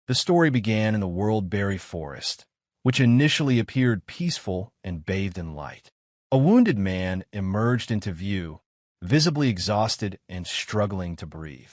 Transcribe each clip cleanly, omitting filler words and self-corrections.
The story began in the Worldberry Forest, which initially appeared peaceful and bathed in light. A wounded man emerged into view, visibly exhausted and struggling to breathe.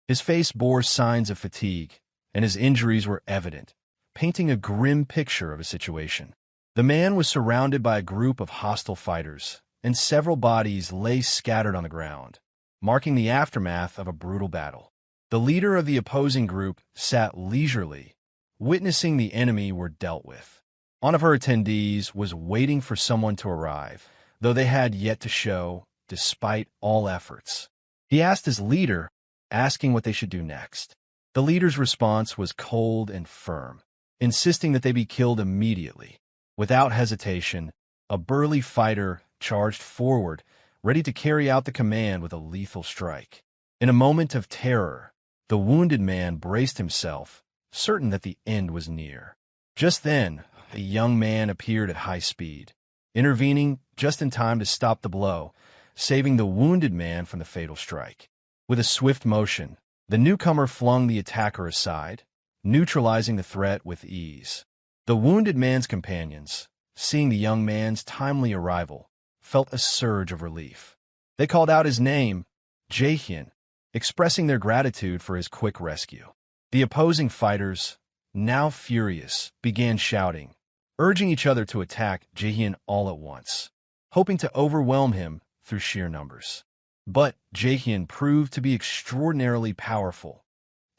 His face bore signs of fatigue, and his injuries were evident, painting a grim picture of a situation. The man was surrounded by a group of hostile fighters, and several bodies lay scattered on the ground, marking the aftermath of a brutal battle. The leader of the opposing group sat leisurely, witnessing the enemy were dealt with. One of her attendees was waiting for someone to arrive, though they had yet to show, despite all efforts. He asked his leader, asking what they should do next. The leader's response was cold and firm, insisting that they be killed immediately. Without hesitation, a burly fighter charged forward, ready to carry out the command with a lethal strike. In a moment of terror, the wounded man braced himself, certain that the end was near. Just then, a young man appeared at high speed, intervening just in time to stop the blow, saving the wounded man from the fatal strike. With a swift motion, the newcomer flung the attacker aside, neutralizing the threat with ease. The wounded man's companions, seeing the young man's timely arrival, felt a surge of relief. They called out his name, Jaehyeon, expressing their gratitude for his quick rescue. The opposing fighters, now furious, began shouting, urging each other to attack Jaehyeon all at once, hoping to overwhelm him through sheer numbers. But Jaehyeon proved to be extraordinarily powerful,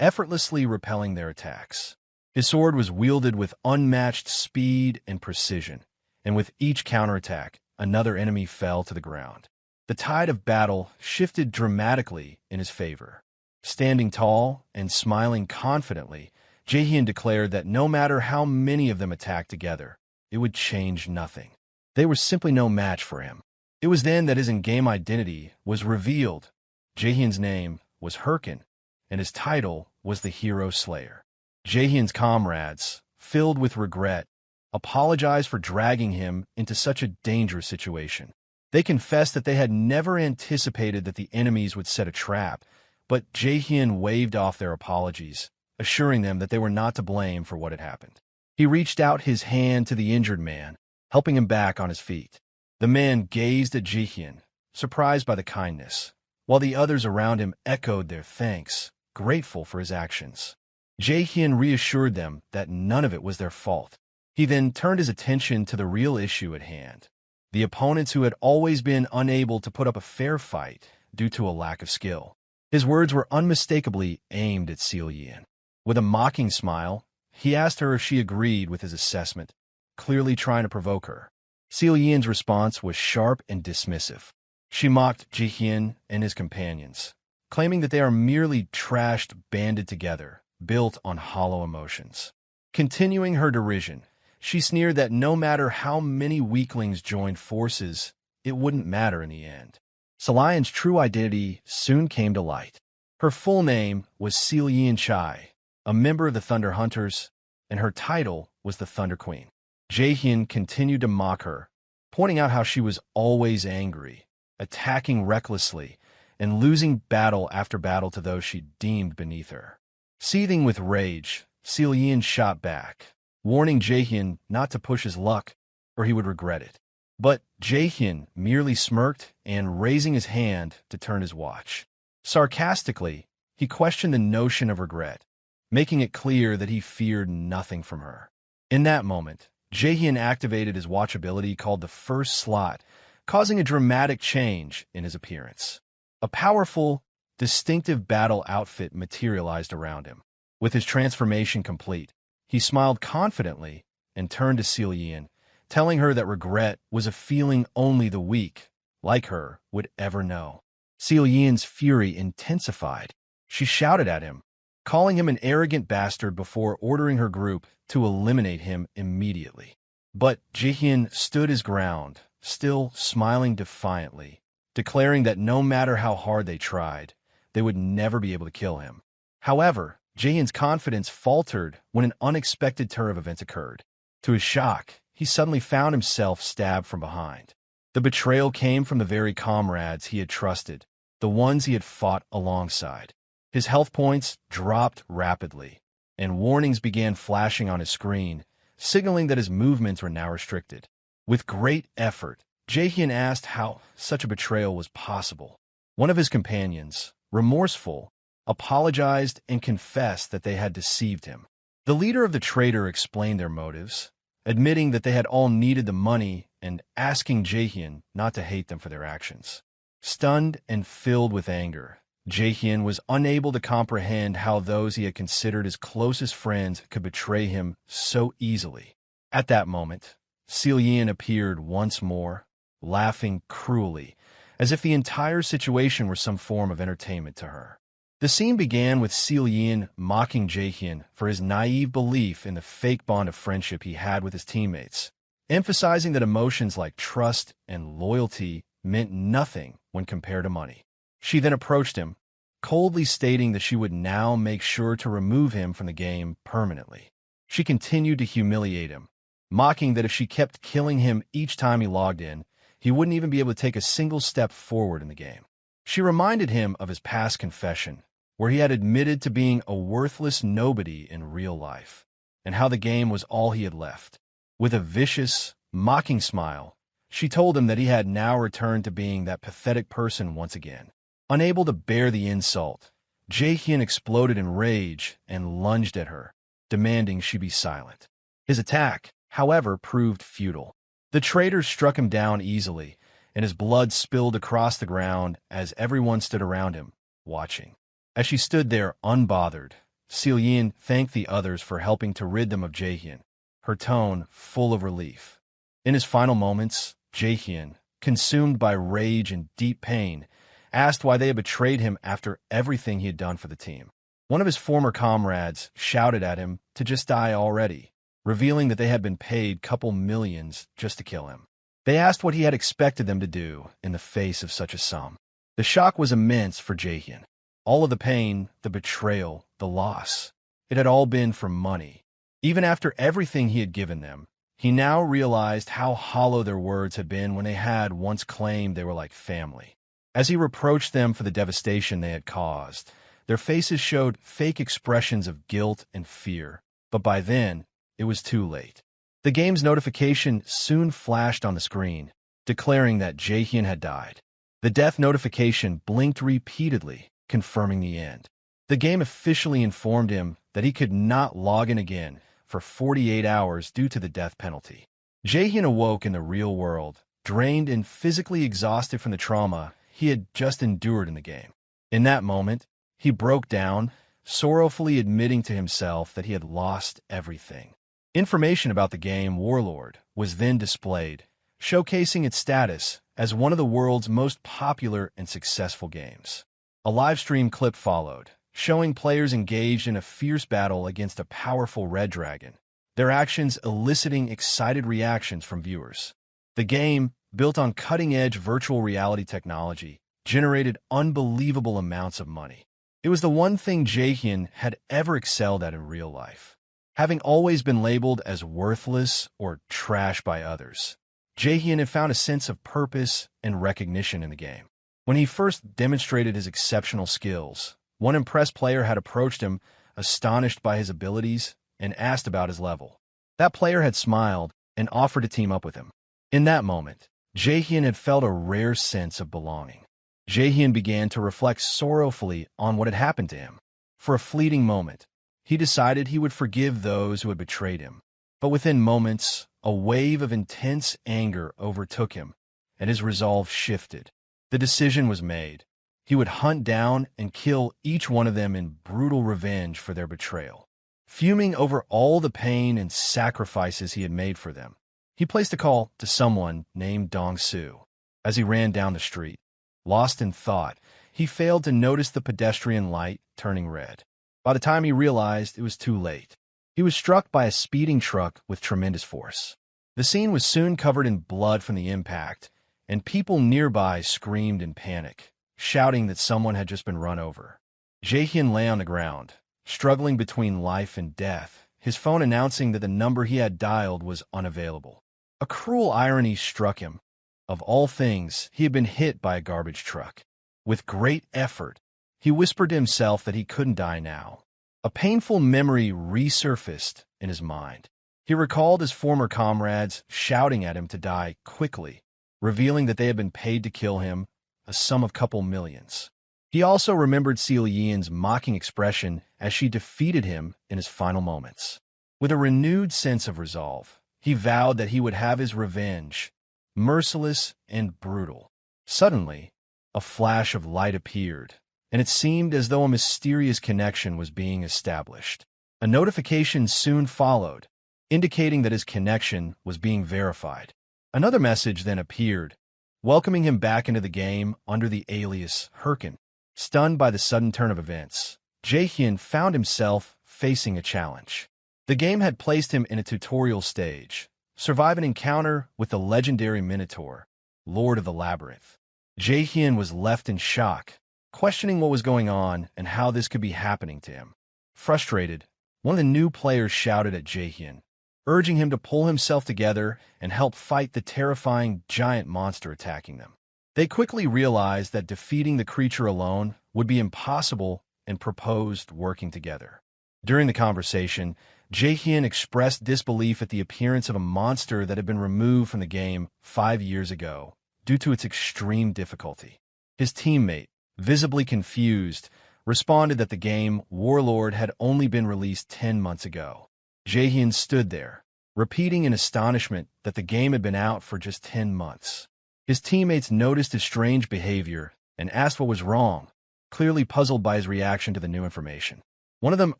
effortlessly repelling their attacks. His sword was wielded with unmatched speed and precision, and with each counterattack, another enemy fell to the ground. The tide of battle shifted dramatically in his favor. Standing tall and smiling confidently, Jaehyeon declared that no matter how many of them attacked together, it would change nothing. They were simply no match for him. It was then that his in-game identity was revealed. Jaehyeon's name was Hyrkan, and his title was the Hero Slayer. Jaehyeon's comrades, filled with regret, apologized for dragging him into such a dangerous situation. They confessed that they had never anticipated that the enemies would set a trap, but Jaehyeon waved off their apologies, assuring them that they were not to blame for what had happened. He reached out his hand to the injured man, helping him back on his feet. The man gazed at Jaehyeon, surprised by the kindness, while the others around him echoed their thanks, grateful for his actions. Jaehyeon reassured them that none of it was their fault. He then turned his attention to the real issue at hand, the opponents who had always been unable to put up a fair fight due to a lack of skill. His words were unmistakably aimed at Jaehyeon. With a mocking smile, he asked her if she agreed with his assessment, clearly trying to provoke her. Jaehyeon's response was sharp and dismissive. She mocked Jaehyeon and his companions, claiming that they are merely trashed banded together, built on hollow emotions. Continuing her derision, she sneered that no matter how many weaklings joined forces, it wouldn't matter in the end. Jaehyeon's true identity soon came to light. Her full name was Jaehyeon Chai, a member of the Thunder Hunters, and her title was the Thunder Queen. Jaehyeon continued to mock her, pointing out how she was always angry, attacking recklessly, and losing battle after battle to those she deemed beneath her. Seething with rage, Jaehyeon shot back, warning Jaehyeon not to push his luck, or he would regret it. But Jaehyeon merely smirked and raising his hand to turn his watch. Sarcastically, he questioned the notion of regret, making it clear that he feared nothing from her. In that moment, Jaehyeon activated his watch ability called the First Slot, causing a dramatic change in his appearance. A powerful, distinctive battle outfit materialized around him. With his transformation complete, he smiled confidently and turned to Jaehyeon, telling her that regret was a feeling only the weak, like her, would ever know. Jaehyeon's fury intensified. She shouted at him, calling him an arrogant bastard before ordering her group to eliminate him immediately. But Jaehyeon stood his ground, still smiling defiantly, declaring that no matter how hard they tried, they would never be able to kill him. However, Jaehyeon's confidence faltered when an unexpected turn of events occurred. To his shock, he suddenly found himself stabbed from behind. The betrayal came from the very comrades he had trusted, the ones he had fought alongside. His health points dropped rapidly, and warnings began flashing on his screen, signaling that his movements were now restricted. With great effort, Jaehyeon asked how such a betrayal was possible. One of his companions, remorseful, apologized and confessed that they had deceived him. The leader of the traitor explained their motives, admitting that they had all needed the money and asking Jaehyeon not to hate them for their actions. Stunned and filled with anger, Jaehyeon was unable to comprehend how those he had considered his closest friends could betray him so easily. At that moment, Jaehyeon appeared once more, laughing cruelly, as if the entire situation were some form of entertainment to her. The scene began with Jaehyeon mocking Jaehyeon for his naive belief in the fake bond of friendship he had with his teammates, emphasizing that emotions like trust and loyalty meant nothing when compared to money. She then approached him, coldly stating that she would now make sure to remove him from the game permanently. She continued to humiliate him, mocking that if she kept killing him each time he logged in, he wouldn't even be able to take a single step forward in the game. She reminded him of his past confession, where he had admitted to being a worthless nobody in real life, and how the game was all he had left. With a vicious, mocking smile, she told him that he had now returned to being that pathetic person once again. Unable to bear the insult, Jaehyeon exploded in rage and lunged at her, demanding she be silent. His attack, however, proved futile. The traitor struck him down easily, and his blood spilled across the ground as everyone stood around him, watching. As she stood there unbothered, Jaehyeon thanked the others for helping to rid them of Jaehyeon, her tone full of relief. In his final moments, Jaehyeon, consumed by rage and deep pain, asked why they had betrayed him after everything he had done for the team. One of his former comrades shouted at him to just die already, revealing that they had been paid couple millions just to kill him. They asked what he had expected them to do in the face of such a sum. The shock was immense for Jaehyeon. All of the pain, the betrayal, the loss, it had all been for money. Even after everything he had given them, he now realized how hollow their words had been when they had once claimed they were like family. As he reproached them for the devastation they had caused, their faces showed fake expressions of guilt and fear, but by then, it was too late. The game's notification soon flashed on the screen, declaring that Jaehyeon had died. The death notification blinked repeatedly, confirming the end. The game officially informed him that he could not log in again for 48 hours due to the death penalty. Jaehyeon awoke in the real world, drained and physically exhausted from the trauma he had just endured in the game. In that moment, he broke down, sorrowfully admitting to himself that he had lost everything. Information about the game Warlord was then displayed, showcasing its status as one of the world's most popular and successful games. A live stream clip followed, showing players engaged in a fierce battle against a powerful red dragon, their actions eliciting excited reactions from viewers. The game, built on cutting-edge virtual reality technology, generated unbelievable amounts of money. It was the one thing Jaehyeon had ever excelled at in real life. Having always been labeled as worthless or trash by others, Jaehyeon had found a sense of purpose and recognition in the game. When he first demonstrated his exceptional skills, one impressed player had approached him, astonished by his abilities, and asked about his level. That player had smiled and offered to team up with him. In that moment, Jaehyeon had felt a rare sense of belonging. Jaehyeon began to reflect sorrowfully on what had happened to him. For a fleeting moment, he decided he would forgive those who had betrayed him. But within moments, a wave of intense anger overtook him, and his resolve shifted. The decision was made. He would hunt down and kill each one of them in brutal revenge for their betrayal. Fuming over all the pain and sacrifices he had made for them, he placed a call to someone named Dong-Soo. As he ran down the street, lost in thought, he failed to notice the pedestrian light turning red. By the time he realized, it was too late. He was struck by a speeding truck with tremendous force. The scene was soon covered in blood from the impact, and people nearby screamed in panic, shouting that someone had just been run over. Jaehyeon lay on the ground, struggling between life and death, his phone announcing that the number he had dialed was unavailable. A cruel irony struck him. Of all things, he had been hit by a garbage truck. With great effort, he whispered to himself that he couldn't die now. A painful memory resurfaced in his mind. He recalled his former comrades shouting at him to die quickly, revealing that they had been paid to kill him, a sum of couple millions. He also remembered Jaehyeon's mocking expression as she defeated him in his final moments. With a renewed sense of resolve, he vowed that he would have his revenge, merciless and brutal. Suddenly, a flash of light appeared, and it seemed as though a mysterious connection was being established. A notification soon followed, indicating that his connection was being verified. Another message then appeared, welcoming him back into the game under the alias Hyrkan. Stunned by the sudden turn of events, Jaehyeon found himself facing a challenge. The game had placed him in a tutorial stage, survive an encounter with the legendary Minotaur, Lord of the Labyrinth. Jaehyeon was left in shock, questioning what was going on and how this could be happening to him. Frustrated, one of the new players shouted at Jaehyeon, urging him to pull himself together and help fight the terrifying giant monster attacking them. They quickly realized that defeating the creature alone would be impossible and proposed working together. During the conversation, Jaehyeon expressed disbelief at the appearance of a monster that had been removed from the game 5 years ago due to its extreme difficulty. His teammate, visibly confused, responded that the game Warlord had only been released 10 months ago. Jaehyeon stood there, repeating in astonishment that the game had been out for just 10 months. His teammates noticed his strange behavior and asked what was wrong, clearly puzzled by his reaction to the new information. One of them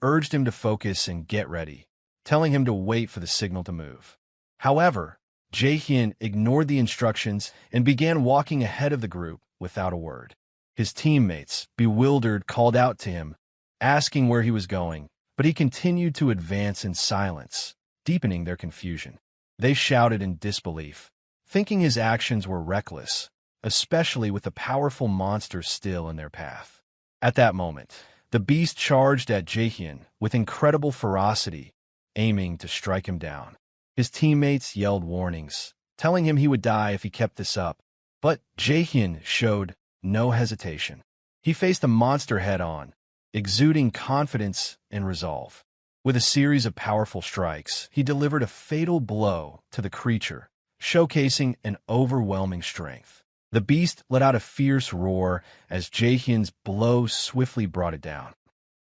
urged him to focus and get ready, telling him to wait for the signal to move. However, Jaehyeon ignored the instructions and began walking ahead of the group without a word. His teammates, bewildered, called out to him, asking where he was going, but he continued to advance in silence, deepening their confusion. They shouted in disbelief, thinking his actions were reckless, especially with the powerful monster still in their path. At that moment, the beast charged at Jaehyeon with incredible ferocity, aiming to strike him down. His teammates yelled warnings, telling him he would die if he kept this up, but Jaehyeon showed no hesitation. He faced the monster head-on, exuding confidence and resolve. With a series of powerful strikes, he delivered a fatal blow to the creature, showcasing an overwhelming strength. The beast let out a fierce roar as Jaehyeon's blow swiftly brought it down.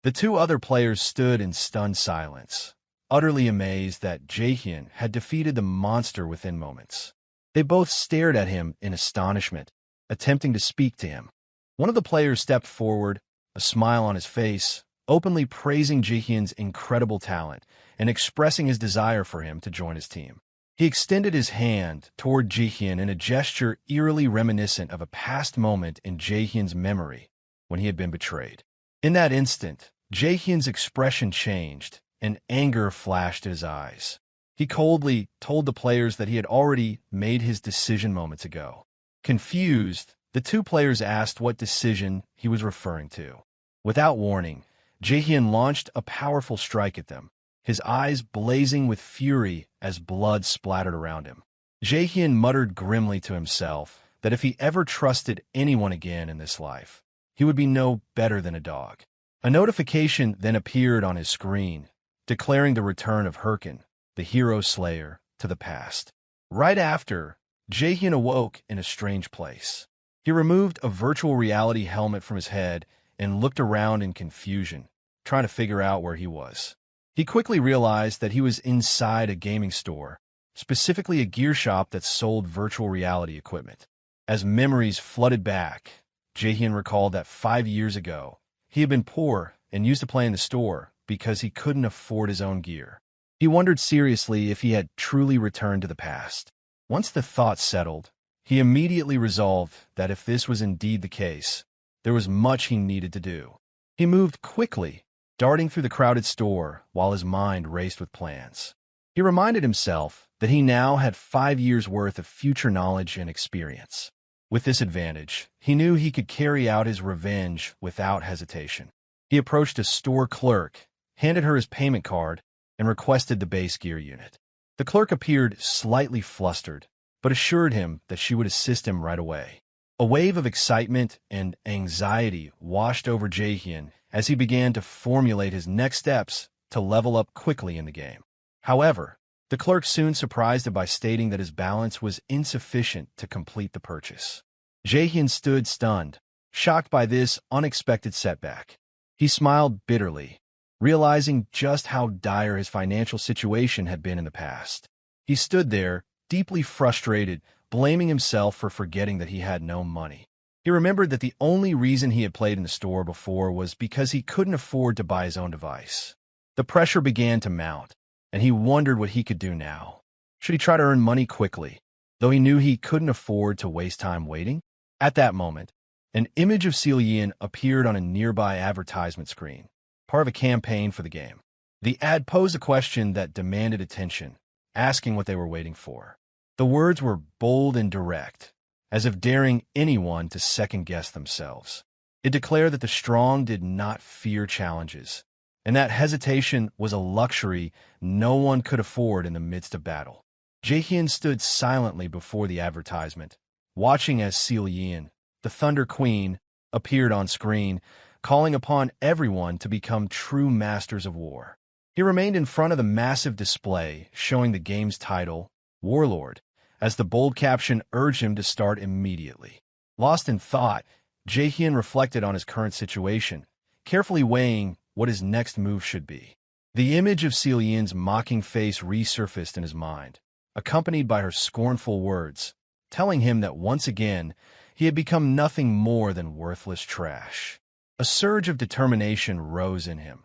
The two other players stood in stunned silence, utterly amazed that Jaehyeon had defeated the monster within moments. They both stared at him in astonishment, attempting to speak to him. One of the players stepped forward, a smile on his face, openly praising Jaehyeon's incredible talent and expressing his desire for him to join his team. He extended his hand toward Jaehyeon in a gesture eerily reminiscent of a past moment in Jaehyeon's memory when he had been betrayed. In that instant, Jaehyeon's expression changed, and anger flashed in his eyes. He coldly told the players that he had already made his decision moments ago. Confused, the two players asked what decision he was referring to. Without warning, Jaehyeon launched a powerful strike at them, his eyes blazing with fury as blood splattered around him. Jaehyeon muttered grimly to himself that if he ever trusted anyone again in this life, he would be no better than a dog. A notification then appeared on his screen, declaring the return of Hyrkan, the hero slayer, to the past. Right after, Jaehyeon awoke in a strange place. He removed a virtual reality helmet from his head and looked around in confusion, trying to figure out where he was. He quickly realized that he was inside a gaming store, specifically a gear shop that sold virtual reality equipment. As memories flooded back, Jaehyeon recalled that 5 years ago, he had been poor and used to play in the store because he couldn't afford his own gear. He wondered seriously if he had truly returned to the past. Once the thought settled, he immediately resolved that if this was indeed the case, there was much he needed to do. He moved quickly, darting through the crowded store while his mind raced with plans. He reminded himself that he now had 5 years' worth of future knowledge and experience. With this advantage, he knew he could carry out his revenge without hesitation. He approached a store clerk, handed her his payment card, and requested the base gear unit. The clerk appeared slightly flustered, but assured him that she would assist him right away. A wave of excitement and anxiety washed over Jaehyeon as he began to formulate his next steps to level up quickly in the game. However, the clerk soon surprised him by stating that his balance was insufficient to complete the purchase. Jaehyeon stood stunned, shocked by this unexpected setback. He smiled bitterly, realizing just how dire his financial situation had been in the past. He stood there, deeply frustrated, blaming himself for forgetting that he had no money. He remembered that the only reason he had played in the store before was because he couldn't afford to buy his own device. The pressure began to mount, and he wondered what he could do now. Should he try to earn money quickly, though he knew he couldn't afford to waste time waiting? At that moment, an image of Jaehyeon appeared on a nearby advertisement screen, part of a campaign for the game. The ad posed a question that demanded attention, asking what they were waiting for. The words were bold and direct, as if daring anyone to second-guess themselves. It declared that the strong did not fear challenges, and that hesitation was a luxury no one could afford in the midst of battle. Jaehyeon stood silently before the advertisement, watching as Jaehyeon, the Thunder Queen, appeared on screen, calling upon everyone to become true masters of war. He remained in front of the massive display showing the game's title, Warlord, as the bold caption urged him to start immediately. Lost in thought, Jaehyeon reflected on his current situation, carefully weighing what his next move should be. The image of Jaehyeon's mocking face resurfaced in his mind, accompanied by her scornful words, telling him that once again he had become nothing more than worthless trash. A surge of determination rose in him.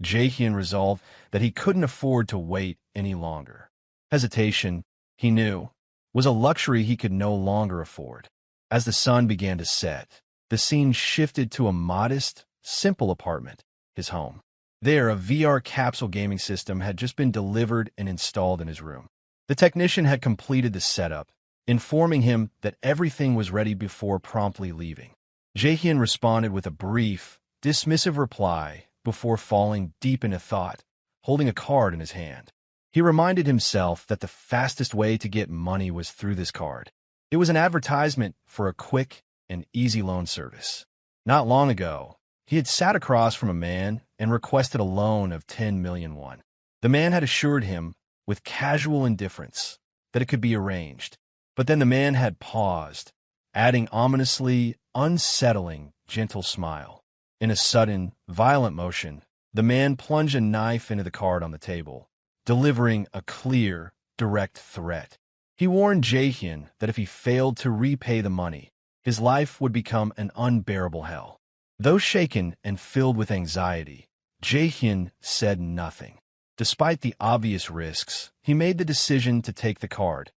Jaehyeon resolved that he couldn't afford to wait any longer. Hesitation, he knew, was a luxury he could no longer afford. As the sun began to set, the scene shifted to a modest, simple apartment, his home. There, a VR capsule gaming system had just been delivered and installed in his room. The technician had completed the setup, informing him that everything was ready before promptly leaving. Jaehyeon responded with a brief, dismissive reply before falling deep into thought, holding a card in his hand. He reminded himself that the fastest way to get money was through this card. It was an advertisement for a quick and easy loan service. Not long ago, he had sat across from a man and requested a loan of 10 million won. The man had assured him, with casual indifference, that it could be arranged. But then the man had paused, adding ominously unsettling, gentle smile. In a sudden, violent motion, the man plunged a knife into the card on the table, delivering a clear, direct threat. He warned Jaehyeon that if he failed to repay the money, his life would become an unbearable hell. Though shaken and filled with anxiety, Jaehyeon said nothing. Despite the obvious risks, he made the decision to take the card,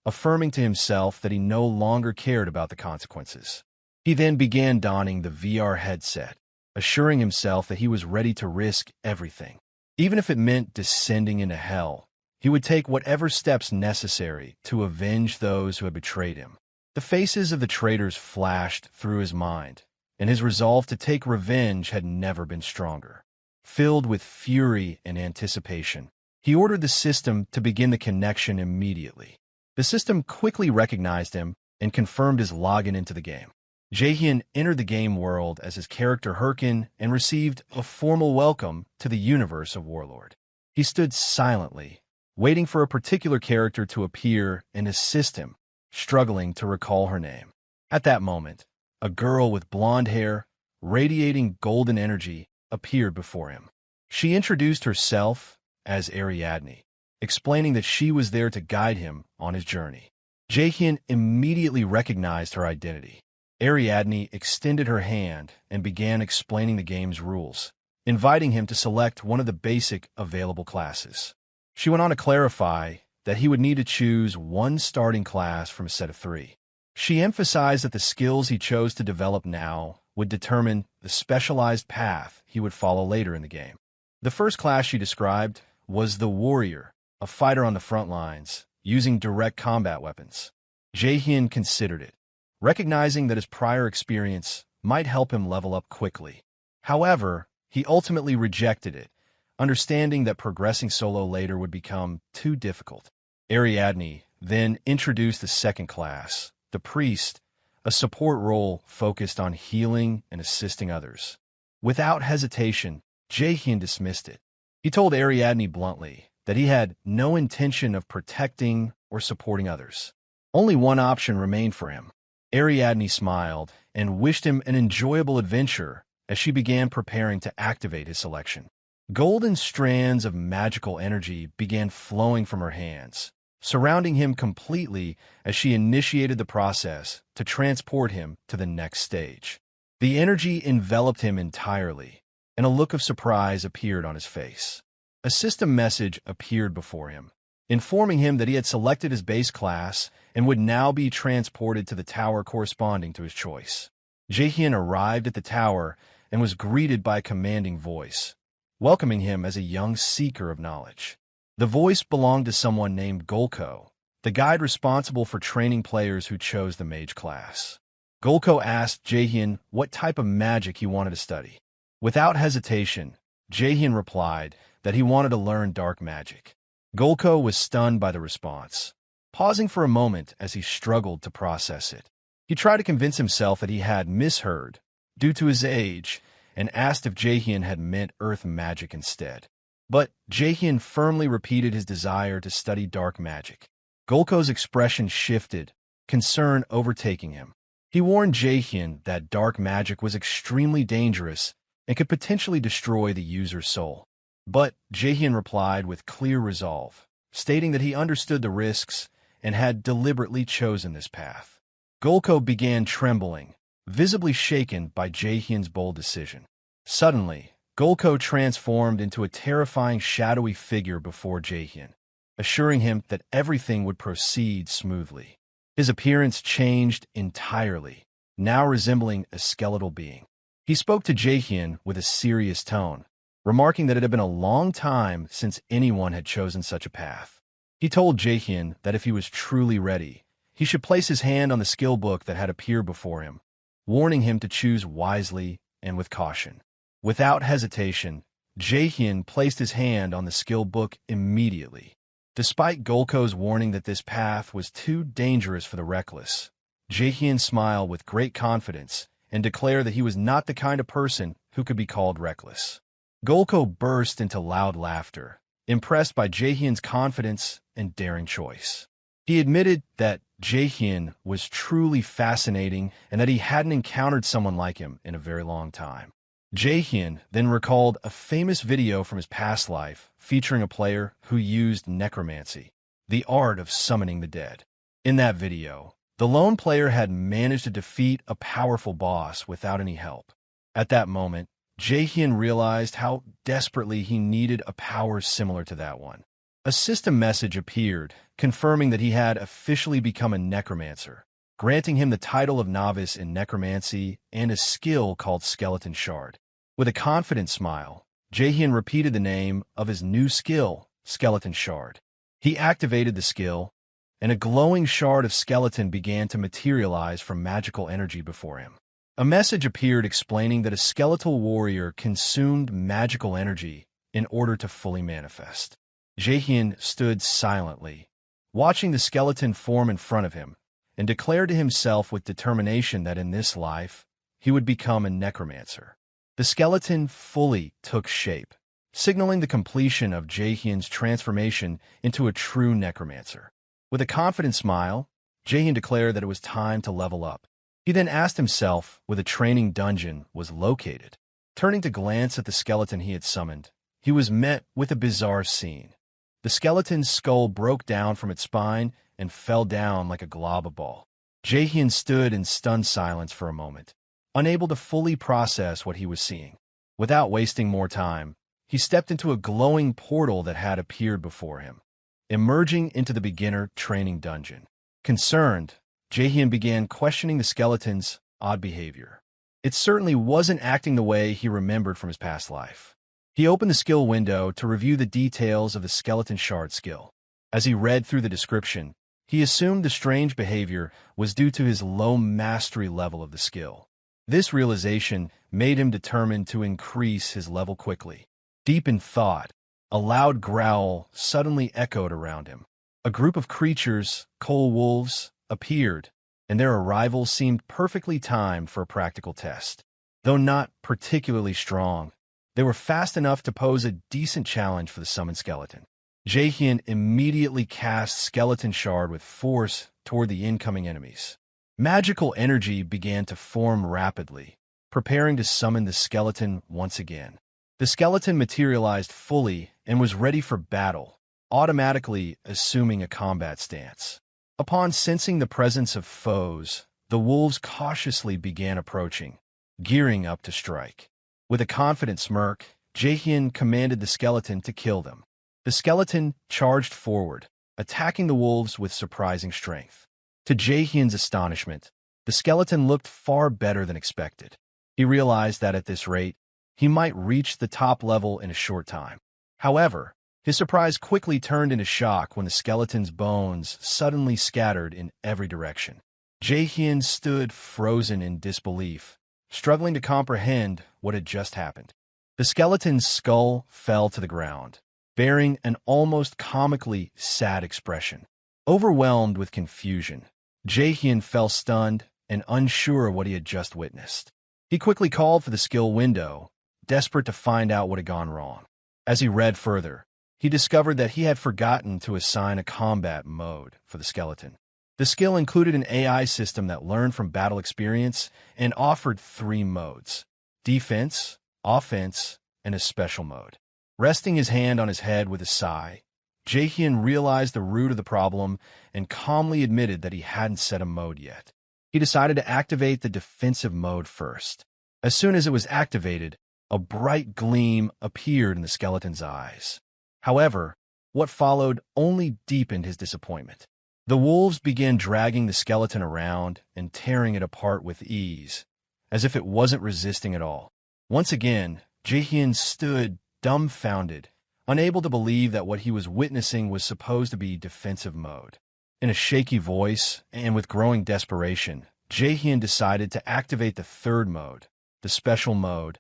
affirming to himself that he no longer cared about the consequences. He then began donning the VR headset, assuring himself that he was ready to risk everything. Even if it meant descending into hell, he would take whatever steps necessary to avenge those who had betrayed him. The faces of the traitors flashed through his mind, and his resolve to take revenge had never been stronger. Filled with fury and anticipation, he ordered the system to begin the connection immediately. The system quickly recognized him and confirmed his login into the game. Jaehyeon entered the game world as his character Hyrkan and received a formal welcome to the universe of Warlord. He stood silently, waiting for a particular character to appear and assist him, struggling to recall her name. At that moment, a girl with blonde hair, radiating golden energy, appeared before him. She introduced herself as Ariadne, explaining that she was there to guide him on his journey. Jaehyeon immediately recognized her identity. Ariadne extended her hand and began explaining the game's rules, inviting him to select one of the basic available classes. She went on to clarify that he would need to choose one starting class from a set of 3. She emphasized that the skills he chose to develop now would determine the specialized path he would follow later in the game. The first class she described was the Warrior, a fighter on the front lines, using direct combat weapons. Jaehyeon considered it, recognizing that his prior experience might help him level up quickly. However, he ultimately rejected it, understanding that progressing solo later would become too difficult. Ariadne then introduced the second class, the Priest, a support role focused on healing and assisting others. Without hesitation, Jaehyeon dismissed it. He told Ariadne bluntly that he had no intention of protecting or supporting others. Only one option remained for him. Ariadne smiled and wished him an enjoyable adventure as she began preparing to activate his selection. Golden strands of magical energy began flowing from her hands, surrounding him completely as she initiated the process to transport him to the next stage. The energy enveloped him entirely, and a look of surprise appeared on his face. A system message appeared before him, informing him that he had selected his base class and would now be transported to the tower corresponding to his choice. Jaehyeon arrived at the tower and was greeted by a commanding voice, welcoming him as a young seeker of knowledge. The voice belonged to someone named Golko, the guide responsible for training players who chose the mage class. Golko asked Jaehyeon what type of magic he wanted to study. Without hesitation, Jaehyeon replied that he wanted to learn dark magic. Golko was stunned by the response, pausing for a moment as he struggled to process it. He tried to convince himself that he had misheard due to his age and asked if Jaehyeon had meant earth magic instead. But Jaehyeon firmly repeated his desire to study dark magic. Golko's expression shifted, concern overtaking him. He warned Jaehyeon that dark magic was extremely dangerous and could potentially destroy the user's soul. But Jaehyeon replied with clear resolve, stating that he understood the risks and had deliberately chosen this path. Golko began trembling, visibly shaken by Jaehyeon's bold decision. Suddenly, Golko transformed into a terrifying shadowy figure before Jaehyeon, assuring him that everything would proceed smoothly. His appearance changed entirely, now resembling a skeletal being. He spoke to Jaehyeon with a serious tone, remarking that it had been a long time since anyone had chosen such a path. He told Jaehyeon that if he was truly ready, he should place his hand on the skill book that had appeared before him, warning him to choose wisely and with caution. Without hesitation, Jaehyeon placed his hand on the skill book immediately. Despite Golko's warning that this path was too dangerous for the reckless, Jaehyeon smiled with great confidence and declared that he was not the kind of person who could be called reckless. Golko burst into loud laughter, impressed by Jaehyeon's confidence and daring choice. He admitted that Jaehyeon was truly fascinating and that he hadn't encountered someone like him in a very long time. Jaehyeon then recalled a famous video from his past life featuring a player who used necromancy, the art of summoning the dead. In that video, the lone player had managed to defeat a powerful boss without any help. At that moment, Jaehyeon realized how desperately he needed a power similar to that one. A system message appeared, confirming that he had officially become a necromancer, granting him the title of novice in necromancy and a skill called Skeleton Shard. With a confident smile, Jaehyeon repeated the name of his new skill, Skeleton Shard. He activated the skill, and a glowing shard of skeleton began to materialize from magical energy before him. A message appeared explaining that a skeletal warrior consumed magical energy in order to fully manifest. Jaehyeon stood silently, watching the skeleton form in front of him, and declared to himself with determination that in this life, he would become a necromancer. The skeleton fully took shape, signaling the completion of Jaehyeon's transformation into a true necromancer. With a confident smile, Jaehyeon declared that it was time to level up. He then asked himself where the training dungeon was located. Turning to glance at the skeleton he had summoned, he was met with a bizarre scene. The skeleton's skull broke down from its spine and fell down like a glob of ball. Jaehyeon stood in stunned silence for a moment, unable to fully process what he was seeing. Without wasting more time, he stepped into a glowing portal that had appeared before him, emerging into the beginner training dungeon. Concerned, Jaehyeon began questioning the skeleton's odd behavior. It certainly wasn't acting the way he remembered from his past life. He opened the skill window to review the details of the Skeleton Shard skill. As he read through the description, he assumed the strange behavior was due to his low mastery level of the skill. This realization made him determined to increase his level quickly. Deep in thought, a loud growl suddenly echoed around him. A group of creatures, coal wolves, appeared, and their arrival seemed perfectly timed for a practical test. Though not particularly strong, they were fast enough to pose a decent challenge for the summoned skeleton. Jaehyeon immediately cast Skeleton Shard with force toward the incoming enemies. Magical energy began to form rapidly, preparing to summon the skeleton once again. The skeleton materialized fully and was ready for battle, automatically assuming a combat stance. Upon sensing the presence of foes, the wolves cautiously began approaching, gearing up to strike. With a confident smirk, Jaehyeon commanded the skeleton to kill them. The skeleton charged forward, attacking the wolves with surprising strength. To Jaehyeon's astonishment, the skeleton looked far better than expected. He realized that at this rate, he might reach the top level in a short time. However, his surprise quickly turned into shock when the skeleton's bones suddenly scattered in every direction. Jaehyeon stood frozen in disbelief, struggling to comprehend what had just happened. The skeleton's skull fell to the ground, bearing an almost comically sad expression. Overwhelmed with confusion, Jaehyeon fell stunned and unsure of what he had just witnessed. He quickly called for the skill window, desperate to find out what had gone wrong. As he read further, he discovered that he had forgotten to assign a combat mode for the skeleton. The skill included an AI system that learned from battle experience and offered 3 modes: defense, offense, and a special mode. Resting his hand on his head with a sigh, Jaehyeon realized the root of the problem and calmly admitted that he hadn't set a mode yet. He decided to activate the defensive mode first. As soon as it was activated, a bright gleam appeared in the skeleton's eyes. However, what followed only deepened his disappointment. The wolves began dragging the skeleton around and tearing it apart with ease, as if it wasn't resisting at all. Once again, Jaehyeon stood dumbfounded, unable to believe that what he was witnessing was supposed to be defensive mode. In a shaky voice and with growing desperation, Jaehyeon decided to activate the 3rd mode, the special mode,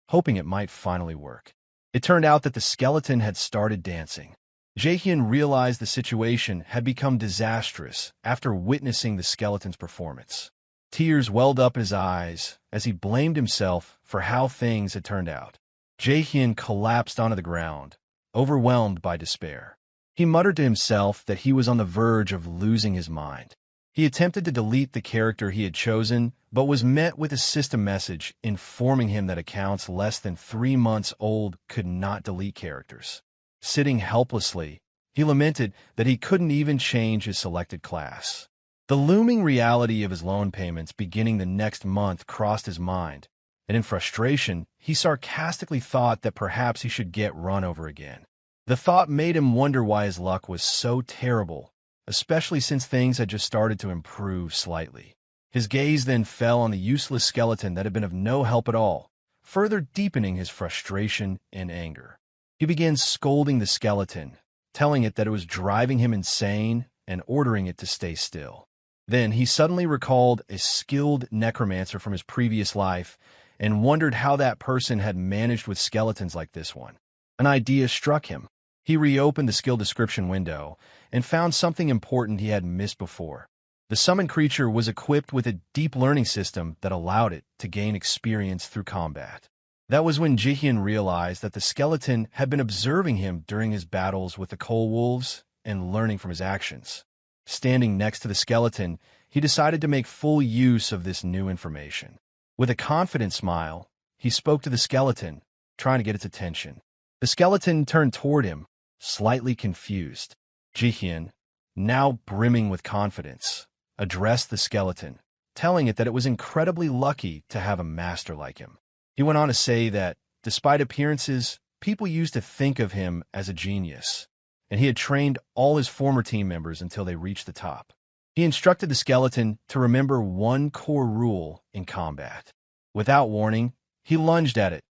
hoping it might finally work. It turned out that the skeleton had started dancing. Jaehyeon realized the situation had become disastrous after witnessing the skeleton's performance. Tears welled up his eyes as he blamed himself for how things had turned out. Jaehyeon collapsed onto the ground, overwhelmed by despair. He muttered to himself that he was on the verge of losing his mind. He attempted to delete the character he had chosen, but was met with a system message informing him that accounts less than 3 months old could not delete characters. Sitting helplessly, he lamented that he couldn't even change his selected class. The looming reality of his loan payments beginning the next month crossed his mind, and in frustration, he sarcastically thought that perhaps he should get run over again. The thought made him wonder why his luck was so terrible, especially since things had just started to improve slightly. His gaze then fell on the useless skeleton that had been of no help at all, further deepening his frustration and anger. He began scolding the skeleton, telling it that it was driving him insane and ordering it to stay still. Then he suddenly recalled a skilled necromancer from his previous life and wondered how that person had managed with skeletons like this one. An idea struck him. He reopened the skill description window and found something important he had missed before. The summoned creature was equipped with a deep learning system that allowed it to gain experience through combat. That was when Jaehyeon realized that the skeleton had been observing him during his battles with the coal wolves and learning from his actions. Standing next to the skeleton, he decided to make full use of this new information. With a confident smile, he spoke to the skeleton, trying to get its attention. The skeleton turned toward him, slightly confused. Jaehyeon, now brimming with confidence, addressed the skeleton, telling it that it was incredibly lucky to have a master like him. He went on to say that, despite appearances, people used to think of him as a genius, and he had trained all his former team members until they reached the top. He instructed the skeleton to remember one core rule in combat. Without warning, he lunged at it,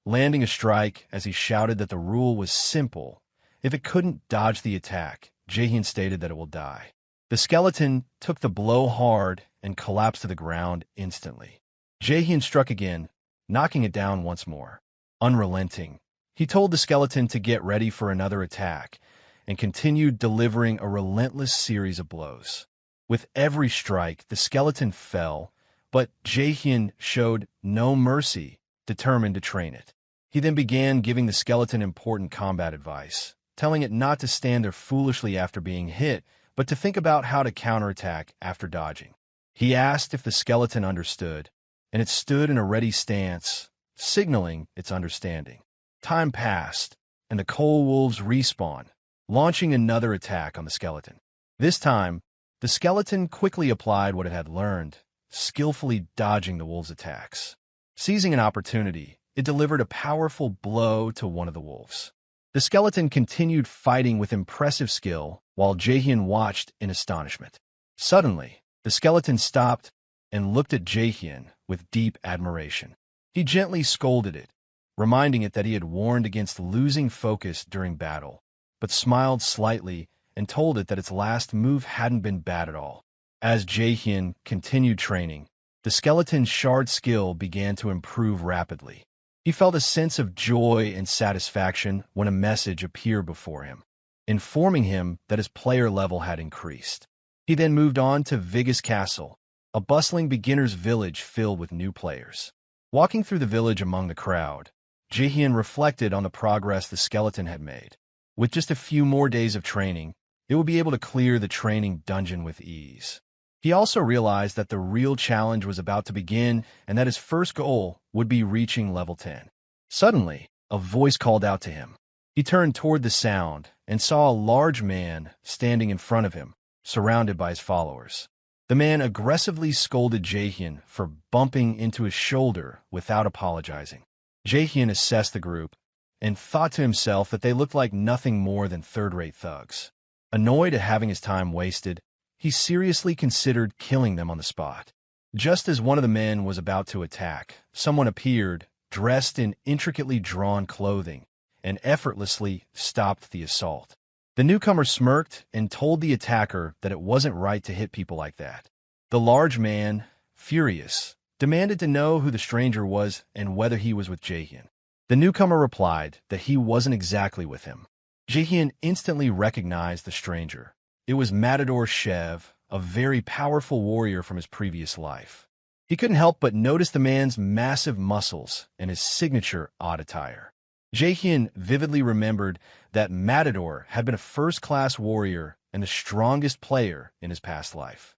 landing a strike as he shouted that the rule was simple. If it couldn't dodge the attack, Jaehyeon stated that it will die. The skeleton took the blow hard and collapsed to the ground instantly. Jaehyeon struck again, knocking it down once more. Unrelenting, he told the skeleton to get ready for another attack and continued delivering a relentless series of blows. With every strike, the skeleton fell, but Jaehyeon showed no mercy, determined to train it. He then began giving the skeleton important combat advice, telling it not to stand there foolishly after being hit, but to think about how to counterattack after dodging. He asked if the skeleton understood, and it stood in a ready stance, signaling its understanding. Time passed, and the coal wolves respawned, launching another attack on the skeleton. This time, the skeleton quickly applied what it had learned, skillfully dodging the wolves' attacks. Seizing an opportunity, it delivered a powerful blow to one of the wolves. The skeleton continued fighting with impressive skill, while Jaehyeon watched in astonishment. Suddenly, the skeleton stopped and looked at Jaehyeon with deep admiration. He gently scolded it, reminding it that he had warned against losing focus during battle, but smiled slightly and told it that its last move hadn't been bad at all. As Jaehyeon continued training, the skeleton's shard skill began to improve rapidly. He felt a sense of joy and satisfaction when a message appeared before him, informing him that his player level had increased. He then moved on to Vigus Castle, a bustling beginner's village filled with new players. Walking through the village among the crowd, Jaehyeon reflected on the progress the skeleton had made. With just a few more days of training, it would be able to clear the training dungeon with ease. He also realized that the real challenge was about to begin and that his first goal would be reaching level 10. Suddenly, a voice called out to him. He turned toward the sound and saw a large man standing in front of him, surrounded by his followers. The man aggressively scolded Jaehyeon for bumping into his shoulder without apologizing. Jaehyeon assessed the group and thought to himself that they looked like nothing more than third-rate thugs. Annoyed at having his time wasted, he seriously considered killing them on the spot. Just as one of the men was about to attack, someone appeared, dressed in intricately drawn clothing, and effortlessly stopped the assault. The newcomer smirked and told the attacker that it wasn't right to hit people like that. The large man, furious, demanded to know who the stranger was and whether he was with Jaehyeon. The newcomer replied that he wasn't exactly with him. Jaehyeon instantly recognized the stranger. It was Matador Shev, a very powerful warrior from his previous life. He couldn't help but notice the man's massive muscles and his signature odd attire. Jaehyeon vividly remembered that Matador had been a first-class warrior and the strongest player in his past life.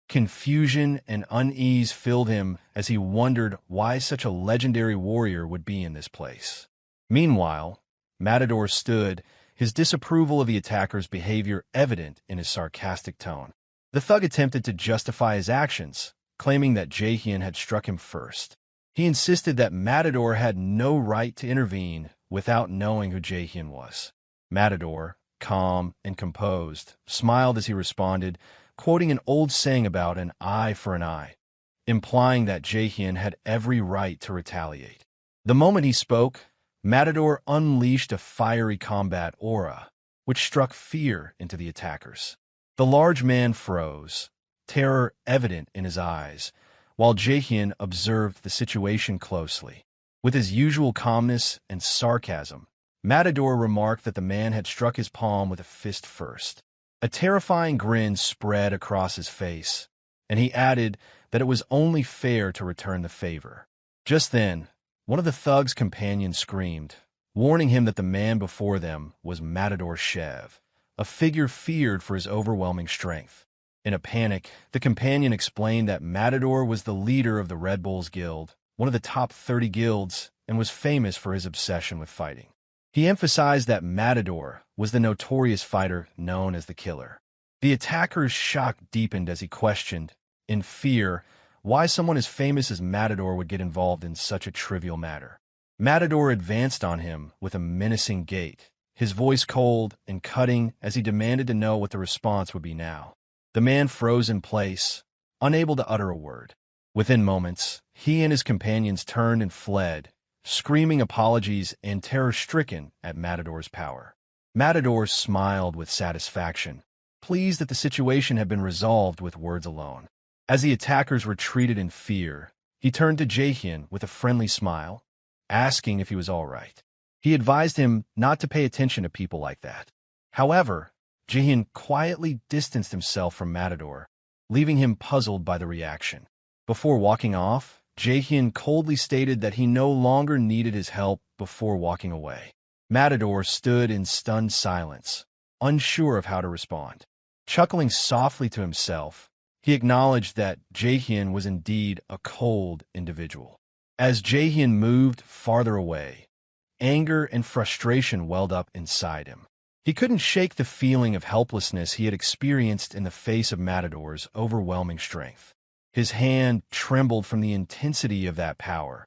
Confusion and unease filled him as he wondered why such a legendary warrior would be in this place. Meanwhile, Matador stood, his disapproval of the attacker's behavior evident in his sarcastic tone. The thug attempted to justify his actions, claiming that Jaehyeon had struck him first. He insisted that Matador had no right to intervene without knowing who Jaehyeon was. Matador, calm and composed, smiled as he responded, quoting an old saying about an eye for an eye, implying that Jaehyeon had every right to retaliate. The moment he spoke, Matador unleashed a fiery combat aura, which struck fear into the attackers. The large man froze, terror evident in his eyes, while Jaehyeon observed the situation closely. With his usual calmness and sarcasm, Matador remarked that the man had struck his palm with a fist first. A terrifying grin spread across his face, and he added that it was only fair to return the favor. Just then, one of the thug's companions screamed, warning him that the man before them was Matador Shev, a figure feared for his overwhelming strength. In a panic, the companion explained that Matador was the leader of the Red Bulls Guild, one of the top 30 guilds, and was famous for his obsession with fighting. He emphasized that Matador was the notorious fighter known as the Killer. The attacker's shock deepened as he questioned, in fear, why someone as famous as Matador would get involved in such a trivial matter. Matador advanced on him with a menacing gait, his voice cold and cutting as he demanded to know what the response would be now. The man froze in place, unable to utter a word. Within moments, he and his companions turned and fled, screaming apologies and terror-stricken at Matador's power. Matador smiled with satisfaction, pleased that the situation had been resolved with words alone. As the attackers retreated in fear, he turned to Jaehyeon with a friendly smile, asking if he was all right. He advised him not to pay attention to people like that. However, Jaehyeon quietly distanced himself from Matador, leaving him puzzled by the reaction. Before walking off, Jaehyeon coldly stated that he no longer needed his help before walking away. Matador stood in stunned silence, unsure of how to respond. Chuckling softly to himself, he acknowledged that Jaehyeon was indeed a cold individual. As Jaehyeon moved farther away, anger and frustration welled up inside him. He couldn't shake the feeling of helplessness he had experienced in the face of Matador's overwhelming strength. His hand trembled from the intensity of that power,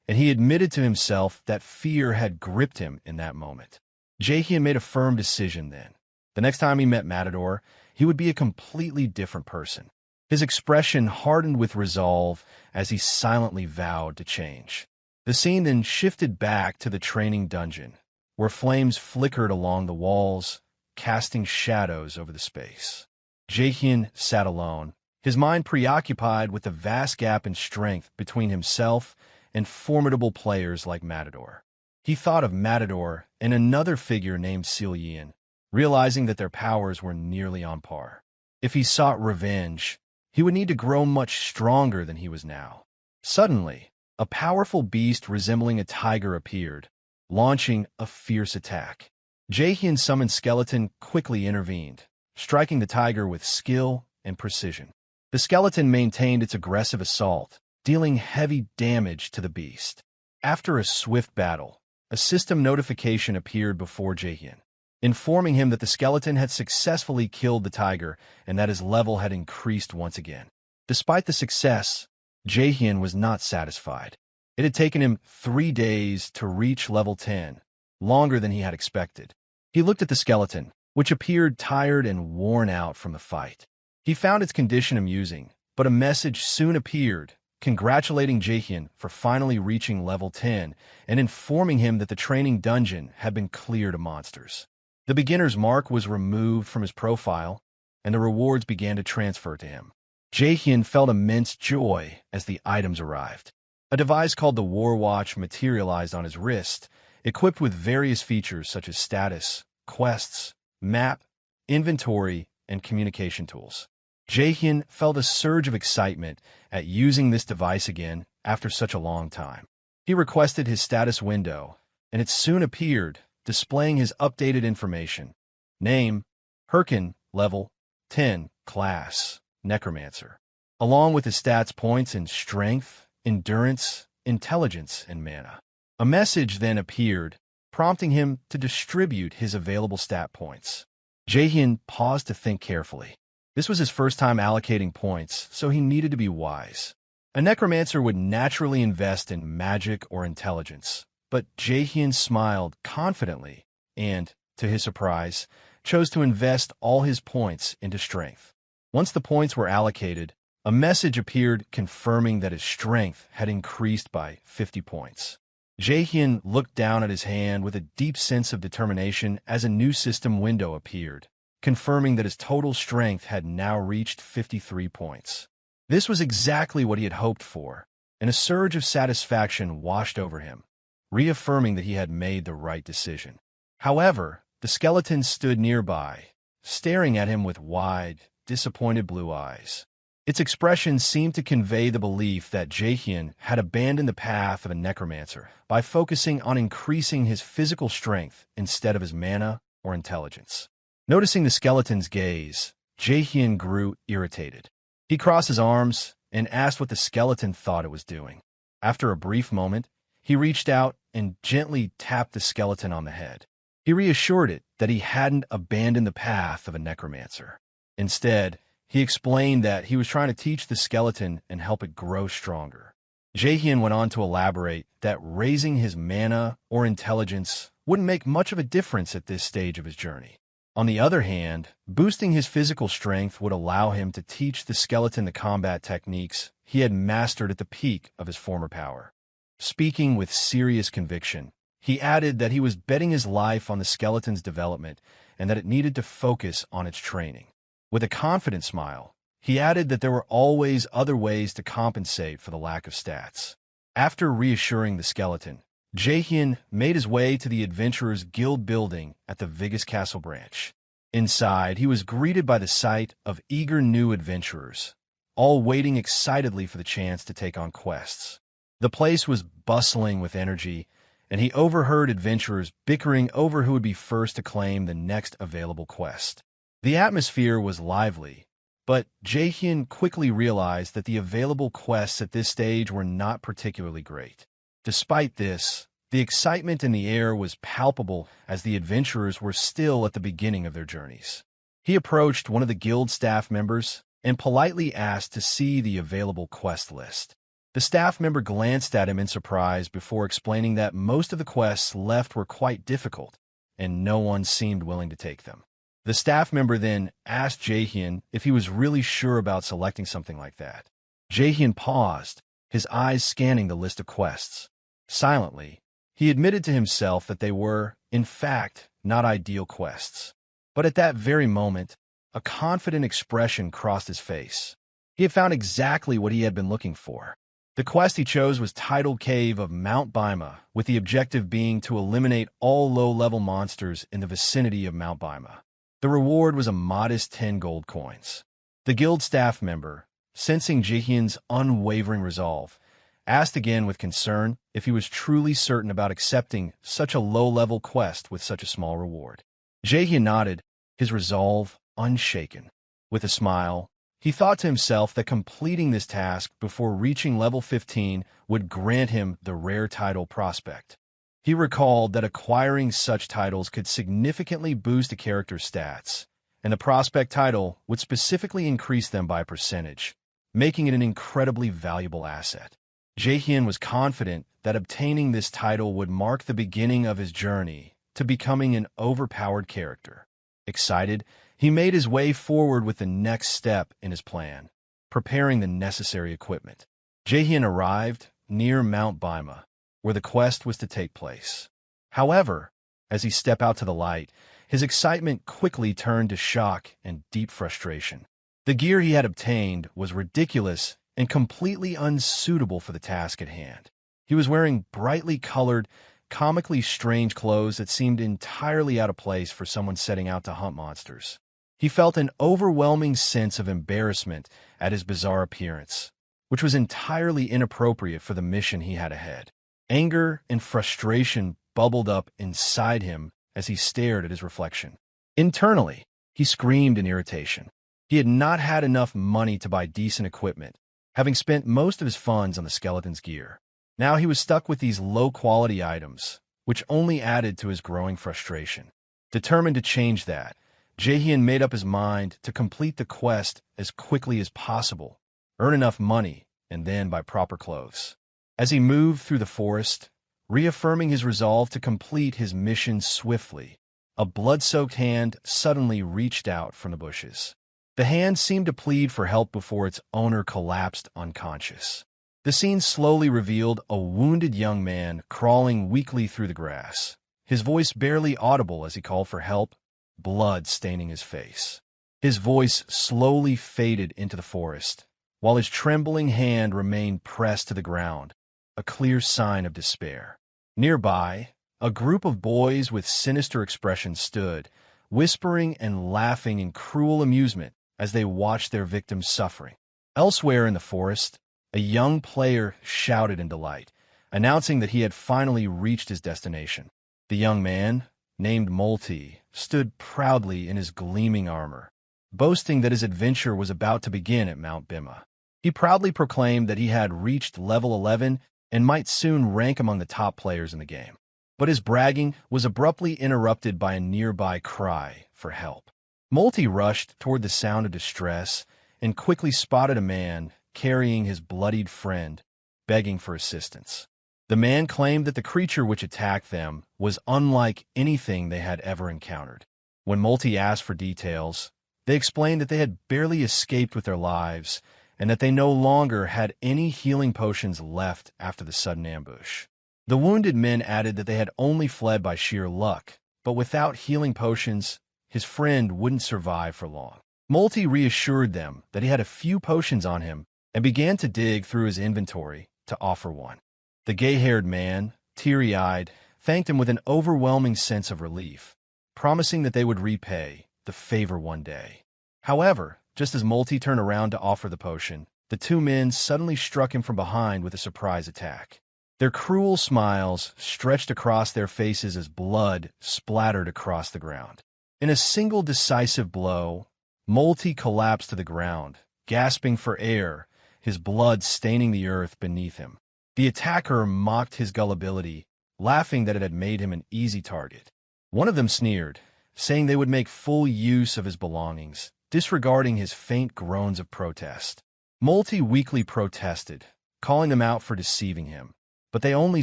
and he admitted to himself that fear had gripped him in that moment. Jaehyeon made a firm decision then. The next time he met Matador, he would be a completely different person. His expression hardened with resolve as he silently vowed to change. The scene then shifted back to the training dungeon, where flames flickered along the walls, casting shadows over the space. Jaehyeon sat alone, his mind preoccupied with the vast gap in strength between himself and formidable players like Matador. He thought of Matador and another figure named Jaehyeon, realizing that their powers were nearly on par. If he sought revenge, he would need to grow much stronger than he was now. Suddenly, a powerful beast resembling a tiger appeared, launching a fierce attack. Jaehyeon's summoned skeleton quickly intervened, striking the tiger with skill and precision. The skeleton maintained its aggressive assault, dealing heavy damage to the beast. After a swift battle, a system notification appeared before Jaehyeon, informing him that the skeleton had successfully killed the tiger and that his level had increased once again. Despite the success, Jaehyeon was not satisfied. It had taken him 3 days to reach level 10, longer than he had expected. He looked at the skeleton, which appeared tired and worn out from the fight. He found its condition amusing, but a message soon appeared, congratulating Jaehyeon for finally reaching level 10 and informing him that the training dungeon had been cleared of monsters. The beginner's mark was removed from his profile, and the rewards began to transfer to him. Jaehyeon felt immense joy as the items arrived. A device called the War Watch materialized on his wrist, equipped with various features such as status, quests, map, inventory, and communication tools. Jaehyeon felt a surge of excitement at using this device again after such a long time. He requested his status window, and it soon appeared, displaying his updated information. Name, Hyrkan, level 10, class, Necromancer, along with his stats points in strength, endurance, intelligence, and mana. A message then appeared, prompting him to distribute his available stat points. Jaehyeon paused to think carefully. This was his first time allocating points, so he needed to be wise. A necromancer would naturally invest in magic or intelligence, but Jaehyeon smiled confidently and, to his surprise, chose to invest all his points into strength. Once the points were allocated, a message appeared confirming that his strength had increased by 50 points. Jaehyeon looked down at his hand with a deep sense of determination as a new system window appeared, confirming that his total strength had now reached 53 points. This was exactly what he had hoped for, and a surge of satisfaction washed over him, reaffirming that he had made the right decision. However, the skeleton stood nearby, staring at him with wide, disappointed blue eyes. Its expression seemed to convey the belief that Jaehyeon had abandoned the path of a necromancer by focusing on increasing his physical strength instead of his mana or intelligence. Noticing the skeleton's gaze, Jaehyeon grew irritated. He crossed his arms and asked what the skeleton thought it was doing. After a brief moment, he reached out and gently tapped the skeleton on the head. He reassured it that he hadn't abandoned the path of a necromancer. Instead, he explained that he was trying to teach the skeleton and help it grow stronger. Jaehyeon went on to elaborate that raising his mana or intelligence wouldn't make much of a difference at this stage of his journey. On the other hand, boosting his physical strength would allow him to teach the skeleton the combat techniques he had mastered at the peak of his former power. Speaking with serious conviction, he added that he was betting his life on the skeleton's development and that it needed to focus on its training. With a confident smile, he added that there were always other ways to compensate for the lack of stats. After reassuring the skeleton, Jaehyeon made his way to the Adventurers Guild building at the Vigus Castle branch. Inside, he was greeted by the sight of eager new adventurers, all waiting excitedly for the chance to take on quests. The place was bustling with energy, and he overheard adventurers bickering over who would be first to claim the next available quest. The atmosphere was lively, but Jaehyeon quickly realized that the available quests at this stage were not particularly great. Despite this, the excitement in the air was palpable as the adventurers were still at the beginning of their journeys. He approached one of the guild staff members and politely asked to see the available quest list. The staff member glanced at him in surprise before explaining that most of the quests left were quite difficult, and no one seemed willing to take them. The staff member then asked Jaehyeon if he was really sure about selecting something like that. Jaehyeon paused, his eyes scanning the list of quests. Silently, he admitted to himself that they were, in fact, not ideal quests. But at that very moment, a confident expression crossed his face. He had found exactly what he had been looking for. The quest he chose was titled Cave of Mount Bima, with the objective being to eliminate all low-level monsters in the vicinity of Mount Bima. The reward was a modest 10 gold coins. The guild staff member, sensing Jaehyeon's unwavering resolve, asked again with concern if he was truly certain about accepting such a low-level quest with such a small reward. Jaehyeon nodded, his resolve unshaken. With a smile, he thought to himself that completing this task before reaching level 15 would grant him the rare title Prospect. He recalled that acquiring such titles could significantly boost a character's stats, and the Prospect title would specifically increase them by a percentage, making it an incredibly valuable asset. Jaehyeon was confident that obtaining this title would mark the beginning of his journey to becoming an overpowered character. Excited, he made his way forward with the next step in his plan, preparing the necessary equipment. Jaehyeon arrived near Mount Bima, where the quest was to take place. However, as he stepped out to the light, his excitement quickly turned to shock and deep frustration. The gear he had obtained was ridiculous and completely unsuitable for the task at hand. He was wearing brightly colored, comically strange clothes that seemed entirely out of place for someone setting out to hunt monsters. He felt an overwhelming sense of embarrassment at his bizarre appearance, which was entirely inappropriate for the mission he had ahead. Anger and frustration bubbled up inside him as he stared at his reflection. Internally, he screamed in irritation. He had not had enough money to buy decent equipment, having spent most of his funds on the skeleton's gear. Now he was stuck with these low-quality items, which only added to his growing frustration. Determined to change that, Jaehyeon made up his mind to complete the quest as quickly as possible, earn enough money, and then buy proper clothes. As he moved through the forest, reaffirming his resolve to complete his mission swiftly, a blood-soaked hand suddenly reached out from the bushes. The hand seemed to plead for help before its owner collapsed unconscious. The scene slowly revealed a wounded young man crawling weakly through the grass, his voice barely audible as he called for help, blood staining his face. His voice slowly faded into the forest, while his trembling hand remained pressed to the ground, a clear sign of despair. Nearby, a group of boys with sinister expressions stood, whispering and laughing in cruel amusement as they watched their victims suffering. Elsewhere in the forest, a young player shouted in delight, announcing that he had finally reached his destination. The young man, named Multi, stood proudly in his gleaming armor, boasting that his adventure was about to begin at Mount Bima. He proudly proclaimed that he had reached level 11 and might soon rank among the top players in the game. But his bragging was abruptly interrupted by a nearby cry for help. Multi rushed toward the sound of distress and quickly spotted a man carrying his bloodied friend, begging for assistance. The man claimed that the creature which attacked them was unlike anything they had ever encountered. When Multi asked for details, they explained that they had barely escaped with their lives and that they no longer had any healing potions left after the sudden ambush. The wounded men added that they had only fled by sheer luck, but without healing potions, his friend wouldn't survive for long. Multi reassured them that he had a few potions on him and began to dig through his inventory to offer one. The gay-haired man, teary-eyed, thanked him with an overwhelming sense of relief, promising that they would repay the favor one day. However, just as Multi turned around to offer the potion, the two men suddenly struck him from behind with a surprise attack. Their cruel smiles stretched across their faces as blood splattered across the ground. In a single decisive blow, Multi collapsed to the ground, gasping for air, his blood staining the earth beneath him. The attacker mocked his gullibility, laughing that it had made him an easy target. One of them sneered, saying they would make full use of his belongings, disregarding his faint groans of protest. Multi weakly protested, calling them out for deceiving him, but they only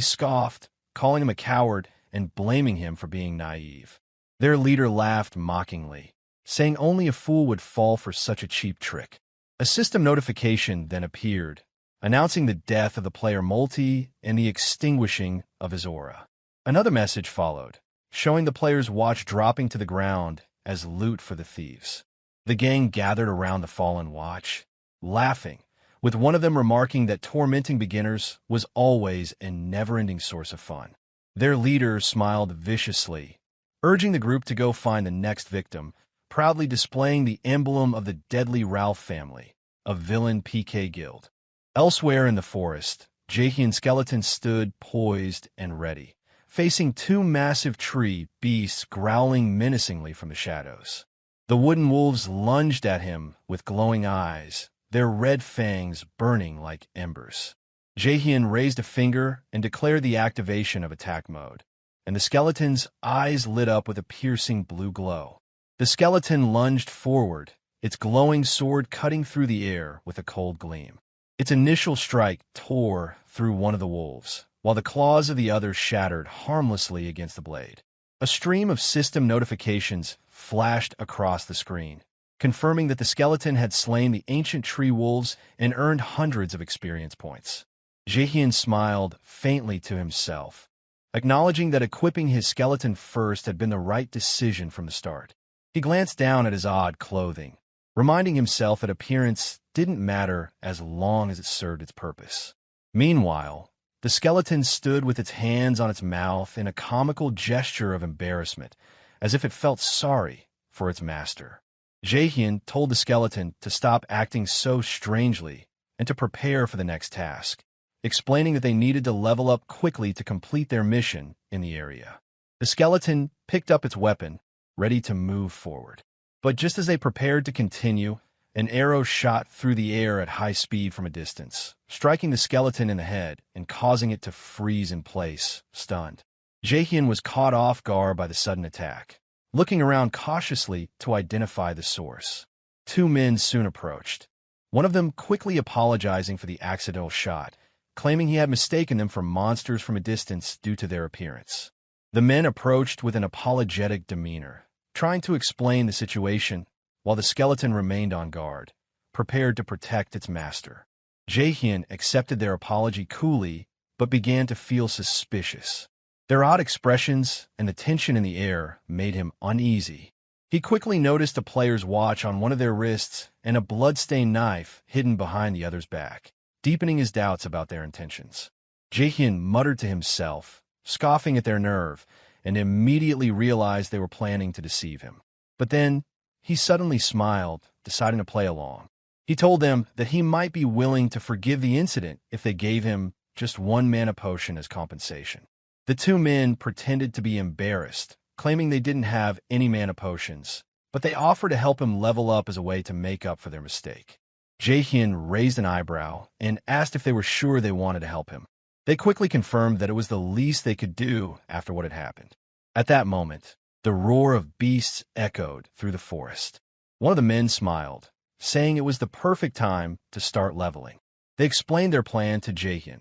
scoffed, calling him a coward and blaming him for being naive. Their leader laughed mockingly, saying only a fool would fall for such a cheap trick. A system notification then appeared, announcing the death of the player Multi and the extinguishing of his aura. Another message followed, showing the player's watch dropping to the ground as loot for the thieves. The gang gathered around the fallen watch, laughing, with one of them remarking that tormenting beginners was always a never-ending source of fun. Their leader smiled viciously, urging the group to go find the next victim, proudly displaying the emblem of the deadly Ralph family, a villain PK guild. Elsewhere in the forest, Jaehyeon skeletons stood poised and ready, facing two massive tree beasts growling menacingly from the shadows. The wooden wolves lunged at him with glowing eyes, their red fangs burning like embers. Jaehyeon raised a finger and declared the activation of attack mode, and the skeleton's eyes lit up with a piercing blue glow. The skeleton lunged forward, its glowing sword cutting through the air with a cold gleam. Its initial strike tore through one of the wolves, while the claws of the other shattered harmlessly against the blade. A stream of system notifications flashed across the screen, confirming that the skeleton had slain the ancient tree wolves and earned hundreds of experience points. Jaehyeon smiled faintly to himself, acknowledging that equipping his skeleton first had been the right decision from the start. He glanced down at his odd clothing, reminding himself that appearance didn't matter as long as it served its purpose. Meanwhile, the skeleton stood with its hands on its mouth in a comical gesture of embarrassment, as if it felt sorry for its master. Jaehyeon told the skeleton to stop acting so strangely and to prepare for the next task, explaining that they needed to level up quickly to complete their mission in the area. The skeleton picked up its weapon, ready to move forward. But just as they prepared to continue, an arrow shot through the air at high speed from a distance, striking the skeleton in the head and causing it to freeze in place, stunned. Jaehyeon was caught off guard by the sudden attack, looking around cautiously to identify the source. Two men soon approached, one of them quickly apologizing for the accidental shot, claiming he had mistaken them for monsters from a distance due to their appearance. The men approached with an apologetic demeanor, trying to explain the situation, while the skeleton remained on guard, prepared to protect its master. Jaehyeon accepted their apology coolly, but began to feel suspicious. Their odd expressions and the tension in the air made him uneasy. He quickly noticed a player's watch on one of their wrists and a blood-stained knife hidden behind the other's back, deepening his doubts about their intentions. Jaehyeon muttered to himself, scoffing at their nerve, and immediately realized they were planning to deceive him. But then, he suddenly smiled, deciding to play along. He told them that he might be willing to forgive the incident if they gave him just one mana potion as compensation. The two men pretended to be embarrassed, claiming they didn't have any mana potions, but they offered to help him level up as a way to make up for their mistake. Jaehyeon raised an eyebrow and asked if they were sure they wanted to help him. They quickly confirmed that it was the least they could do after what had happened. At that moment, the roar of beasts echoed through the forest. One of the men smiled, saying it was the perfect time to start leveling. They explained their plan to Jaehyeon.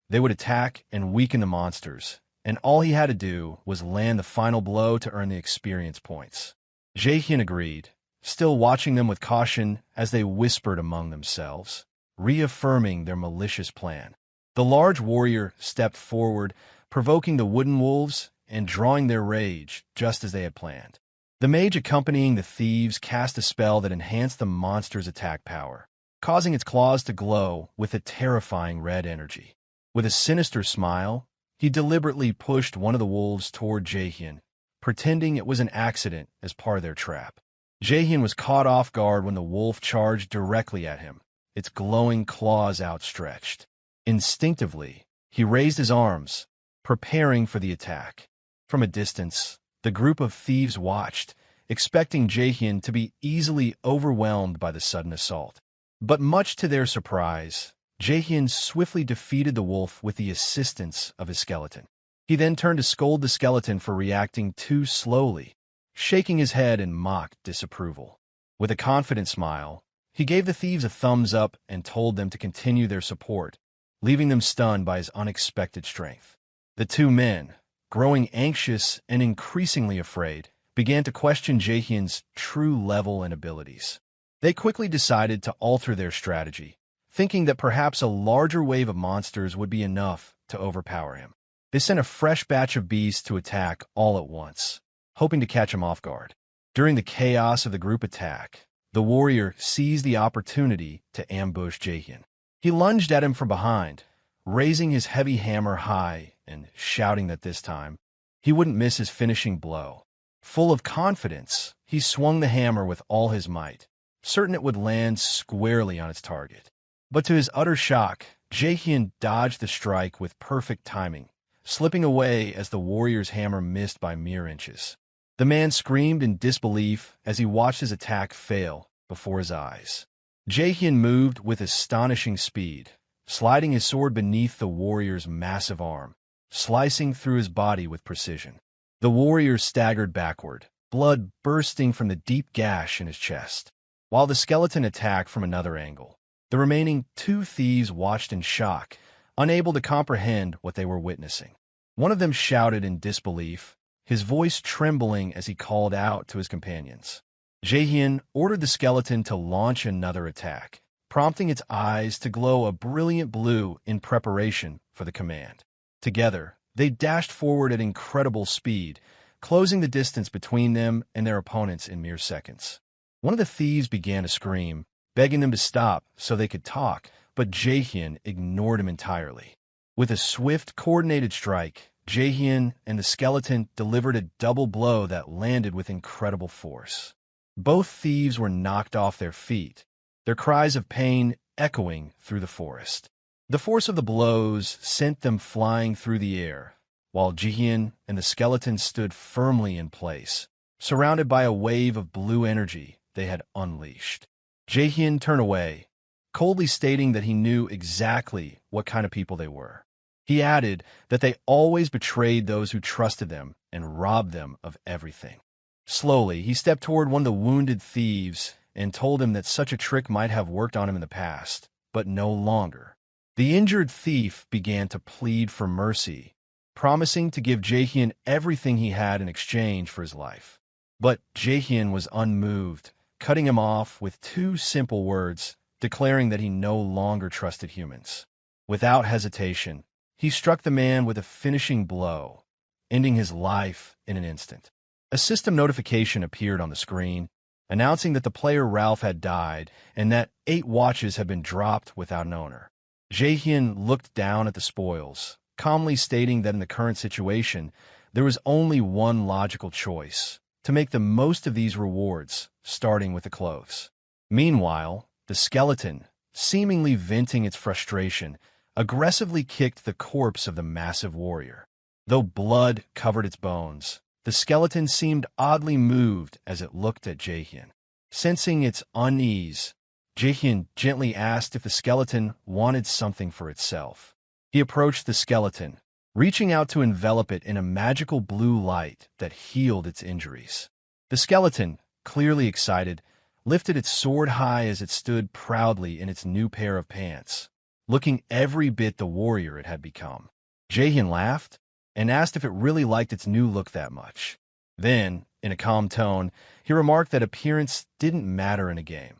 They would attack and weaken the monsters, and all he had to do was land the final blow to earn the experience points. Jaehyeon agreed, still watching them with caution as they whispered among themselves, reaffirming their malicious plan. The large warrior stepped forward, provoking the wooden wolves and drawing their rage just as they had planned. The mage accompanying the thieves cast a spell that enhanced the monster's attack power, causing its claws to glow with a terrifying red energy. With a sinister smile, he deliberately pushed one of the wolves toward Jaehyeon, pretending it was an accident as part of their trap. Jaehyeon was caught off guard when the wolf charged directly at him, its glowing claws outstretched. Instinctively, he raised his arms, preparing for the attack. From a distance, the group of thieves watched, expecting Jaehyeon to be easily overwhelmed by the sudden assault. But much to their surprise, Jaehyeon swiftly defeated the wolf with the assistance of his skeleton. He then turned to scold the skeleton for reacting too slowly, shaking his head in mock disapproval. With a confident smile, he gave the thieves a thumbs up and told them to continue their support, leaving them stunned by his unexpected strength. The two men, growing anxious and increasingly afraid, began to question Jaehyeon's true level and abilities. They quickly decided to alter their strategy, thinking that perhaps a larger wave of monsters would be enough to overpower him. They sent a fresh batch of beasts to attack all at once, hoping to catch him off guard. During the chaos of the group attack, the warrior seized the opportunity to ambush Jaehyeon. He lunged at him from behind, raising his heavy hammer high and shouting that this time he wouldn't miss his finishing blow. Full of confidence, he swung the hammer with all his might, certain it would land squarely on its target. But to his utter shock, Jaehyeon dodged the strike with perfect timing, slipping away as the warrior's hammer missed by mere inches. The man screamed in disbelief as he watched his attack fail before his eyes. Jaehyeon moved with astonishing speed, sliding his sword beneath the warrior's massive arm, slicing through his body with precision. The warrior staggered backward, blood bursting from the deep gash in his chest, while the skeleton attacked from another angle. The remaining two thieves watched in shock, unable to comprehend what they were witnessing. One of them shouted in disbelief, his voice trembling as he called out to his companions. Jaehyeon ordered the skeleton to launch another attack, prompting its eyes to glow a brilliant blue in preparation for the command. Together, they dashed forward at incredible speed, closing the distance between them and their opponents in mere seconds. One of the thieves began to scream, begging them to stop so they could talk, but Jaehyeon ignored him entirely. With a swift, coordinated strike, Jaehyeon and the skeleton delivered a double blow that landed with incredible force. Both thieves were knocked off their feet, their cries of pain echoing through the forest. The force of the blows sent them flying through the air, while Jaehyeon and the skeleton stood firmly in place, surrounded by a wave of blue energy they had unleashed. Jaehyeon turned away, coldly stating that he knew exactly what kind of people they were. He added that they always betrayed those who trusted them and robbed them of everything. Slowly, he stepped toward one of the wounded thieves and told him that such a trick might have worked on him in the past, but no longer. The injured thief began to plead for mercy, promising to give Jaehyeon everything he had in exchange for his life. But Jaehyeon was unmoved, cutting him off with two simple words, declaring that he no longer trusted humans. Without hesitation, he struck the man with a finishing blow, ending his life in an instant. A system notification appeared on the screen, announcing that the player Ralph had died and that 8 watches had been dropped without an owner. Jaehyeon looked down at the spoils, calmly stating that in the current situation, there was only one logical choice: to make the most of these rewards, starting with the clothes. Meanwhile, the skeleton, seemingly venting its frustration, aggressively kicked the corpse of the massive warrior. Though blood covered its bones, the skeleton seemed oddly moved as it looked at Jaehyeon. Sensing its unease, Jaehyeon gently asked if the skeleton wanted something for itself. He approached the skeleton, reaching out to envelop it in a magical blue light that healed its injuries. The skeleton, clearly excited, lifted its sword high as it stood proudly in its new pair of pants, looking every bit the warrior it had become. Jaehyeon laughed and asked if it really liked its new look that much. Then, in a calm tone, he remarked that appearance didn't matter in a game.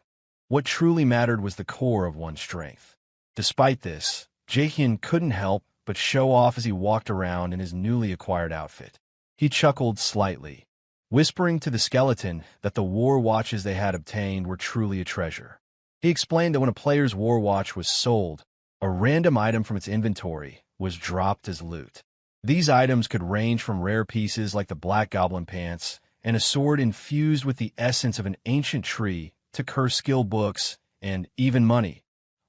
What truly mattered was the core of one's strength. Despite this, Jaehyeon couldn't help but show off as he walked around in his newly acquired outfit. He chuckled slightly, whispering to the skeleton that the war watches they had obtained were truly a treasure. He explained that when a player's war watch was sold, a random item from its inventory was dropped as loot. These items could range from rare pieces like the Black Goblin pants and a sword infused with the essence of an ancient tree to curse skill books and even money,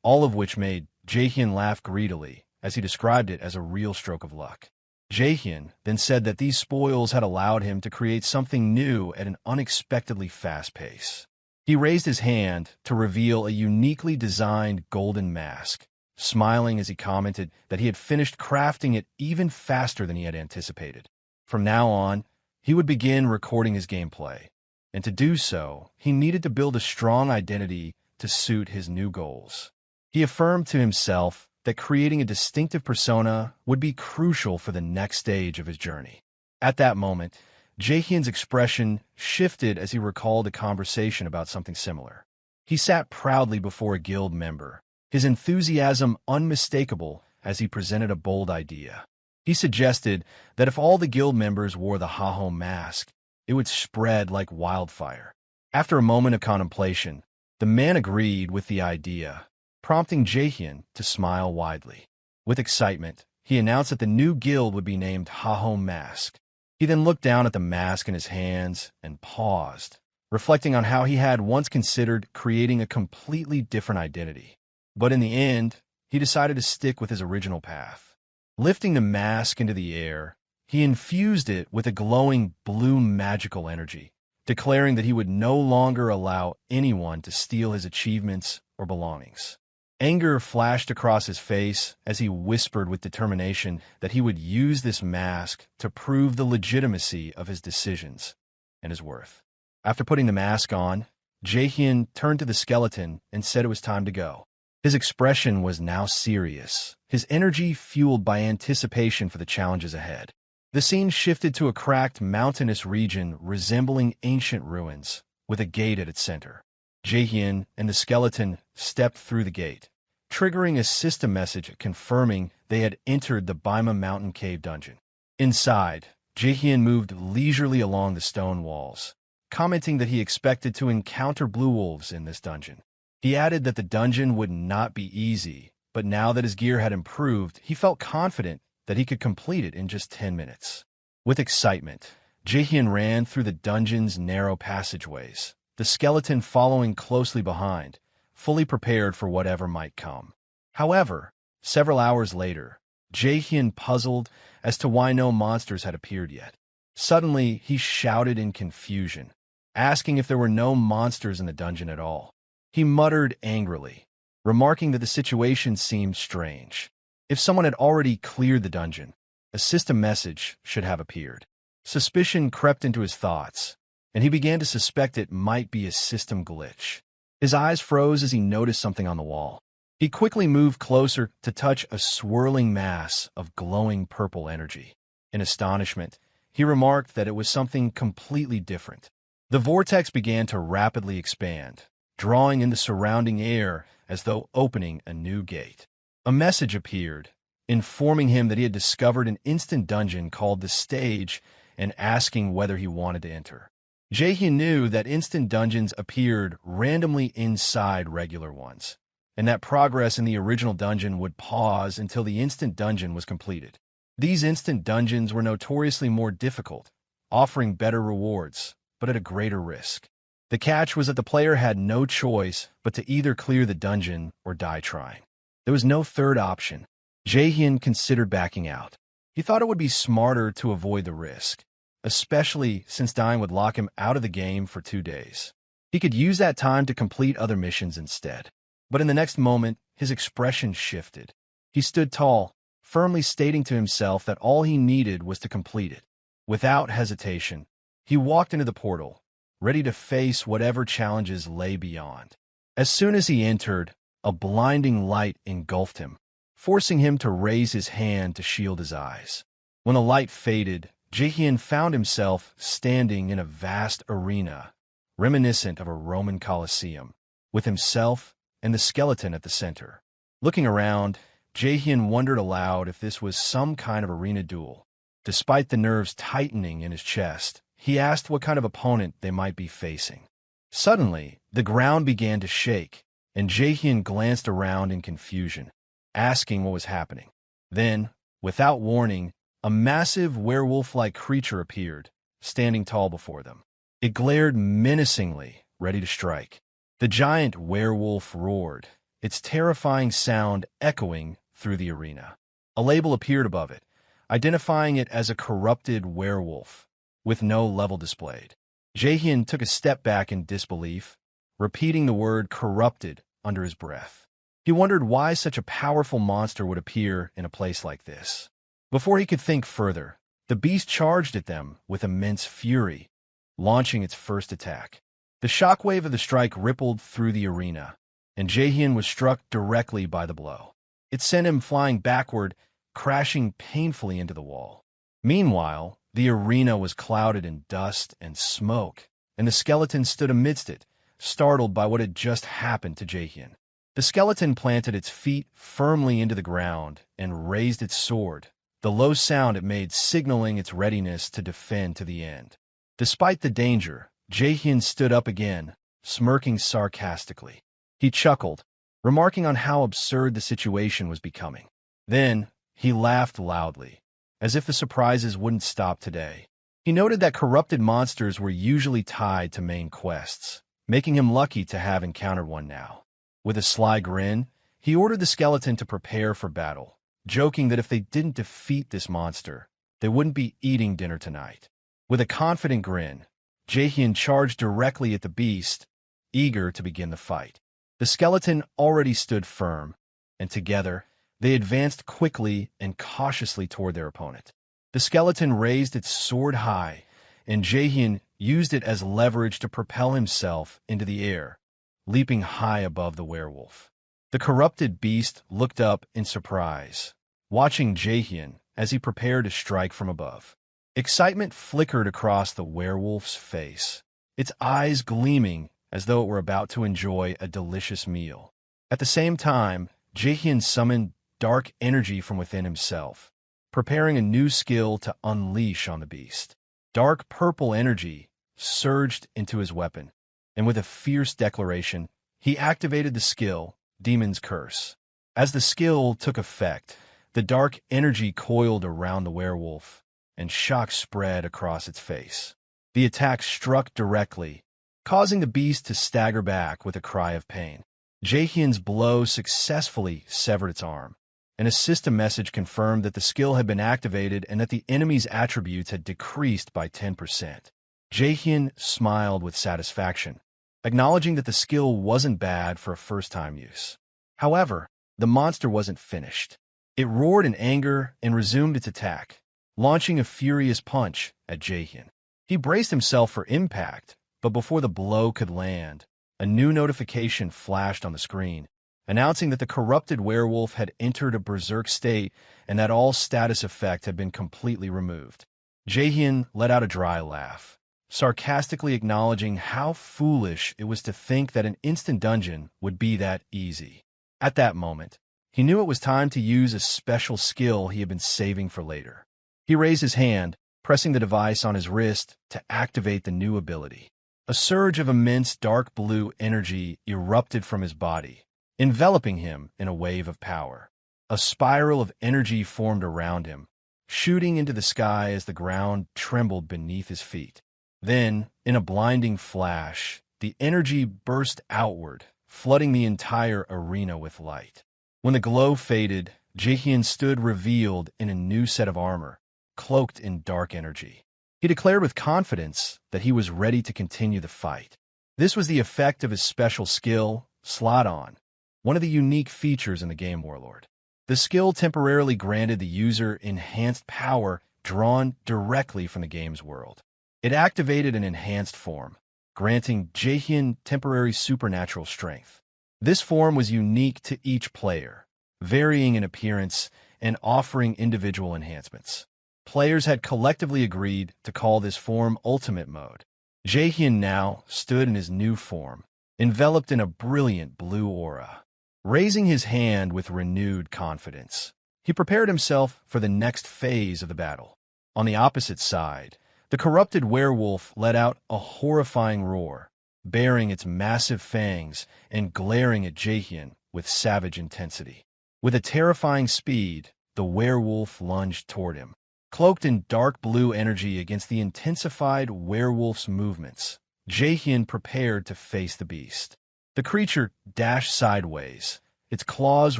all of which made Jaehyeon laugh greedily as he described it as a real stroke of luck. Jaehyeon then said that these spoils had allowed him to create something new at an unexpectedly fast pace. He raised his hand to reveal a uniquely designed golden mask, smiling as he commented that he had finished crafting it even faster than he had anticipated. From now on, he would begin recording his gameplay, and to do so, he needed to build a strong identity to suit his new goals. He affirmed to himself that creating a distinctive persona would be crucial for the next stage of his journey. At that moment, Jaehyeon's expression shifted as he recalled a conversation about something similar. He sat proudly before a guild member, his enthusiasm unmistakable as he presented a bold idea. He suggested that if all the guild members wore the Jaehyeon mask, it would spread like wildfire. After a moment of contemplation, the man agreed with the idea, prompting Jaehyeon to smile widely. With excitement, he announced that the new guild would be named Jaehyeon Mask. He then looked down at the mask in his hands and paused, reflecting on how he had once considered creating a completely different identity. But in the end, he decided to stick with his original path. Lifting the mask into the air, he infused it with a glowing blue magical energy, declaring that he would no longer allow anyone to steal his achievements or belongings. Anger flashed across his face as he whispered with determination that he would use this mask to prove the legitimacy of his decisions and his worth. After putting the mask on, Jaehyeon turned to the skeleton and said it was time to go. His expression was now serious, his energy fueled by anticipation for the challenges ahead. The scene shifted to a cracked mountainous region resembling ancient ruins, with a gate at its center. Jaehyeon and the skeleton stepped through the gate, triggering a system message confirming they had entered the Baima Mountain Cave dungeon. Inside, Jaehyeon moved leisurely along the stone walls, commenting that he expected to encounter blue wolves in this dungeon. He added that the dungeon would not be easy, but now that his gear had improved, he felt confident that he could complete it in just 10 minutes. With excitement, Jaehyeon ran through the dungeon's narrow passageways, the skeleton following closely behind, fully prepared for whatever might come. However, several hours later, Jaehyeon puzzled as to why no monsters had appeared yet. Suddenly, he shouted in confusion, asking if there were no monsters in the dungeon at all. He muttered angrily, remarking that the situation seemed strange. If someone had already cleared the dungeon, a system message should have appeared. Suspicion crept into his thoughts, and he began to suspect it might be a system glitch. His eyes froze as he noticed something on the wall. He quickly moved closer to touch a swirling mass of glowing purple energy. In astonishment, he remarked that it was something completely different. The vortex began to rapidly expand, drawing in the surrounding air as though opening a new gate. A message appeared, informing him that he had discovered an instant dungeon called the Stage and asking whether he wanted to enter. Jaehyeon knew that instant dungeons appeared randomly inside regular ones, and that progress in the original dungeon would pause until the instant dungeon was completed. These instant dungeons were notoriously more difficult, offering better rewards, but at a greater risk. The catch was that the player had no choice but to either clear the dungeon or die trying. There was no third option. Jaehyeon considered backing out. He thought it would be smarter to avoid the risk, especially since dying would lock him out of the game for 2 days. He could use that time to complete other missions instead. But in the next moment, his expression shifted. He stood tall, firmly stating to himself that all he needed was to complete it. Without hesitation, he walked into the portal, ready to face whatever challenges lay beyond. As soon as he entered, a blinding light engulfed him, forcing him to raise his hand to shield his eyes. When the light faded, Jaehyeon found himself standing in a vast arena, reminiscent of a Roman Colosseum, with himself and the skeleton at the center. Looking around, Jaehyeon wondered aloud if this was some kind of arena duel. Despite the nerves tightening in his chest, he asked what kind of opponent they might be facing. Suddenly, the ground began to shake, and Jaehyeon glanced around in confusion, asking what was happening. Then, without warning, a massive werewolf-like creature appeared, standing tall before them. It glared menacingly, ready to strike. The giant werewolf roared, its terrifying sound echoing through the arena. A label appeared above it, identifying it as a corrupted werewolf, with no level displayed. Jaehyeon took a step back in disbelief, repeating the word corrupted under his breath. He wondered why such a powerful monster would appear in a place like this. Before he could think further, the beast charged at them with immense fury, launching its first attack. The shockwave of the strike rippled through the arena, and Jaehyeon was struck directly by the blow. It sent him flying backward, crashing painfully into the wall. Meanwhile, the arena was clouded in dust and smoke, and the skeleton stood amidst it, startled by what had just happened to Jaehyeon. The skeleton planted its feet firmly into the ground and raised its sword, the low sound it made signaling its readiness to defend to the end. Despite the danger, Jaehyeon stood up again, smirking sarcastically. He chuckled, remarking on how absurd the situation was becoming. Then, he laughed loudly, as if the surprises wouldn't stop today. He noted that corrupted monsters were usually tied to main quests, making him lucky to have encountered one now. With a sly grin, he ordered the skeleton to prepare for battle, joking that if they didn't defeat this monster, they wouldn't be eating dinner tonight. With a confident grin, Jaehyeon charged directly at the beast, eager to begin the fight. The skeleton already stood firm, and together, they advanced quickly and cautiously toward their opponent. The skeleton raised its sword high, and Jaehyeon used it as leverage to propel himself into the air, leaping high above the werewolf. The corrupted beast looked up in surprise, watching Jaehyeon as he prepared to strike from above. Excitement flickered across the werewolf's face, its eyes gleaming as though it were about to enjoy a delicious meal. At the same time, Jaehyeon summoned dark energy from within himself, preparing a new skill to unleash on the beast. Dark purple energy surged into his weapon, and with a fierce declaration, he activated the skill, Demon's Curse. As the skill took effect, the dark energy coiled around the werewolf, and shock spread across its face. The attack struck directly, causing the beast to stagger back with a cry of pain. Jaehyeon's blow successfully severed its arm. An assist message confirmed that the skill had been activated and that the enemy's attributes had decreased by 10%. Jaehyeon smiled with satisfaction, acknowledging that the skill wasn't bad for a first-time use. However, the monster wasn't finished. It roared in anger and resumed its attack, launching a furious punch at Jaehyeon. He braced himself for impact, but before the blow could land, a new notification flashed on the screen, announcing that the corrupted werewolf had entered a berserk state and that all status effect had been completely removed. Jaehyeon let out a dry laugh, sarcastically acknowledging how foolish it was to think that an instant dungeon would be that easy. At that moment, he knew it was time to use a special skill he had been saving for later. He raised his hand, pressing the device on his wrist to activate the new ability. A surge of immense dark blue energy erupted from his body, enveloping him in a wave of power. A spiral of energy formed around him, shooting into the sky as the ground trembled beneath his feet. Then, in a blinding flash, the energy burst outward, flooding the entire arena with light. When the glow faded, Jaehyeon stood revealed in a new set of armor, cloaked in dark energy. He declared with confidence that he was ready to continue the fight. This was the effect of his special skill, Slot On, one of the unique features in the game Warlord. The skill temporarily granted the user enhanced power drawn directly from the game's world. It activated an enhanced form, granting Jaehyeon temporary supernatural strength. This form was unique to each player, varying in appearance and offering individual enhancements. Players had collectively agreed to call this form Ultimate Mode. Jaehyeon now stood in his new form, enveloped in a brilliant blue aura. Raising his hand with renewed confidence, he prepared himself for the next phase of the battle. On the opposite side, the corrupted werewolf let out a horrifying roar, baring its massive fangs and glaring at Jaehyeon with savage intensity. With a terrifying speed, the werewolf lunged toward him. Cloaked in dark blue energy against the intensified werewolf's movements, Jaehyeon prepared to face the beast. The creature dashed sideways, its claws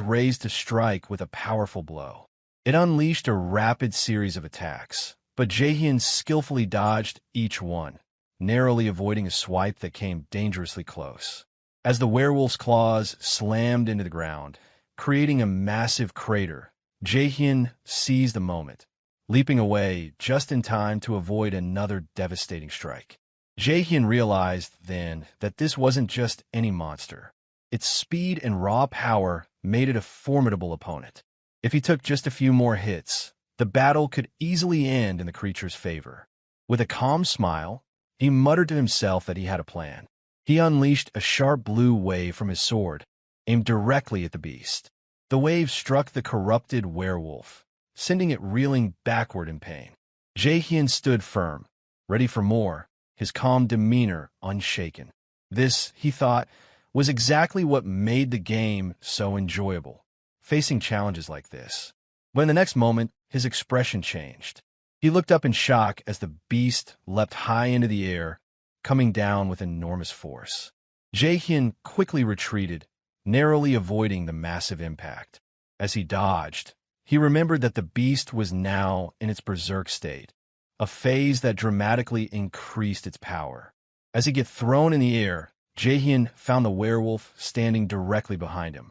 raised to strike with a powerful blow. It unleashed a rapid series of attacks, but Jaehyeon skillfully dodged each one, narrowly avoiding a swipe that came dangerously close. As the werewolf's claws slammed into the ground, creating a massive crater, Jaehyeon seized the moment, leaping away just in time to avoid another devastating strike. Jaehyeon realized then that this wasn't just any monster. Its speed and raw power made it a formidable opponent. If he took just a few more hits, the battle could easily end in the creature's favor. With a calm smile, he muttered to himself that he had a plan. He unleashed a sharp blue wave from his sword, aimed directly at the beast. The wave struck the corrupted werewolf, sending it reeling backward in pain. Jaehyeon stood firm, ready for more, his calm demeanor unshaken. This, he thought, was exactly what made the game so enjoyable, facing challenges like this. But in the next moment, his expression changed. He looked up in shock as the beast leapt high into the air, coming down with enormous force. Jaehyeon quickly retreated, narrowly avoiding the massive impact. As he dodged, he remembered that the beast was now in its berserk state, a phase that dramatically increased its power. As he got thrown in the air, Jaehyeon found the werewolf standing directly behind him.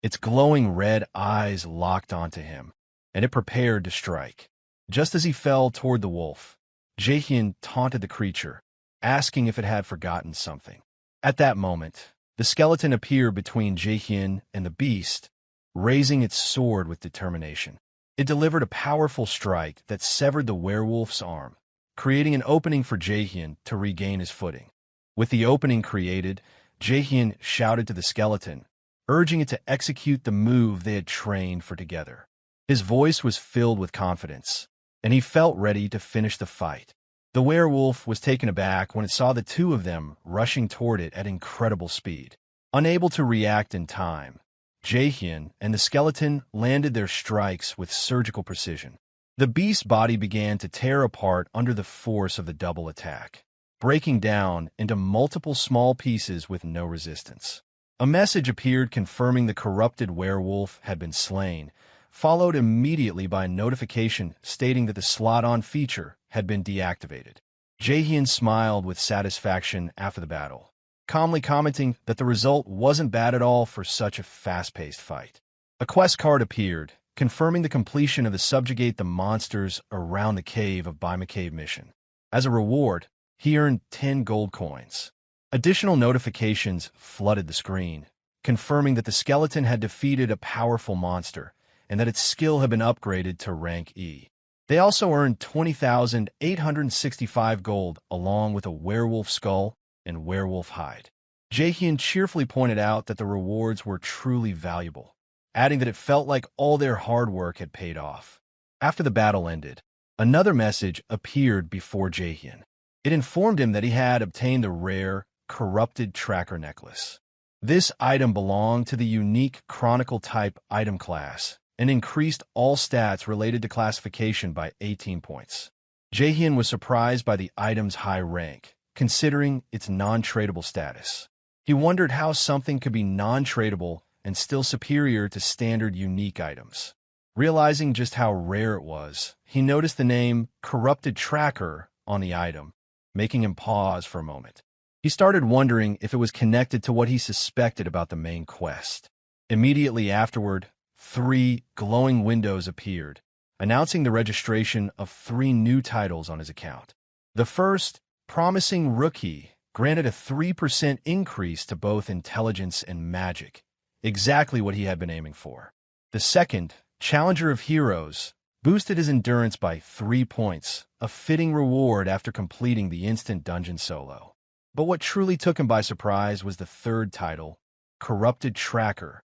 Its glowing red eyes locked onto him, and it prepared to strike. Just as he fell toward the wolf, Jaehyeon taunted the creature, asking if it had forgotten something. At that moment, the skeleton appeared between Jaehyeon and the beast, raising its sword with determination. It delivered a powerful strike that severed the werewolf's arm, creating an opening for Jaehyeon to regain his footing. With the opening created, Jaehyeon shouted to the skeleton, urging it to execute the move they had trained for together. His voice was filled with confidence, and he felt ready to finish the fight. The werewolf was taken aback when it saw the two of them rushing toward it at incredible speed. Unable to react in time, Jaehyeon and the skeleton landed their strikes with surgical precision. The beast's body began to tear apart under the force of the double attack, breaking down into multiple small pieces with no resistance. A message appeared confirming the corrupted werewolf had been slain, followed immediately by a notification stating that the slot-on feature had been deactivated. Jaehyeon smiled with satisfaction after the battle, calmly commenting that the result wasn't bad at all for such a fast-paced fight. A quest card appeared, confirming the completion of the Subjugate the Monsters Around the Cave of Bima Cave mission. As a reward, he earned 10 gold coins. Additional notifications flooded the screen, confirming that the skeleton had defeated a powerful monster and that its skill had been upgraded to rank E. They also earned 20,865 gold along with a werewolf skull and werewolf hide. Jaehyeon cheerfully pointed out that the rewards were truly valuable, adding that it felt like all their hard work had paid off. After the battle ended, another message appeared before Jaehyeon. It informed him that he had obtained the rare, corrupted tracker necklace. This item belonged to the unique Chronicle type item class and increased all stats related to classification by 18 points. Jaehyeon was surprised by the item's high rank, considering its non-tradable status. He wondered how something could be non-tradable and still superior to standard unique items. Realizing just how rare it was, he noticed the name Corrupted Tracker on the item, making him pause for a moment. He started wondering if it was connected to what he suspected about the main quest. Immediately afterward, 3 glowing windows appeared, announcing the registration of 3 new titles on his account. The first, Promising Rookie, granted a 3% increase to both intelligence and magic, exactly what he had been aiming for. The second, Challenger of Heroes, boosted his endurance by 3 points, a fitting reward after completing the instant dungeon solo. But what truly took him by surprise was the third title, Corrupted Tracker.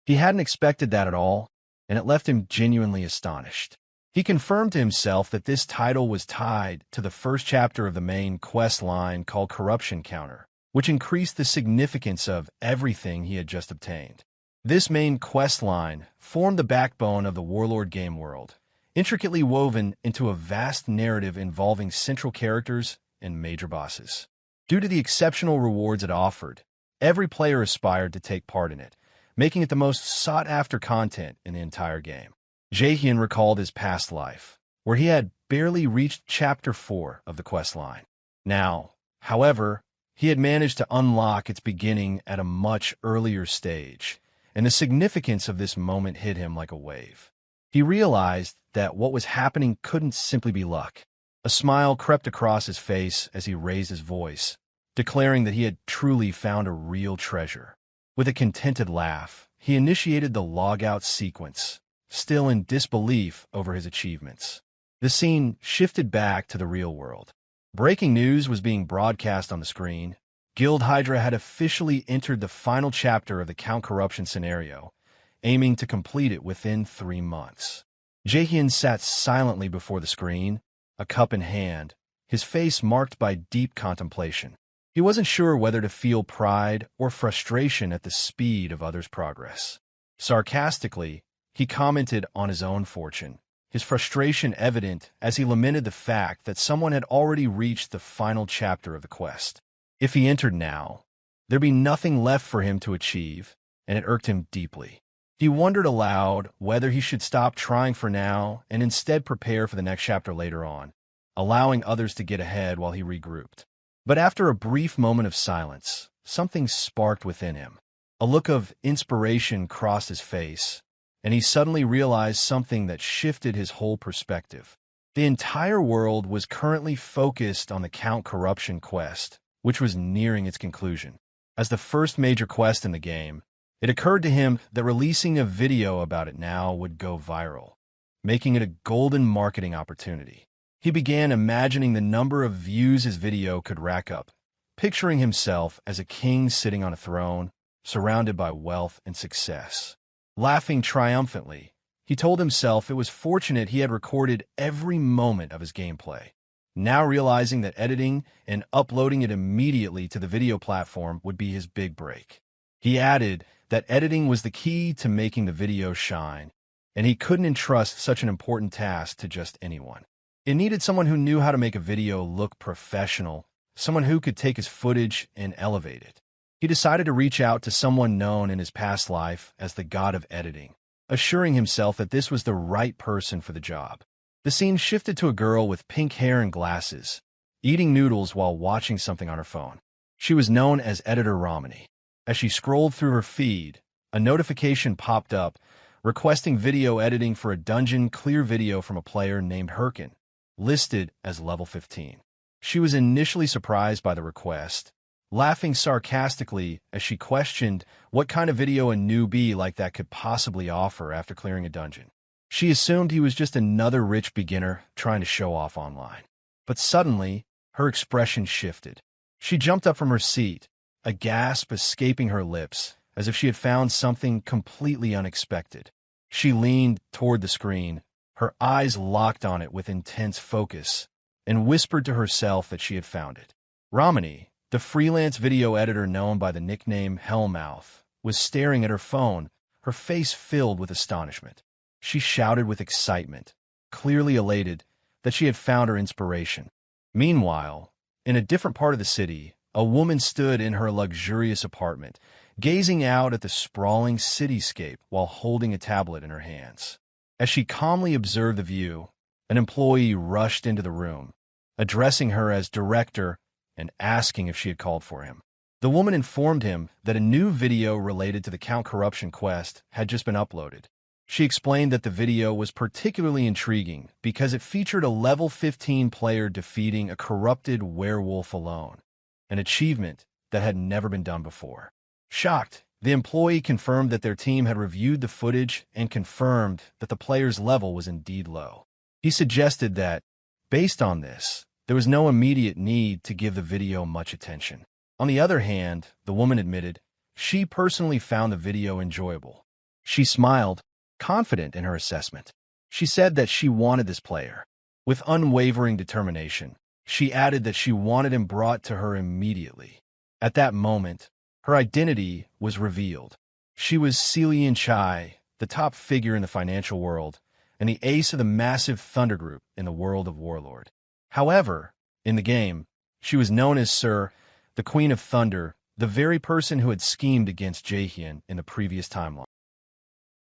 He hadn't expected that at all, and it left him genuinely astonished. He confirmed to himself that this title was tied to the first chapter of the main quest line called Corruption Counter, which increased the significance of everything he had just obtained. This main quest line formed the backbone of the Warlord game world, intricately woven into a vast narrative involving central characters and major bosses. Due to the exceptional rewards it offered, every player aspired to take part in it, making it the most sought-after content in the entire game. Jaehyeon recalled his past life, where he had barely reached Chapter 4 of the quest line. Now, however, he had managed to unlock its beginning at a much earlier stage, and the significance of this moment hit him like a wave. He realized that what was happening couldn't simply be luck. A smile crept across his face as he raised his voice, declaring that he had truly found a real treasure. With a contented laugh, he initiated the logout sequence, still in disbelief over his achievements. The scene shifted back to the real world. Breaking news was being broadcast on the screen. Guild Hydra had officially entered the final chapter of the Count Corruption scenario, aiming to complete it within 3 months. Jaehyeon sat silently before the screen, a cup in hand, his face marked by deep contemplation. He wasn't sure whether to feel pride or frustration at the speed of others' progress. Sarcastically, he commented on his own fortune, his frustration evident as he lamented the fact that someone had already reached the final chapter of the quest. If he entered now, there'd be nothing left for him to achieve, and it irked him deeply. He wondered aloud whether he should stop trying for now and instead prepare for the next chapter later on, allowing others to get ahead while he regrouped. But after a brief moment of silence, something sparked within him. A look of inspiration crossed his face, and he suddenly realized something that shifted his whole perspective. The entire world was currently focused on the Count Corruption quest, which was nearing its conclusion. As the first major quest in the game, it occurred to him that releasing a video about it now would go viral, making it a golden marketing opportunity. He began imagining the number of views his video could rack up, picturing himself as a king sitting on a throne, surrounded by wealth and success. Laughing triumphantly, he told himself it was fortunate he had recorded every moment of his gameplay. Now realizing that editing and uploading it immediately to the video platform would be his big break. He added that editing was the key to making the video shine, and he couldn't entrust such an important task to just anyone. It needed someone who knew how to make a video look professional, someone who could take his footage and elevate it. He decided to reach out to someone known in his past life as the god of editing, assuring himself that this was the right person for the job. The scene shifted to a girl with pink hair and glasses, eating noodles while watching something on her phone. She was known as Editor Romani. As she scrolled through her feed, a notification popped up requesting video editing for a dungeon clear video from a player named Hyrkan, listed as level 15. She was initially surprised by the request, laughing sarcastically as she questioned what kind of video a newbie like that could possibly offer after clearing a dungeon. She assumed he was just another rich beginner trying to show off online. But suddenly, her expression shifted. She jumped up from her seat, a gasp escaping her lips, as if she had found something completely unexpected. She leaned toward the screen, her eyes locked on it with intense focus, and whispered to herself that she had found it. Romani, the freelance video editor known by the nickname Hellmouth, was staring at her phone, her face filled with astonishment. She shouted with excitement, clearly elated that she had found her inspiration. Meanwhile, in a different part of the city, a woman stood in her luxurious apartment, gazing out at the sprawling cityscape while holding a tablet in her hands. As she calmly observed the view, an employee rushed into the room, addressing her as director and asking if she had called for him. The woman informed him that a new video related to the Count Corruption quest had just been uploaded. She explained that the video was particularly intriguing because it featured a level 15 player defeating a corrupted werewolf alone, an achievement that had never been done before. Shocked, the employee confirmed that their team had reviewed the footage and confirmed that the player's level was indeed low. He suggested that, based on this, there was no immediate need to give the video much attention. On the other hand, the woman admitted, she personally found the video enjoyable. She smiled, confident in her assessment. She said that she wanted this player. With unwavering determination, she added that she wanted him brought to her immediately. At that moment, her identity was revealed. She was Celine Chai, the top figure in the financial world, and the ace of the massive Thunder group in the world of Warlord. However, in the game, she was known as Sir, the Queen of Thunder, the very person who had schemed against Jaehyeon in the previous timeline.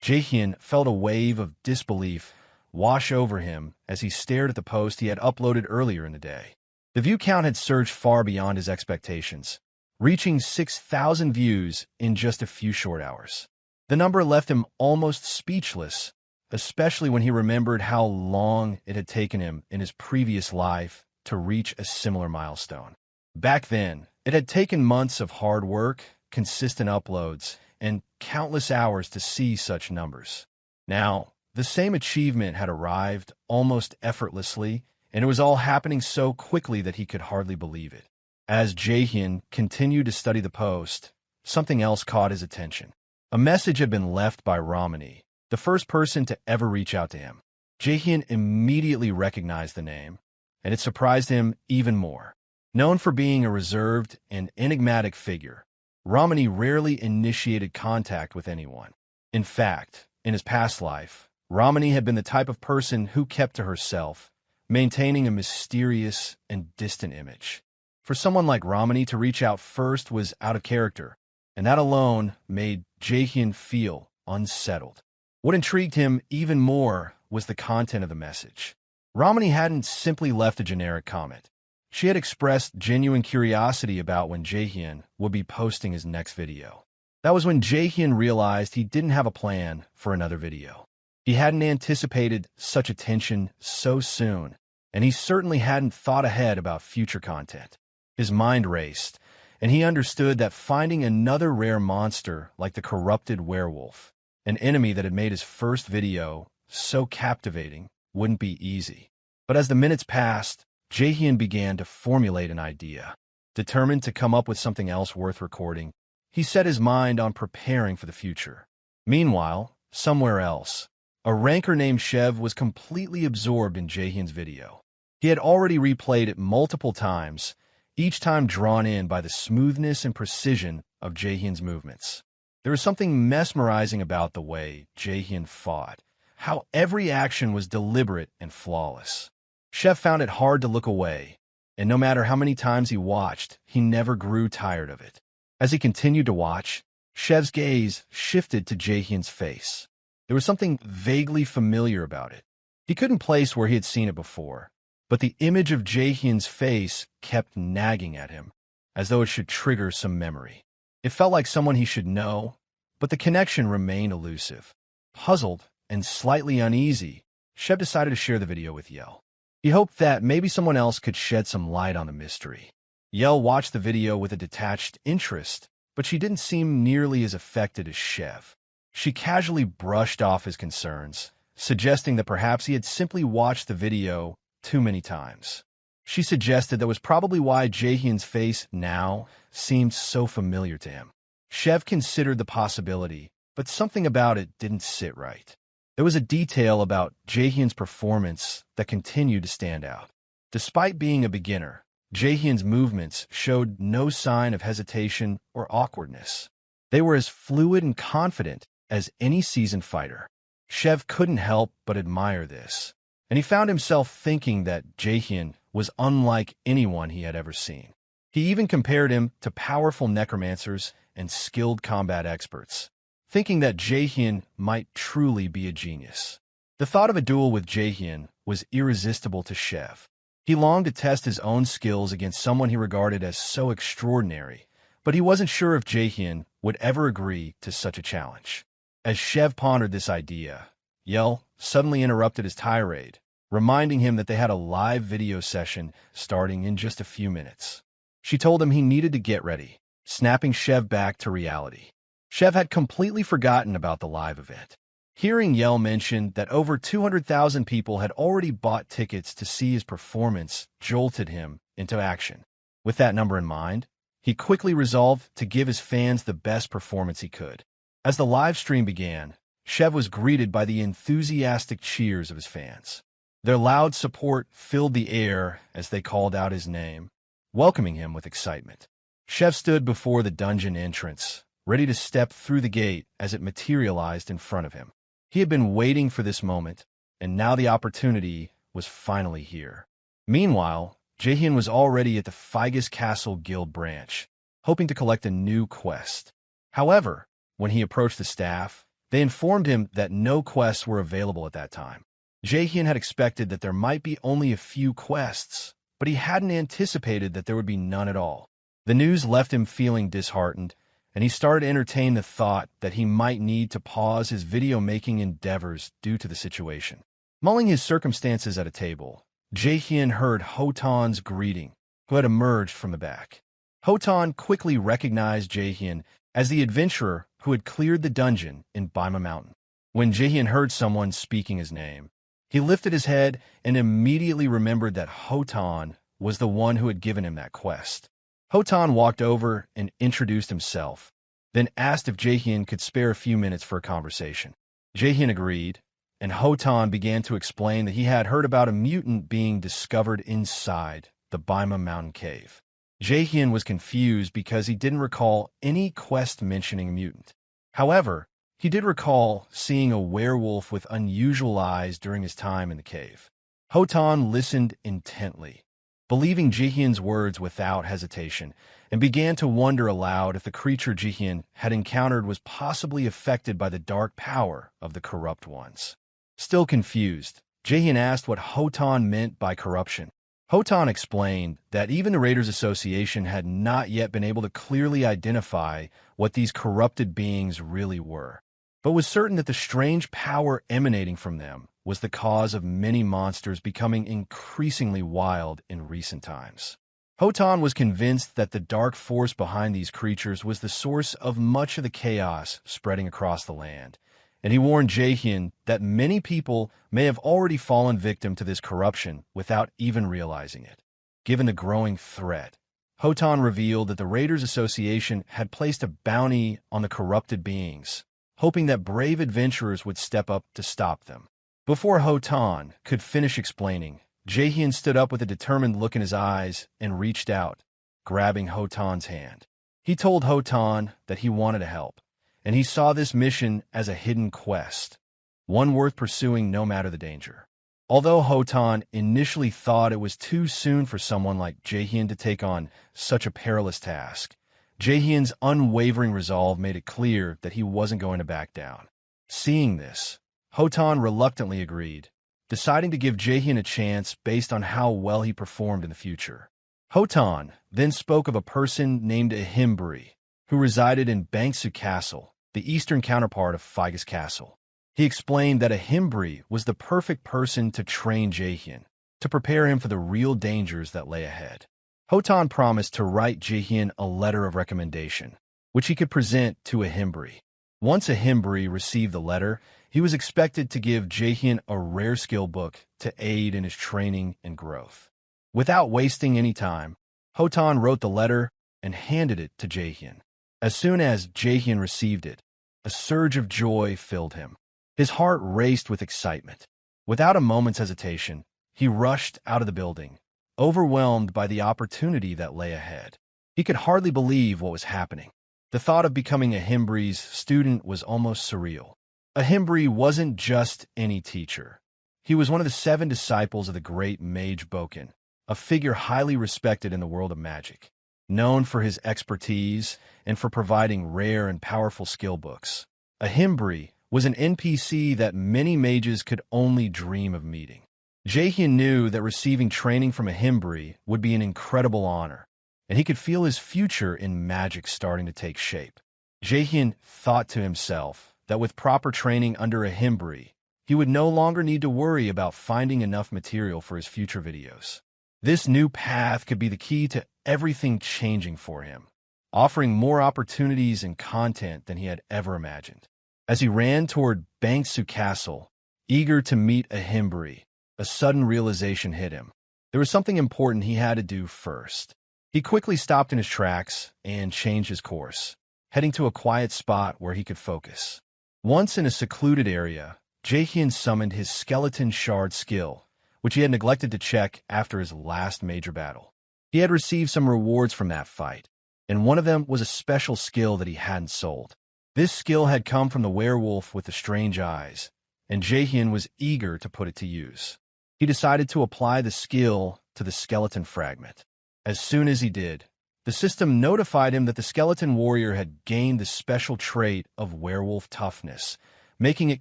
Jaehyeon felt a wave of disbelief wash over him as he stared at the post he had uploaded earlier in the day. The view count had surged far beyond his expectations, reaching 6,000 views in just a few short hours. The number left him almost speechless, especially when he remembered how long it had taken him in his previous life to reach a similar milestone. Back then, it had taken months of hard work, consistent uploads, and countless hours to see such numbers. Now, the same achievement had arrived almost effortlessly, and it was all happening so quickly that he could hardly believe it. As Jaehyeon continued to study the post, something else caught his attention. A message had been left by Ramani, the first person to ever reach out to him. Jaehyeon immediately recognized the name, and it surprised him even more. Known for being a reserved and enigmatic figure, Ramani rarely initiated contact with anyone. In fact, in his past life, Ramani had been the type of person who kept to herself, maintaining a mysterious and distant image. For someone like Ramani to reach out first was out of character, and that alone made Jaehyeon feel unsettled. What intrigued him even more was the content of the message. Ramani hadn't simply left a generic comment. She had expressed genuine curiosity about when Jaehyeon would be posting his next video. That was when Jaehyeon realized he didn't have a plan for another video. He hadn't anticipated such attention so soon, and he certainly hadn't thought ahead about future content. His mind raced, and he understood that finding another rare monster like the corrupted werewolf, an enemy that had made his first video so captivating, wouldn't be easy. But as the minutes passed, Jaehyeon began to formulate an idea. Determined to come up with something else worth recording, he set his mind on preparing for the future. Meanwhile, somewhere else, a ranker named Shev was completely absorbed in Jaehyeon's video. He had already replayed it multiple times, each time drawn in by the smoothness and precision of Jaehyeon's movements. There was something mesmerizing about the way Jaehyeon fought, how every action was deliberate and flawless. Shev found it hard to look away, and no matter how many times he watched, he never grew tired of it. As he continued to watch, Shev's gaze shifted to Jaehyeon's face. There was something vaguely familiar about it. He couldn't place where he had seen it before, but the image of Jaehyeon's face kept nagging at him, as though it should trigger some memory. It felt like someone he should know, but the connection remained elusive. Puzzled and slightly uneasy, Shev decided to share the video with Yell. He hoped that maybe someone else could shed some light on the mystery. Yell watched the video with a detached interest, but she didn't seem nearly as affected as Shev. She casually brushed off his concerns, suggesting that perhaps he had simply watched the video too many times. She suggested that was probably why Jaehyeon's face now seemed so familiar to him. Shev considered the possibility, but something about it didn't sit right. There was a detail about Jaehyeon's performance that continued to stand out. Despite being a beginner, Jaehyeon's movements showed no sign of hesitation or awkwardness. They were as fluid and confident as any seasoned fighter. Shev couldn't help but admire this, and he found himself thinking that Jaehyeon was unlike anyone he had ever seen. He even compared him to powerful necromancers and skilled combat experts, thinking that Jaehyeon might truly be a genius. The thought of a duel with Jaehyeon was irresistible to Shev. He longed to test his own skills against someone he regarded as so extraordinary, but he wasn't sure if Jaehyeon would ever agree to such a challenge. As Shev pondered this idea, Yell suddenly interrupted his tirade, reminding him that they had a live video session starting in just a few minutes. She told him he needed to get ready, snapping Shev back to reality. Shev had completely forgotten about the live event. Hearing Yell mention that over 200,000 people had already bought tickets to see his performance jolted him into action. With that number in mind, he quickly resolved to give his fans the best performance he could. As the live stream began, Shev was greeted by the enthusiastic cheers of his fans. Their loud support filled the air as they called out his name, welcoming him with excitement. Shev stood before the dungeon entrance, ready to step through the gate as it materialized in front of him. He had been waiting for this moment, and now the opportunity was finally here. Meanwhile, Jaehyeon was already at the Figus Castle Guild branch, hoping to collect a new quest. However, when he approached the staff, they informed him that no quests were available at that time. Jaehyeon had expected that there might be only a few quests, but he hadn't anticipated that there would be none at all. The news left him feeling disheartened, and he started to entertain the thought that he might need to pause his video-making endeavors due to the situation. Mulling his circumstances at a table, Jaehyeon heard Hotan's greeting, who had emerged from the back. Hotan quickly recognized Jaehyeon as the adventurer who had cleared the dungeon in Baima Mountain. When Jaehyeon heard someone speaking his name, he lifted his head and immediately remembered that Hotan was the one who had given him that quest. Hotan walked over and introduced himself, then asked if Jaehyeon could spare a few minutes for a conversation. Jaehyeon agreed, and Hotan began to explain that he had heard about a mutant being discovered inside the Baima Mountain Cave. Jaehyeon was confused because he didn't recall any quest mentioning a mutant. However, he did recall seeing a werewolf with unusual eyes during his time in the cave. Hotan listened intently, believing Jaehyeon's words without hesitation, and began to wonder aloud if the creature Jaehyeon had encountered was possibly affected by the dark power of the corrupt ones. Still confused, Jaehyeon asked what Hotan meant by corruption. Hotan explained that even the Raiders Association had not yet been able to clearly identify what these corrupted beings really were, but was certain that the strange power emanating from them was the cause of many monsters becoming increasingly wild in recent times. Hotan was convinced that the dark force behind these creatures was the source of much of the chaos spreading across the land, and he warned Jaehyeon that many people may have already fallen victim to this corruption without even realizing it. Given the growing threat, Hotan revealed that the Raiders Association had placed a bounty on the corrupted beings, hoping that brave adventurers would step up to stop them. Before Hotan could finish explaining, Jaehyeon stood up with a determined look in his eyes and reached out, grabbing Hotan's hand. He told Hotan that he wanted to help, and he saw this mission as a hidden quest, one worth pursuing no matter the danger. Although Hotan initially thought it was too soon for someone like Jaehyeon to take on such a perilous task, Jaehyeon's unwavering resolve made it clear that he wasn't going to back down. Seeing this, Hotan reluctantly agreed, deciding to give Jaehyeon a chance based on how well he performed in the future. Hotan then spoke of a person named Ahimbri, who resided in Bangsu Castle, the eastern counterpart of Figus Castle. He explained that Ahimbri was the perfect person to train Jaehyeon, to prepare him for the real dangers that lay ahead. Hotan promised to write Jaehyeon a letter of recommendation, which he could present to Ahimbri. Once Ahimbri received the letter, he was expected to give Jaehyeon a rare skill book to aid in his training and growth. Without wasting any time, Hotan wrote the letter and handed it to Jaehyeon. As soon as Jaehyeon received it, a surge of joy filled him. His heart raced with excitement. Without a moment's hesitation, he rushed out of the building, overwhelmed by the opportunity that lay ahead. He could hardly believe what was happening. The thought of becoming Ahimbri's student was almost surreal. Ahimbri wasn't just any teacher. He was one of the 7 disciples of the great mage Boken, a figure highly respected in the world of magic, known for his expertise and for providing rare and powerful skill books. Ahimbri was an NPC that many mages could only dream of meeting. Jaehyeon knew that receiving training from Ahimbri would be an incredible honor, and he could feel his future in magic starting to take shape. Jaehyeon thought to himself that with proper training under Ahimbri, he would no longer need to worry about finding enough material for his future videos. This new path could be the key to everything changing for him, offering more opportunities and content than he had ever imagined. As he ran toward Bangsu Castle, eager to meet Ahimbri, a sudden realization hit him. There was something important he had to do first. He quickly stopped in his tracks and changed his course, heading to a quiet spot where he could focus. Once in a secluded area, Jaehyeon summoned his skeleton shard skill, which he had neglected to check after his last major battle. He had received some rewards from that fight, and one of them was a special skill that he hadn't sold. This skill had come from the werewolf with the strange eyes, and Jaehyeon was eager to put it to use. He decided to apply the skill to the skeleton fragment. As soon as he did, the system notified him that the skeleton warrior had gained the special trait of werewolf toughness, making it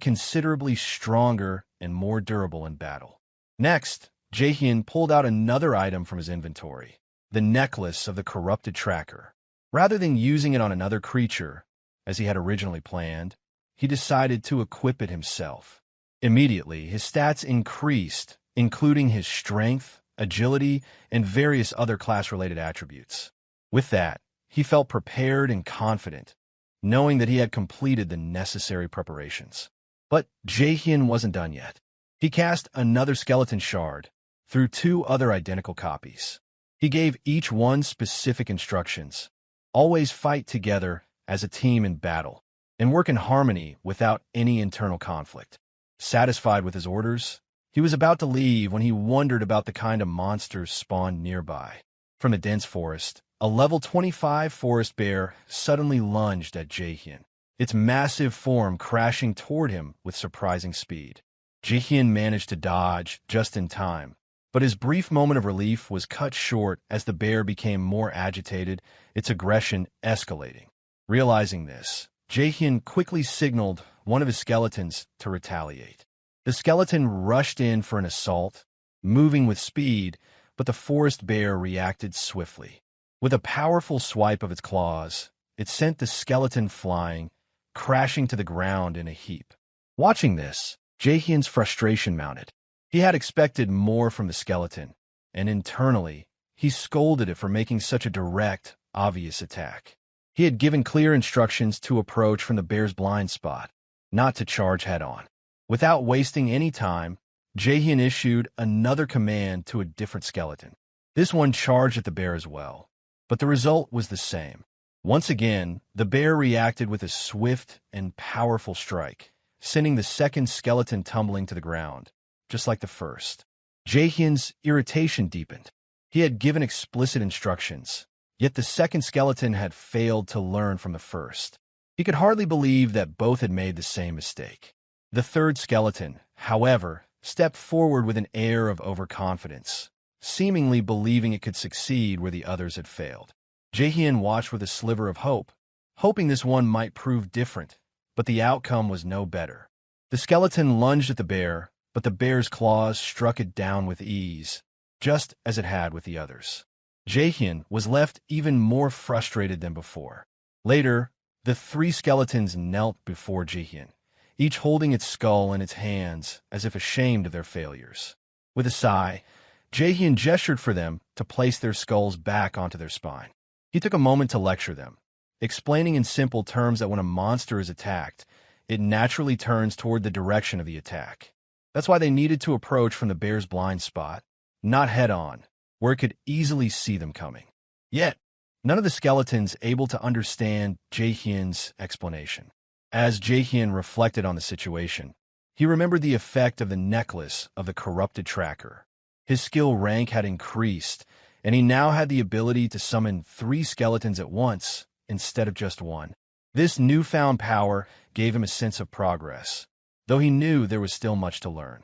considerably stronger and more durable in battle. Next, Jaehyeon pulled out another item from his inventory, the necklace of the corrupted tracker. Rather than using it on another creature, as he had originally planned, he decided to equip it himself. Immediately, his stats increased, including his strength, agility, and various other class-related attributes. With that, he felt prepared and confident, knowing that he had completed the necessary preparations. But Jaehyeon wasn't done yet. He cast another skeleton shard through two other identical copies. He gave each one specific instructions. Always fight together as a team in battle, and work in harmony without any internal conflict. Satisfied with his orders, he was about to leave when he wondered about the kind of monsters spawned nearby. From the dense forest, a level 25 forest bear suddenly lunged at Jaehyeon, its massive form crashing toward him with surprising speed. Jaehyeon managed to dodge just in time, but his brief moment of relief was cut short as the bear became more agitated, its aggression escalating. Realizing this, Jaehyeon quickly signaled one of his skeletons to retaliate. The skeleton rushed in for an assault, moving with speed, but the forest bear reacted swiftly. With a powerful swipe of its claws, it sent the skeleton flying, crashing to the ground in a heap. Watching this, Jaehyeon's frustration mounted. He had expected more from the skeleton, and internally, he scolded it for making such a direct, obvious attack. He had given clear instructions to approach from the bear's blind spot, not to charge head-on. Without wasting any time, Jaehyeon issued another command to a different skeleton. This one charged at the bear as well, but the result was the same. Once again, the bear reacted with a swift and powerful strike, sending the second skeleton tumbling to the ground, just like the first. Jaehyeon's irritation deepened. He had given explicit instructions, yet the second skeleton had failed to learn from the first. He could hardly believe that both had made the same mistake. The third skeleton, however, stepped forward with an air of overconfidence, seemingly believing it could succeed where the others had failed. Jaehyeon watched with a sliver of hope, hoping this one might prove different, but the outcome was no better. The skeleton lunged at the bear, but the bear's claws struck it down with ease, just as it had with the others. Jaehyeon was left even more frustrated than before. Later, the three skeletons knelt before Jaehyeon, each holding its skull in its hands as if ashamed of their failures. With a sigh, Jaehyeon gestured for them to place their skulls back onto their spine. He took a moment to lecture them, explaining in simple terms that when a monster is attacked, it naturally turns toward the direction of the attack. That's why they needed to approach from the bear's blind spot, not head-on, where it could easily see them coming. Yet, none of the skeletons able to understand Jaehyeon's explanation. As Jaehyeon reflected on the situation, he remembered the effect of the necklace of the corrupted tracker. His skill rank had increased, and he now had the ability to summon 3 skeletons at once instead of just one. This newfound power gave him a sense of progress, though he knew there was still much to learn.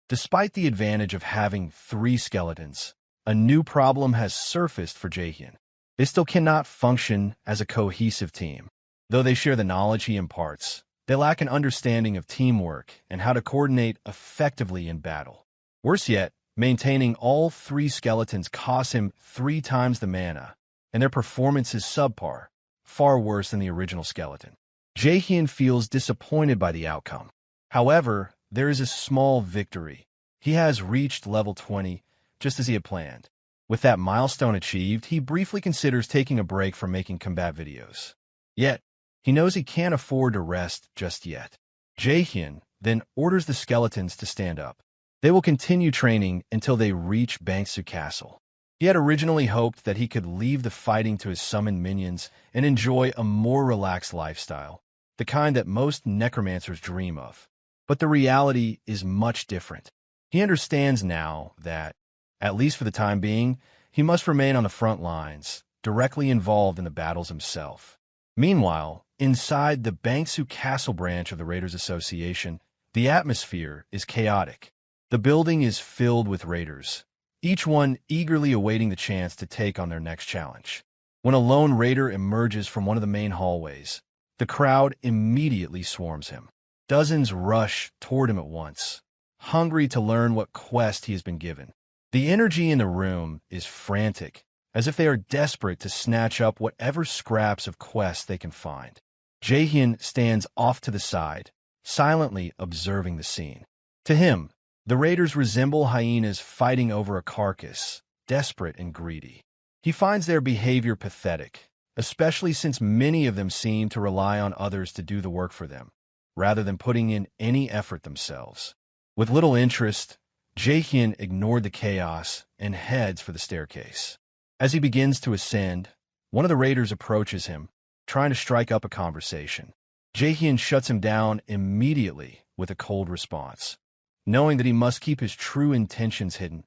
Despite the advantage of having 3 skeletons, a new problem has surfaced for Jaehyeon. They still cannot function as a cohesive team. Though they share the knowledge he imparts, they lack an understanding of teamwork and how to coordinate effectively in battle. Worse yet, maintaining all 3 skeletons costs him 3 times the mana, and their performance is subpar, far worse than the original skeleton. Jaehyeon feels disappointed by the outcome. However, there is a small victory. He has reached level 20, just as he had planned. With that milestone achieved, he briefly considers taking a break from making combat videos. Yet, he knows he can't afford to rest just yet. Jaehyeon then orders the skeletons to stand up. They will continue training until they reach Bangsu Castle. He had originally hoped that he could leave the fighting to his summoned minions and enjoy a more relaxed lifestyle, the kind that most necromancers dream of. But the reality is much different. He understands now that, at least for the time being, he must remain on the front lines, directly involved in the battles himself. Meanwhile, inside the Bangsu Castle branch of the Raiders Association, The atmosphere is chaotic. The building is filled with raiders, each one eagerly awaiting the chance to take on their next challenge. When a lone raider emerges from one of the main hallways, the crowd immediately swarms him. Dozens rush toward him at once, hungry to learn what quest he has been given. The energy in the room is frantic, as if they are desperate to snatch up whatever scraps of quests they can find. Jaehyeon stands off to the side, silently observing the scene. To him, the raiders resemble hyenas fighting over a carcass, desperate and greedy. He finds their behavior pathetic, especially since many of them seem to rely on others to do the work for them, rather than putting in any effort themselves. With little interest, Jaehyeon ignored the chaos and heads for the staircase. As he begins to ascend, one of the raiders approaches him, trying to strike up a conversation. Jaehyeon shuts him down immediately with a cold response, knowing that he must keep his true intentions hidden,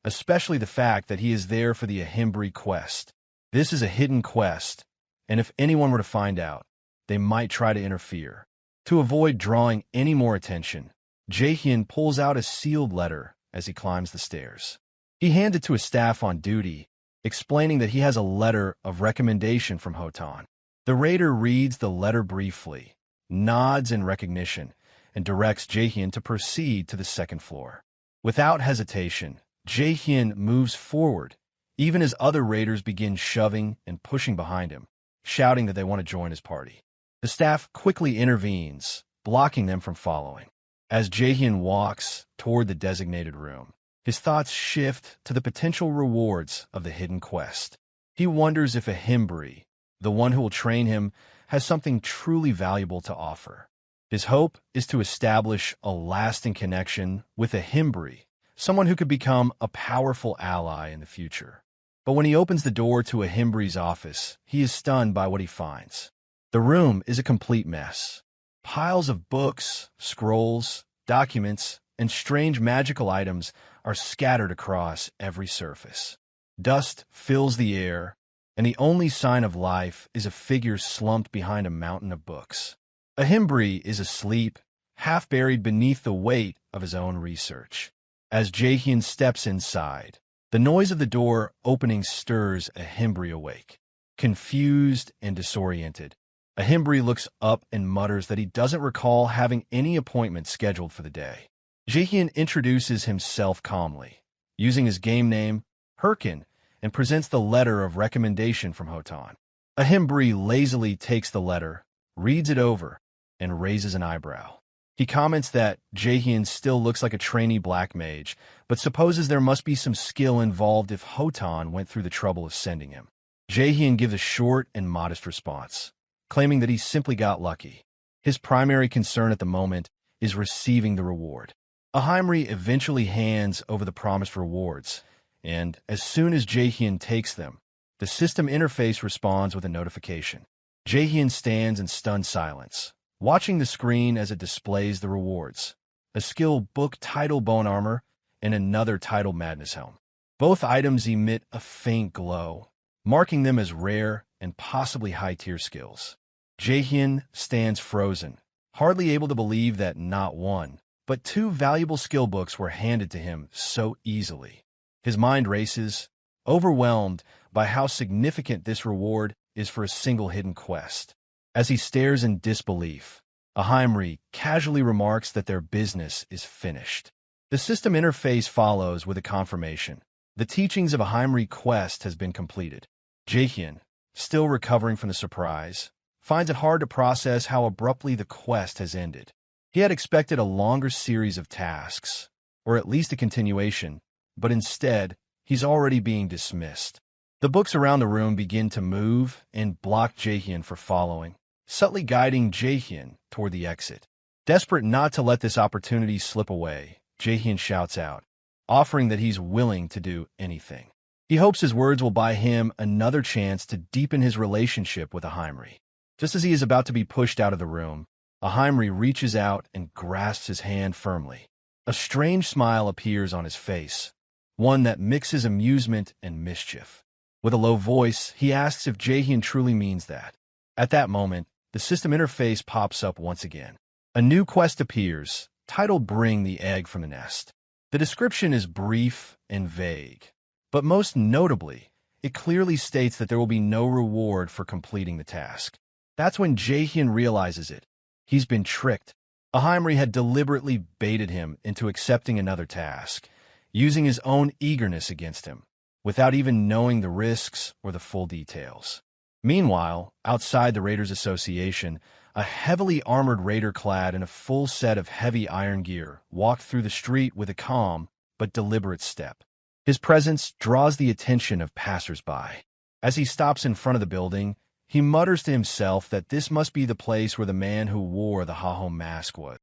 especially the fact that he is there for the Ahimbri quest. This is a hidden quest, and if anyone were to find out, they might try to interfere. To avoid drawing any more attention, Jaehyeon pulls out a sealed letter as he climbs the stairs. He hands it to a staff on duty, explaining that he has a letter of recommendation from Hotan. The raider reads the letter briefly, nods in recognition, and directs Jaehyeon to proceed to the second floor. Without hesitation, Jaehyeon moves forward, even as other raiders begin shoving and pushing behind him, shouting that they want to join his party. The staff quickly intervenes, blocking them from following. As Jaehyeon walks toward the designated room, his thoughts shift to the potential rewards of the hidden quest. He wonders if Ahimbri, the one who will train him, has something truly valuable to offer. His hope is to establish a lasting connection with Ahimbri, someone who could become a powerful ally in the future. But when he opens the door to Ahimbri's office, he is stunned by what he finds. The room is a complete mess. Piles of books, scrolls, documents, and strange magical items are scattered across every surface. Dust fills the air, and the only sign of life is a figure slumped behind a mountain of books. Ahimbri is asleep, half buried beneath the weight of his own research. As Jaehyeon steps inside, the noise of the door opening stirs Ahimbri awake. Confused and disoriented, Ahimbri looks up and mutters that he doesn't recall having any appointment scheduled for the day. Jaehyeon introduces himself calmly, using his game name, Hyrkan, and presents the letter of recommendation from Hotan. Ahimbri lazily takes the letter, reads it over, and raises an eyebrow. He comments that Jaehyeon still looks like a trainee black mage, but supposes there must be some skill involved if Hotan went through the trouble of sending him. Jaehyeon gives a short and modest response, claiming that he simply got lucky. His primary concern at the moment is receiving the reward. Ahimbri eventually hands over the promised rewards, and as soon as Jaehyeon takes them, the system interface responds with a notification. Jaehyeon stands in stunned silence, watching the screen as it displays the rewards: a skill book titled Bone Armor and another titled Madness Helm. Both items emit a faint glow, marking them as rare and possibly high-tier skills. Jaehyeon stands frozen, hardly able to believe that not one, but two valuable skill books were handed to him so easily. His mind races, overwhelmed by how significant this reward is for a single hidden quest. As he stares in disbelief, Ahimbri casually remarks that their business is finished. The system interface follows with a confirmation. The teachings of Ahimbri quest has been completed. Jaehyeon, still recovering from the surprise, finds it hard to process how abruptly the quest has ended. He had expected a longer series of tasks, or at least a continuation, but instead, he's already being dismissed. The books around the room begin to move and block Jaehyeon for following, subtly guiding Jaehyeon toward the exit. Desperate not to let this opportunity slip away, Jaehyeon shouts out, offering that he's willing to do anything. He hopes his words will buy him another chance to deepen his relationship with Ahimbri. Just as he is about to be pushed out of the room, Ahimbri reaches out and grasps his hand firmly. A strange smile appears on his face, one that mixes amusement and mischief. With a low voice, he asks if Jaehyeon truly means that. At that moment, the system interface pops up once again. A new quest appears, titled Bring the Egg from the Nest. The description is brief and vague, but most notably, it clearly states that there will be no reward for completing the task. That's when Jaehyeon realizes it. He's been tricked. Ahimri had deliberately baited him into accepting another task, using his own eagerness against him, without even knowing the risks or the full details. Meanwhile, outside the Raiders Association, a heavily armored raider clad in a full set of heavy iron gear walked through the street with a calm but deliberate step. His presence draws the attention of passers-by. As he stops in front of the building, he mutters to himself that this must be the place where the man who wore the Hahom mask was.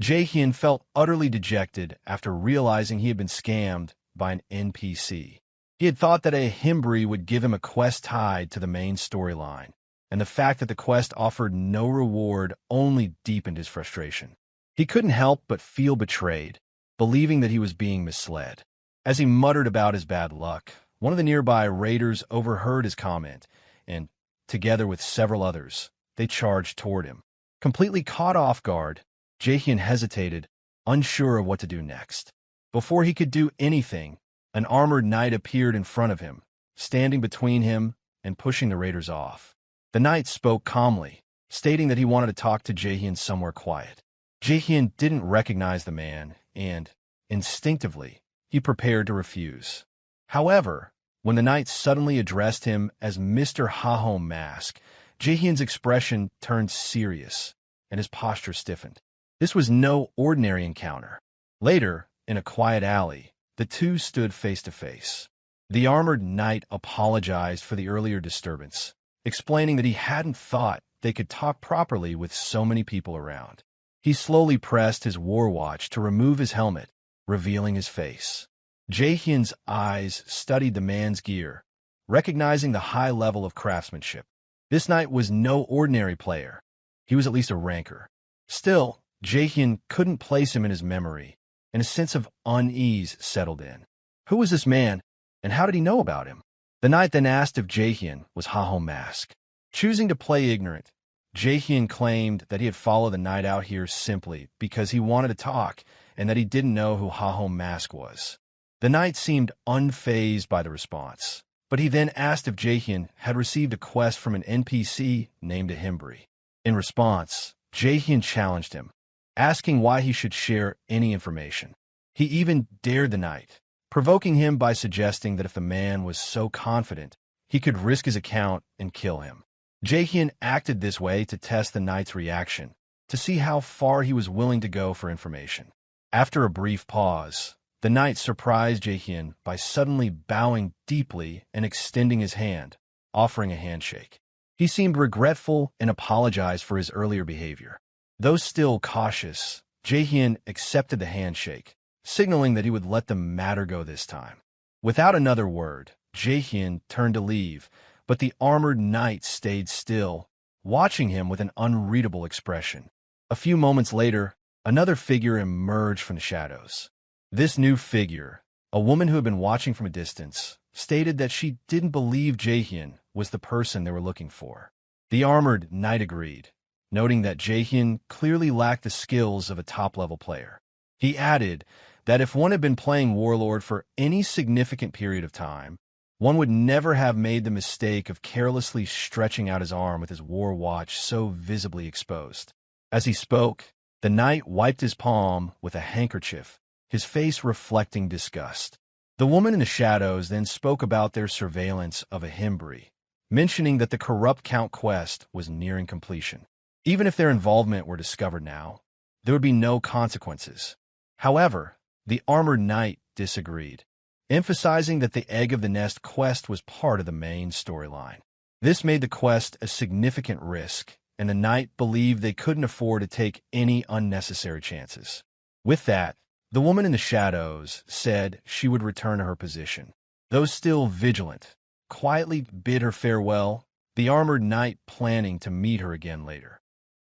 Jaehyeon felt utterly dejected after realizing he had been scammed by an NPC. He had thought that a Himbri would give him a quest tied to the main storyline, and the fact that the quest offered no reward only deepened his frustration. He couldn't help but feel betrayed, believing that he was being misled. As he muttered about his bad luck, one of the nearby raiders overheard his comment, and, together with several others, they charged toward him. Completely caught off guard, Jaehyeon hesitated, unsure of what to do next. Before he could do anything, an armored knight appeared in front of him, standing between him and pushing the raiders off. The knight spoke calmly, stating that he wanted to talk to Jaehyeon somewhere quiet. Jaehyeon didn't recognize the man, and, instinctively, he prepared to refuse. However, when the knight suddenly addressed him as Mr. Hahom Mask, Jaehyeon's expression turned serious, and his posture stiffened. This was no ordinary encounter. Later, in a quiet alley, the two stood face to face. The armored knight apologized for the earlier disturbance, explaining that he hadn't thought they could talk properly with so many people around. He slowly pressed his war watch to remove his helmet, revealing his face. Jaehyeon's eyes studied the man's gear, recognizing the high level of craftsmanship. This knight was no ordinary player. He was at least a ranker. Still, Jaehyeon couldn't place him in his memory, and a sense of unease settled in. Who was this man, and how did he know about him? The knight then asked if Jaehyeon was Hahom Mask. Choosing to play ignorant, Jaehyeon claimed that he had followed the knight out here simply because he wanted to talk and that he didn't know who Hahom Mask was. The knight seemed unfazed by the response, but he then asked if Jaehyeon had received a quest from an NPC named a Himbri. In response, Jaehyeon challenged him, asking why he should share any information. He even dared the knight, provoking him by suggesting that if the man was so confident, he could risk his account and kill him. Jaehyeon acted this way to test the knight's reaction, to see how far he was willing to go for information. After a brief pause, the knight surprised Jaehyeon by suddenly bowing deeply and extending his hand, offering a handshake. He seemed regretful and apologized for his earlier behavior. Though still cautious, Jaehyeon accepted the handshake, signaling that he would let the matter go this time. Without another word, Jaehyeon turned to leave, but the armored knight stayed still, watching him with an unreadable expression. A few moments later, another figure emerged from the shadows. This new figure, a woman who had been watching from a distance, stated that she didn't believe Jaehyeon was the person they were looking for. The armored knight agreed, noting that Jaehyeon clearly lacked the skills of a top-level player. He added that if one had been playing Warlord for any significant period of time, one would never have made the mistake of carelessly stretching out his arm with his war watch so visibly exposed. As he spoke, the knight wiped his palm with a handkerchief, his face reflecting disgust. The woman in the shadows then spoke about their surveillance of a Himbri, mentioning that the Corrupt Count quest was nearing completion. Even if their involvement were discovered now, there would be no consequences. However, the armored knight disagreed, emphasizing that the Egg of the Nest quest was part of the main storyline. This made the quest a significant risk, and the knight believed they couldn't afford to take any unnecessary chances. With that, the woman in the shadows said she would return to her position. Though still vigilant, quietly bid her farewell, the armored knight planning to meet her again later.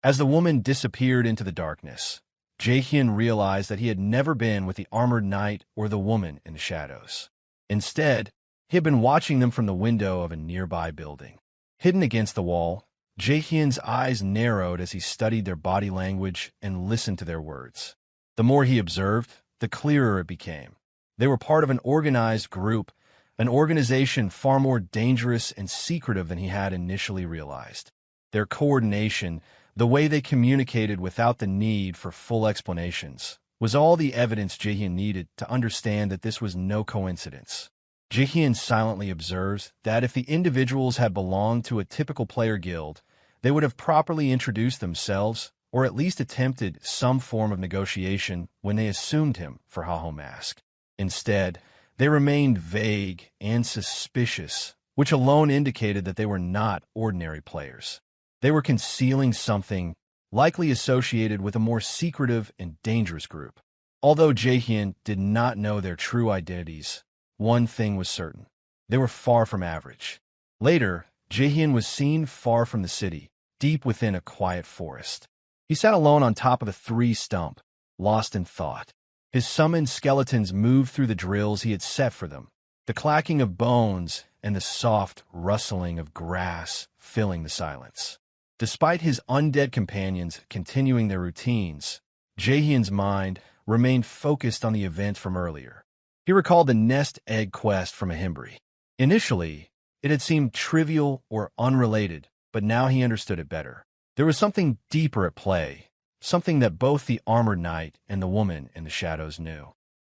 As the woman disappeared into the darkness, Jaehyeon realized that he had never been with the armored knight or the woman in the shadows. Instead, he had been watching them from the window of a nearby building. Hidden against the wall, Jaehyeon's eyes narrowed as he studied their body language and listened to their words. The more he observed, the clearer it became. They were part of an organized group, an organization far more dangerous and secretive than he had initially realized. Their coordination, the way they communicated without the need for full explanations, was all the evidence Jaehyeon needed to understand that this was no coincidence. Jaehyeon silently observes that if the individuals had belonged to a typical player guild, they would have properly introduced themselves or at least attempted some form of negotiation when they assumed him for Haho Mask. Instead, they remained vague and suspicious, which alone indicated that they were not ordinary players. They were concealing something likely associated with a more secretive and dangerous group. Although Jaehyeon did not know their true identities, one thing was certain. They were far from average. Later, Jaehyeon was seen far from the city, deep within a quiet forest. He sat alone on top of a tree stump, lost in thought. His summoned skeletons moved through the drills he had set for them, the clacking of bones and the soft rustling of grass filling the silence. Despite his undead companions continuing their routines, Jaehyeon's mind remained focused on the event from earlier. He recalled the nest egg quest from a Himbri. Initially, it had seemed trivial or unrelated, but now he understood it better. There was something deeper at play, something that both the armored knight and the woman in the shadows knew.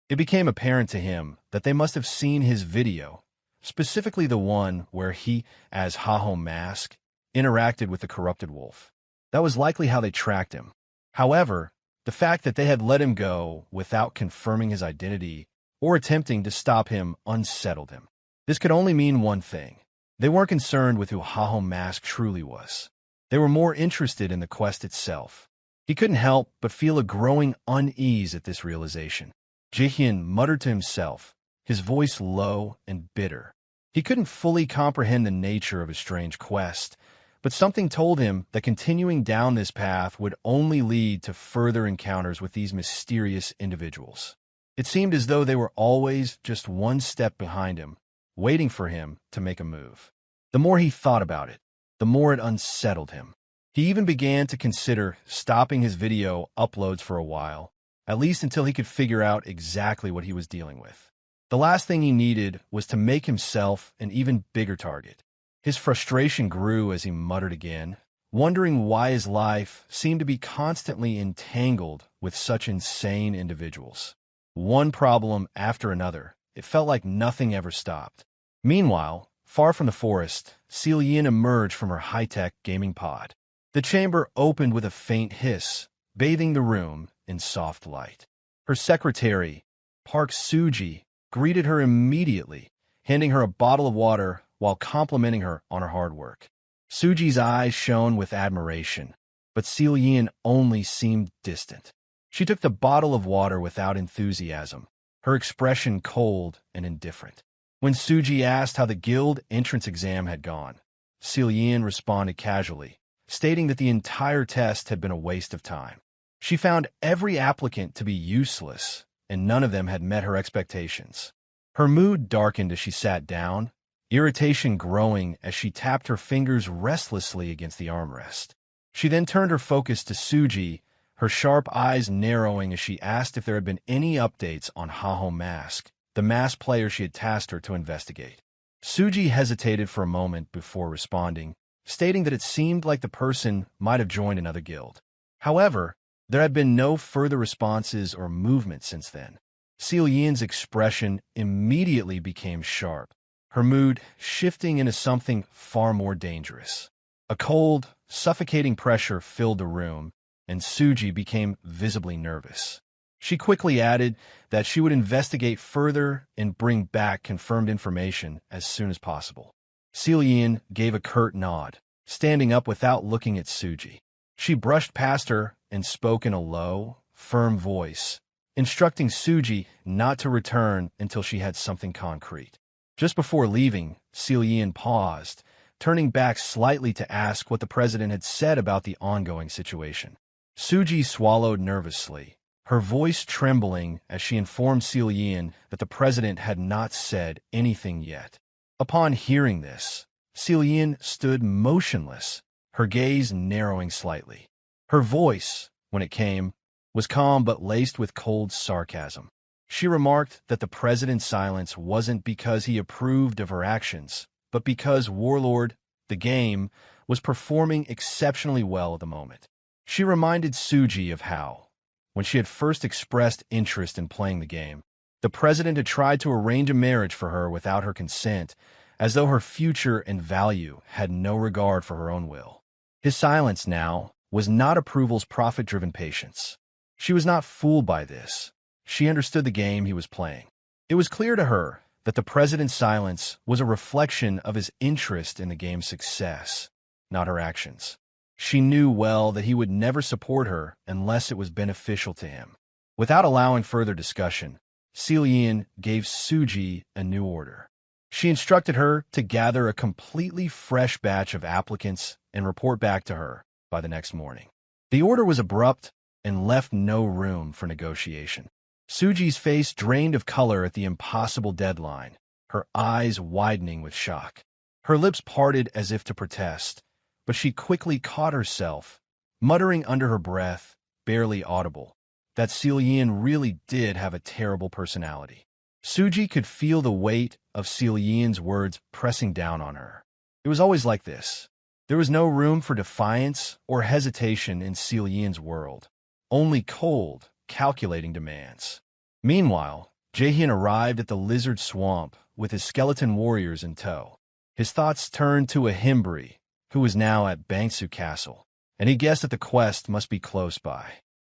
It became apparent to him that they must have seen his video, specifically the one where he, as Haho Mask, interacted with the corrupted wolf. That was likely how they tracked him. However, the fact that they had let him go without confirming his identity or attempting to stop him unsettled him. This could only mean one thing. They weren't concerned with who Haho Mask truly was. They were more interested in the quest itself. He couldn't help but feel a growing unease at this realization. Jaehyeon muttered to himself, his voice low and bitter. He couldn't fully comprehend the nature of his strange quest, but something told him that continuing down this path would only lead to further encounters with these mysterious individuals. It seemed as though they were always just one step behind him, waiting for him to make a move. The more he thought about it, the more it unsettled him. He even began to consider stopping his video uploads for a while, at least until he could figure out exactly what he was dealing with. The last thing he needed was to make himself an even bigger target. His frustration grew as he muttered again, wondering why his life seemed to be constantly entangled with such insane individuals. One problem after another, it felt like nothing ever stopped. Meanwhile, far from the forest, Jaehyeon emerged from her high-tech gaming pod. The chamber opened with a faint hiss, bathing the room in soft light. Her secretary, Park Suji, greeted her immediately, handing her a bottle of water while complimenting her on her hard work. Suji's eyes shone with admiration, but Jaehyeon only seemed distant. She took the bottle of water without enthusiasm, her expression cold and indifferent. When Suji asked how the guild entrance exam had gone, Jaehyeon responded casually, stating that the entire test had been a waste of time. She found every applicant to be useless, and none of them had met her expectations. Her mood darkened as she sat down, irritation growing as she tapped her fingers restlessly against the armrest. She then turned her focus to Suji, her sharp eyes narrowing as she asked if there had been any updates on Haho Mask, the masked player she had tasked her to investigate. Suji hesitated for a moment before responding, stating that it seemed like the person might have joined another guild. However, there had been no further responses or movement since then. Jaehyeon's expression immediately became sharp, her mood shifting into something far more dangerous. A cold, suffocating pressure filled the room, and Suji became visibly nervous. She quickly added that she would investigate further and bring back confirmed information as soon as possible. Jaehyeon gave a curt nod, standing up without looking at Suji. She brushed past her and spoke in a low, firm voice, instructing Suji not to return until she had something concrete. Just before leaving, Jaehyeon paused, turning back slightly to ask what the president had said about the ongoing situation. Suji swallowed nervously, her voice trembling as she informed Jaehyeon that the president had not said anything yet. Upon hearing this, Jaehyeon stood motionless, her gaze narrowing slightly. Her voice, when it came, was calm but laced with cold sarcasm. She remarked that the president's silence wasn't because he approved of her actions, but because Warlord, the game, was performing exceptionally well at the moment. She reminded Suji of how, when she had first expressed interest in playing the game, the president had tried to arrange a marriage for her without her consent, as though her future and value had no regard for her own will. His silence now was not approval's profit-driven patience. She was not fooled by this. She understood the game he was playing. It was clear to her that the president's silence was a reflection of his interest in the game's success, not her actions. She knew well that he would never support her unless it was beneficial to him. Without allowing further discussion, Jaehyeon gave Suji a new order. She instructed her to gather a completely fresh batch of applicants and report back to her by the next morning. The order was abrupt and left no room for negotiation. Suji's face drained of color at the impossible deadline, her eyes widening with shock. Her lips parted as if to protest, but she quickly caught herself, muttering under her breath, barely audible, that Jaehyeon really did have a terrible personality. Suji could feel the weight of Jaehyeon's words pressing down on her. It was always like this. There was no room for defiance or hesitation in Jaehyeon's world, only cold, calculating demands. Meanwhile, Jaehyeon arrived at the lizard swamp with his skeleton warriors in tow. His thoughts turned to a Himbri, who was now at Bangsu Castle, and he guessed that the quest must be close by.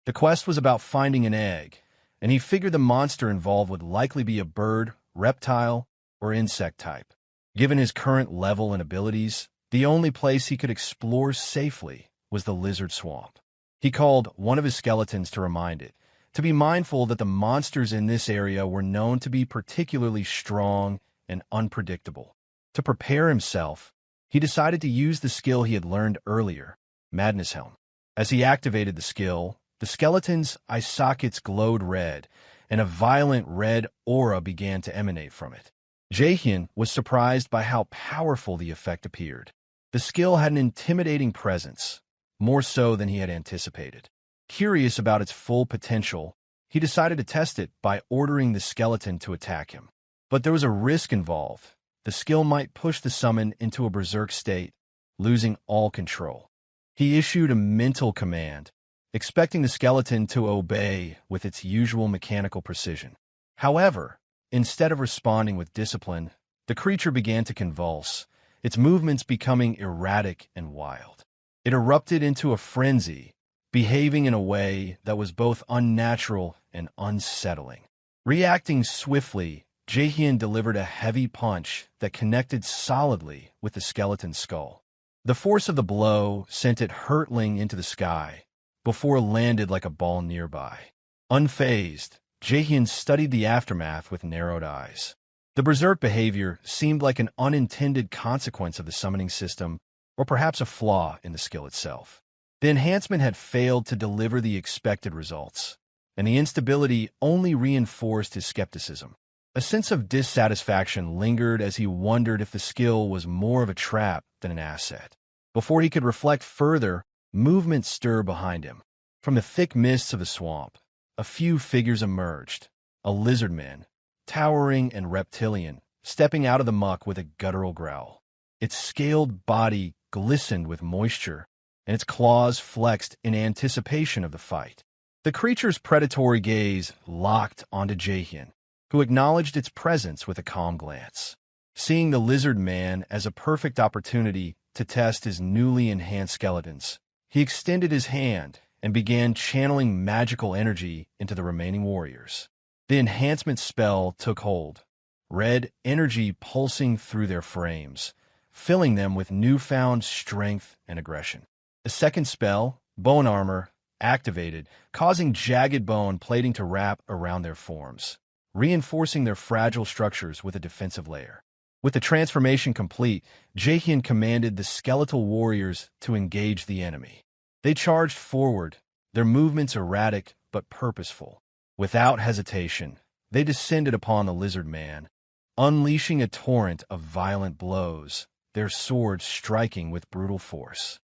The quest was about finding an egg, and he figured the monster involved would likely be a bird, reptile, or insect type. Given his current level and abilities, the only place he could explore safely was the lizard swamp. He called one of his skeletons to remind it, to be mindful that the monsters in this area were known to be particularly strong and unpredictable. To prepare himself, he decided to use the skill he had learned earlier, Madness Helm. As he activated the skill, the skeleton's eye sockets glowed red, and a violent red aura began to emanate from it. Jaehyeon was surprised by how powerful the effect appeared. The skill had an intimidating presence, more so than he had anticipated. Curious about its full potential, he decided to test it by ordering the skeleton to attack him. But there was a risk involved. The skill might push the summon into a berserk state, losing all control. He issued a mental command, expecting the skeleton to obey with its usual mechanical precision. However, instead of responding with discipline, the creature began to convulse, its movements becoming erratic and wild. It erupted into a frenzy, behaving in a way that was both unnatural and unsettling. Reacting swiftly, Jaehyeon delivered a heavy punch that connected solidly with the skeleton's skull. The force of the blow sent it hurtling into the sky, before it landed like a ball nearby. Unfazed, Jaehyeon studied the aftermath with narrowed eyes. The berserk behavior seemed like an unintended consequence of the summoning system, or perhaps a flaw in the skill itself. The enhancement had failed to deliver the expected results, and the instability only reinforced his skepticism. A sense of dissatisfaction lingered as he wondered if the skill was more of a trap than an asset. Before he could reflect further, movement stirred behind him. From the thick mists of the swamp, a few figures emerged. A lizard man, towering and reptilian, stepping out of the muck with a guttural growl. Its scaled body glistened with moisture, and its claws flexed in anticipation of the fight. The creature's predatory gaze locked onto Jaehyeon, who acknowledged its presence with a calm glance. Seeing the lizard man as a perfect opportunity to test his newly enhanced skeletons, he extended his hand and began channeling magical energy into the remaining warriors. The enhancement spell took hold, red energy pulsing through their frames, filling them with newfound strength and aggression. A second spell, Bone Armor, activated, causing jagged bone plating to wrap around their forms, reinforcing their fragile structures with a defensive layer. With the transformation complete, Jaehyeon commanded the skeletal warriors to engage the enemy. They charged forward, their movements erratic but purposeful. Without hesitation, they descended upon the lizard man, unleashing a torrent of violent blows, their swords striking with brutal force.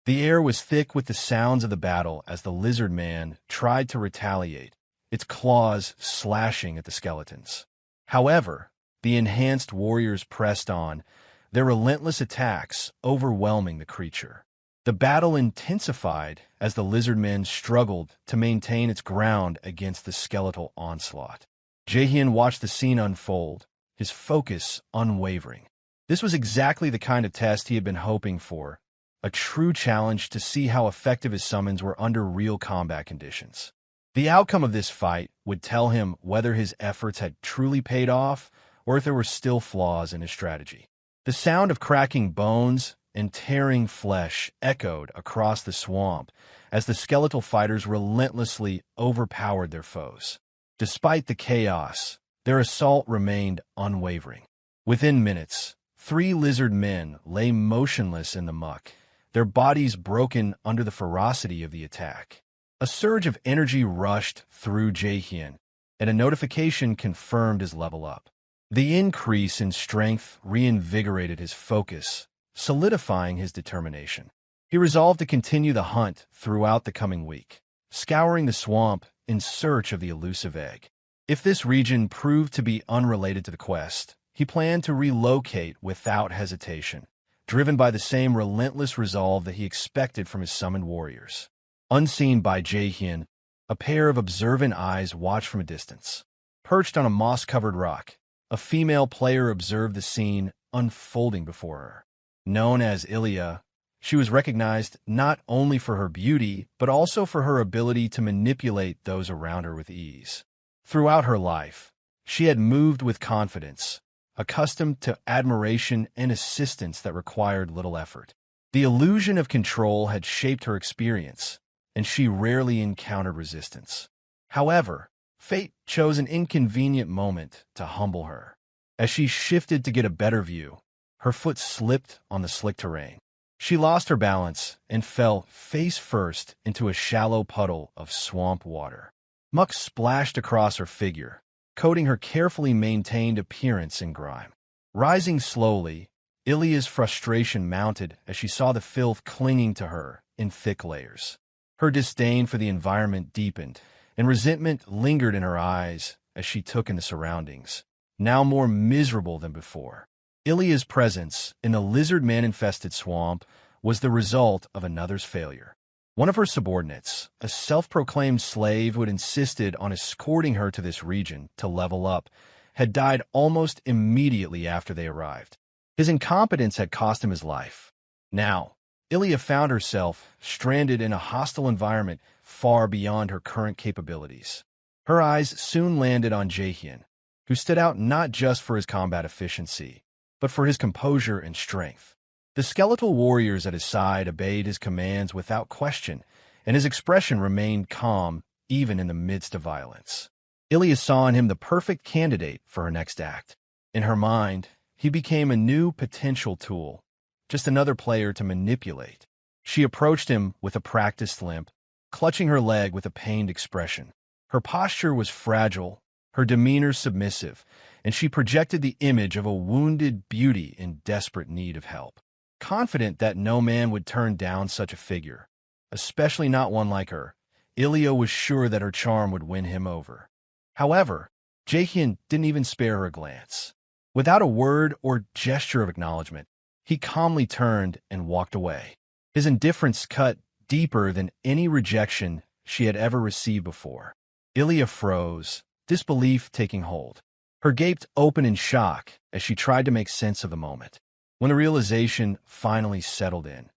The air was thick with the sounds of the battle as the lizard man tried to retaliate, its claws slashing at the skeletons. However, the enhanced warriors pressed on, their relentless attacks overwhelming the creature. The battle intensified as the lizard men struggled to maintain its ground against the skeletal onslaught. Jaehyeon watched the scene unfold, his focus unwavering. This was exactly the kind of test he had been hoping for, a true challenge to see how effective his summons were under real combat conditions. The outcome of this fight would tell him whether his efforts had truly paid off or if there were still flaws in his strategy. The sound of cracking bones and tearing flesh echoed across the swamp as the skeletal fighters relentlessly overpowered their foes. Despite the chaos, their assault remained unwavering. Within minutes, 3 lizard men lay motionless in the muck, their bodies broken under the ferocity of the attack. A surge of energy rushed through Jaehyeon, and a notification confirmed his level up. The increase in strength reinvigorated his focus, solidifying his determination. He resolved to continue the hunt throughout the coming week, scouring the swamp in search of the elusive egg. If this region proved to be unrelated to the quest, he planned to relocate without hesitation, driven by the same relentless resolve that he expected from his summoned warriors. Unseen by Jaehyeon, a pair of observant eyes watched from a distance. Perched on a moss-covered rock, a female player observed the scene unfolding before her. Known as Ilya, she was recognized not only for her beauty, but also for her ability to manipulate those around her with ease. Throughout her life, she had moved with confidence, accustomed to admiration and assistance that required little effort. The illusion of control had shaped her experience, and she rarely encountered resistance. However, fate chose an inconvenient moment to humble her. As she shifted to get a better view, her foot slipped on the slick terrain. She lost her balance and fell face first into a shallow puddle of swamp water. Muck splashed across her figure, coating her carefully maintained appearance in grime. Rising slowly, Ilya's frustration mounted as she saw the filth clinging to her in thick layers. Her disdain for the environment deepened, and resentment lingered in her eyes as she took in the surroundings, now more miserable than before. Ilya's presence in the lizard man-infested swamp was the result of another's failure. One of her subordinates, a self-proclaimed slave who had insisted on escorting her to this region to level up, had died almost immediately after they arrived. His incompetence had cost him his life. Now, Ilya found herself stranded in a hostile environment far beyond her current capabilities. Her eyes soon landed on Jaehyeon, who stood out not just for his combat efficiency, but for his composure and strength. The skeletal warriors at his side obeyed his commands without question, and his expression remained calm even in the midst of violence. Ilya saw in him the perfect candidate for her next act. In her mind, he became a new potential tool, just another player to manipulate. She approached him with a practiced limp, clutching her leg with a pained expression. Her posture was fragile, her demeanor submissive, and she projected the image of a wounded beauty in desperate need of help. Confident that no man would turn down such a figure, especially not one like her, Ilya was sure that her charm would win him over. However, Jaehyeon didn't even spare her a glance. Without a word or gesture of acknowledgement, he calmly turned and walked away. His indifference cut deeper than any rejection she had ever received before. Ilya froze, disbelief taking hold. Her gaped open in shock as she tried to make sense of the moment. When the realization finally settled in,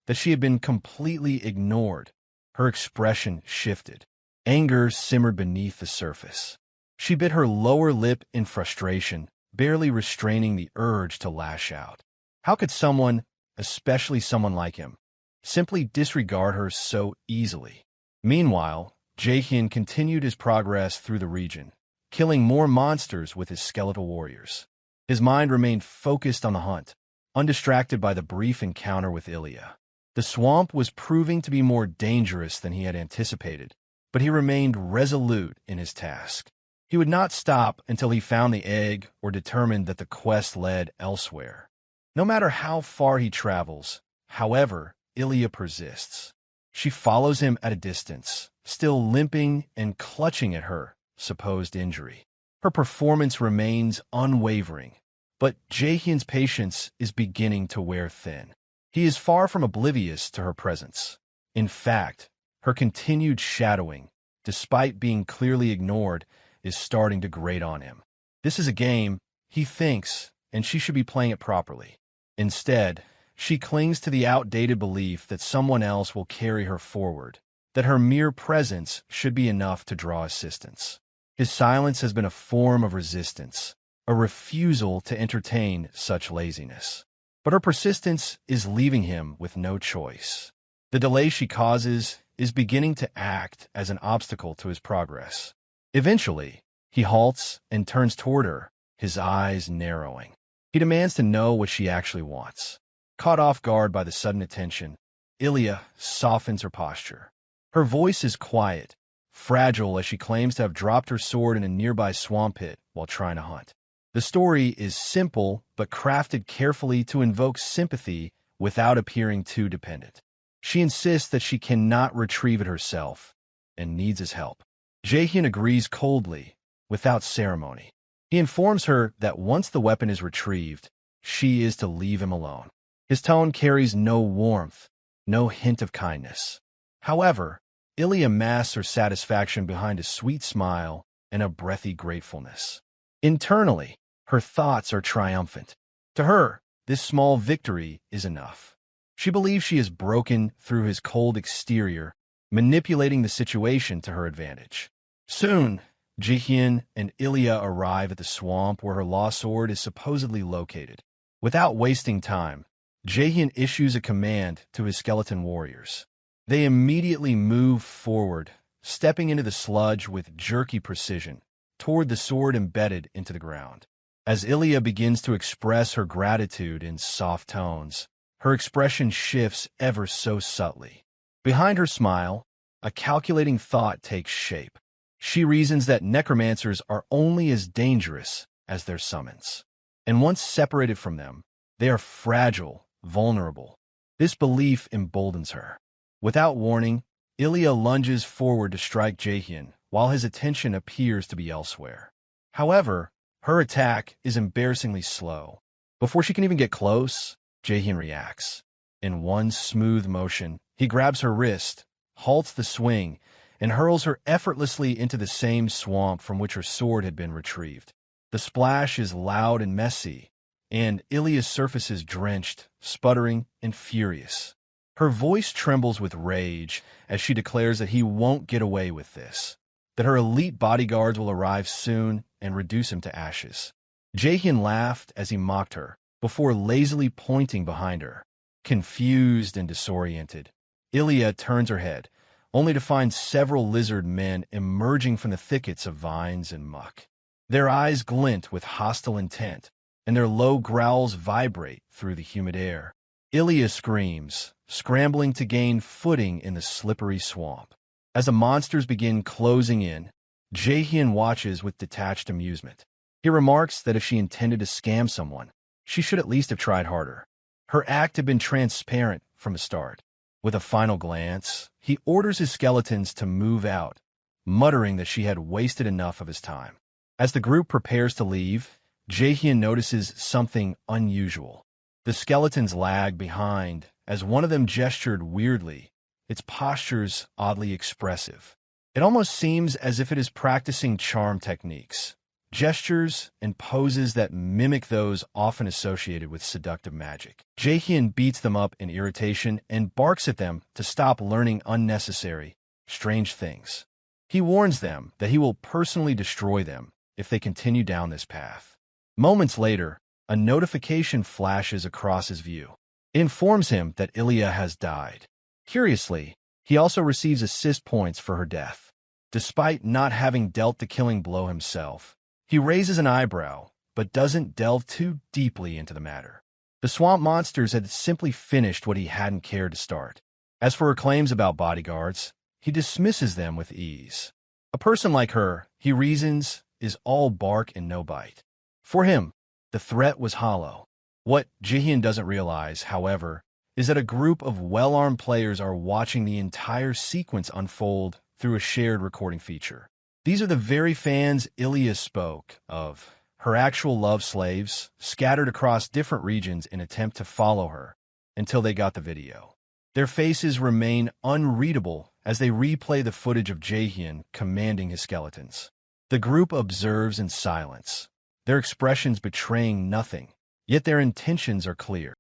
that she had been completely ignored, her expression shifted. Anger simmered beneath the surface. She bit her lower lip in frustration, barely restraining the urge to lash out. How could someone, especially someone like him, simply disregard her so easily? Meanwhile, Jaehyeon continued his progress through the region, killing more monsters with his skeletal warriors. His mind remained focused on the hunt, undistracted by the brief encounter with Ilya. The swamp was proving to be more dangerous than he had anticipated, but he remained resolute in his task. He would not stop until he found the egg or determined that the quest led elsewhere. No matter how far he travels, however Ilya persists. She follows him at a distance, still limping and clutching at her supposed injury. Her performance remains unwavering, but Jaehyeon's patience is beginning to wear thin. He is far from oblivious to her presence. In fact, her continued shadowing, despite being clearly ignored, is starting to grate on him. This is a game, he thinks, and she should be playing it properly. Instead, she clings to the outdated belief that someone else will carry her forward, that her mere presence should be enough to draw assistance. His silence has been a form of resistance, a refusal to entertain such laziness. But her persistence is leaving him with no choice. The delay she causes is beginning to act as an obstacle to his progress. Eventually, he halts and turns toward her, his eyes narrowing. He demands to know what she actually wants. Caught off guard by the sudden attention, Ilya softens her posture. Her voice is quiet, fragile as she claims to have dropped her sword in a nearby swamp pit while trying to hunt. The story is simple but crafted carefully to invoke sympathy without appearing too dependent. She insists that she cannot retrieve it herself and needs his help. Jaehyeon agrees coldly, without ceremony. He informs her that once the weapon is retrieved, she is to leave him alone. His tone carries no warmth, no hint of kindness. However, Ilya masks her satisfaction behind a sweet smile and a breathy gratefulness. Internally, her thoughts are triumphant. To her, this small victory is enough. She believes she has broken through his cold exterior, manipulating the situation to her advantage. Soon, Jaehyeon and Ilya arrive at the swamp where her lost sword is supposedly located. Without wasting time, Jaehyeon issues a command to his skeleton warriors. They immediately move forward, stepping into the sludge with jerky precision, toward the sword embedded into the ground. As Ilya begins to express her gratitude in soft tones, her expression shifts ever so subtly. Behind her smile, a calculating thought takes shape. She reasons that necromancers are only as dangerous as their summons. And once separated from them, they are fragile, vulnerable. This belief emboldens her. Without warning, Ilya lunges forward to strike Jaehyeon, while his attention appears to be elsewhere. However, her attack is embarrassingly slow. Before she can even get close, Jaehyeon reacts. In one smooth motion, he grabs her wrist, halts the swing, and hurls her effortlessly into the same swamp from which her sword had been retrieved. The splash is loud and messy, and Ilya's surface is drenched, sputtering, and furious. Her voice trembles with rage as she declares that he won't get away with this, that her elite bodyguards will arrive soon and reduce him to ashes. Jaehyeon laughed as he mocked her, before lazily pointing behind her. Confused and disoriented, Ilya turns her head, only to find several lizard men emerging from the thickets of vines and muck. Their eyes glint with hostile intent, and their low growls vibrate through the humid air. Ilya screams, scrambling to gain footing in the slippery swamp. As the monsters begin closing in, Jaehyeon watches with detached amusement. He remarks that if she intended to scam someone, she should at least have tried harder. Her act had been transparent from the start. With a final glance, he orders his skeletons to move out, muttering that she had wasted enough of his time. As the group prepares to leave, Jaehyeon notices something unusual. The skeletons lag behind as one of them gestured weirdly, its postures oddly expressive. It almost seems as if it is practicing charm techniques, gestures and poses that mimic those often associated with seductive magic. Jaehyeon beats them up in irritation and barks at them to stop learning unnecessary, strange things. He warns them that he will personally destroy them if they continue down this path. Moments later, a notification flashes across his view. It informs him that Ilya has died. Curiously, he also receives assist points for her death. Despite not having dealt the killing blow himself, he raises an eyebrow, but doesn't delve too deeply into the matter. The swamp monsters had simply finished what he hadn't cared to start. As for her claims about bodyguards, he dismisses them with ease. A person like her, he reasons, is all bark and no bite. For him, the threat was hollow. What Jaehyeon doesn't realize, however, is that a group of well-armed players are watching the entire sequence unfold through a shared recording feature. These are the very fans Ilya spoke of, her actual love slaves, scattered across different regions in attempt to follow her until they got the video. Their faces remain unreadable as they replay the footage of Jaehyeon commanding his skeletons. The group observes in silence, their expressions betraying nothing, yet their intentions are clear.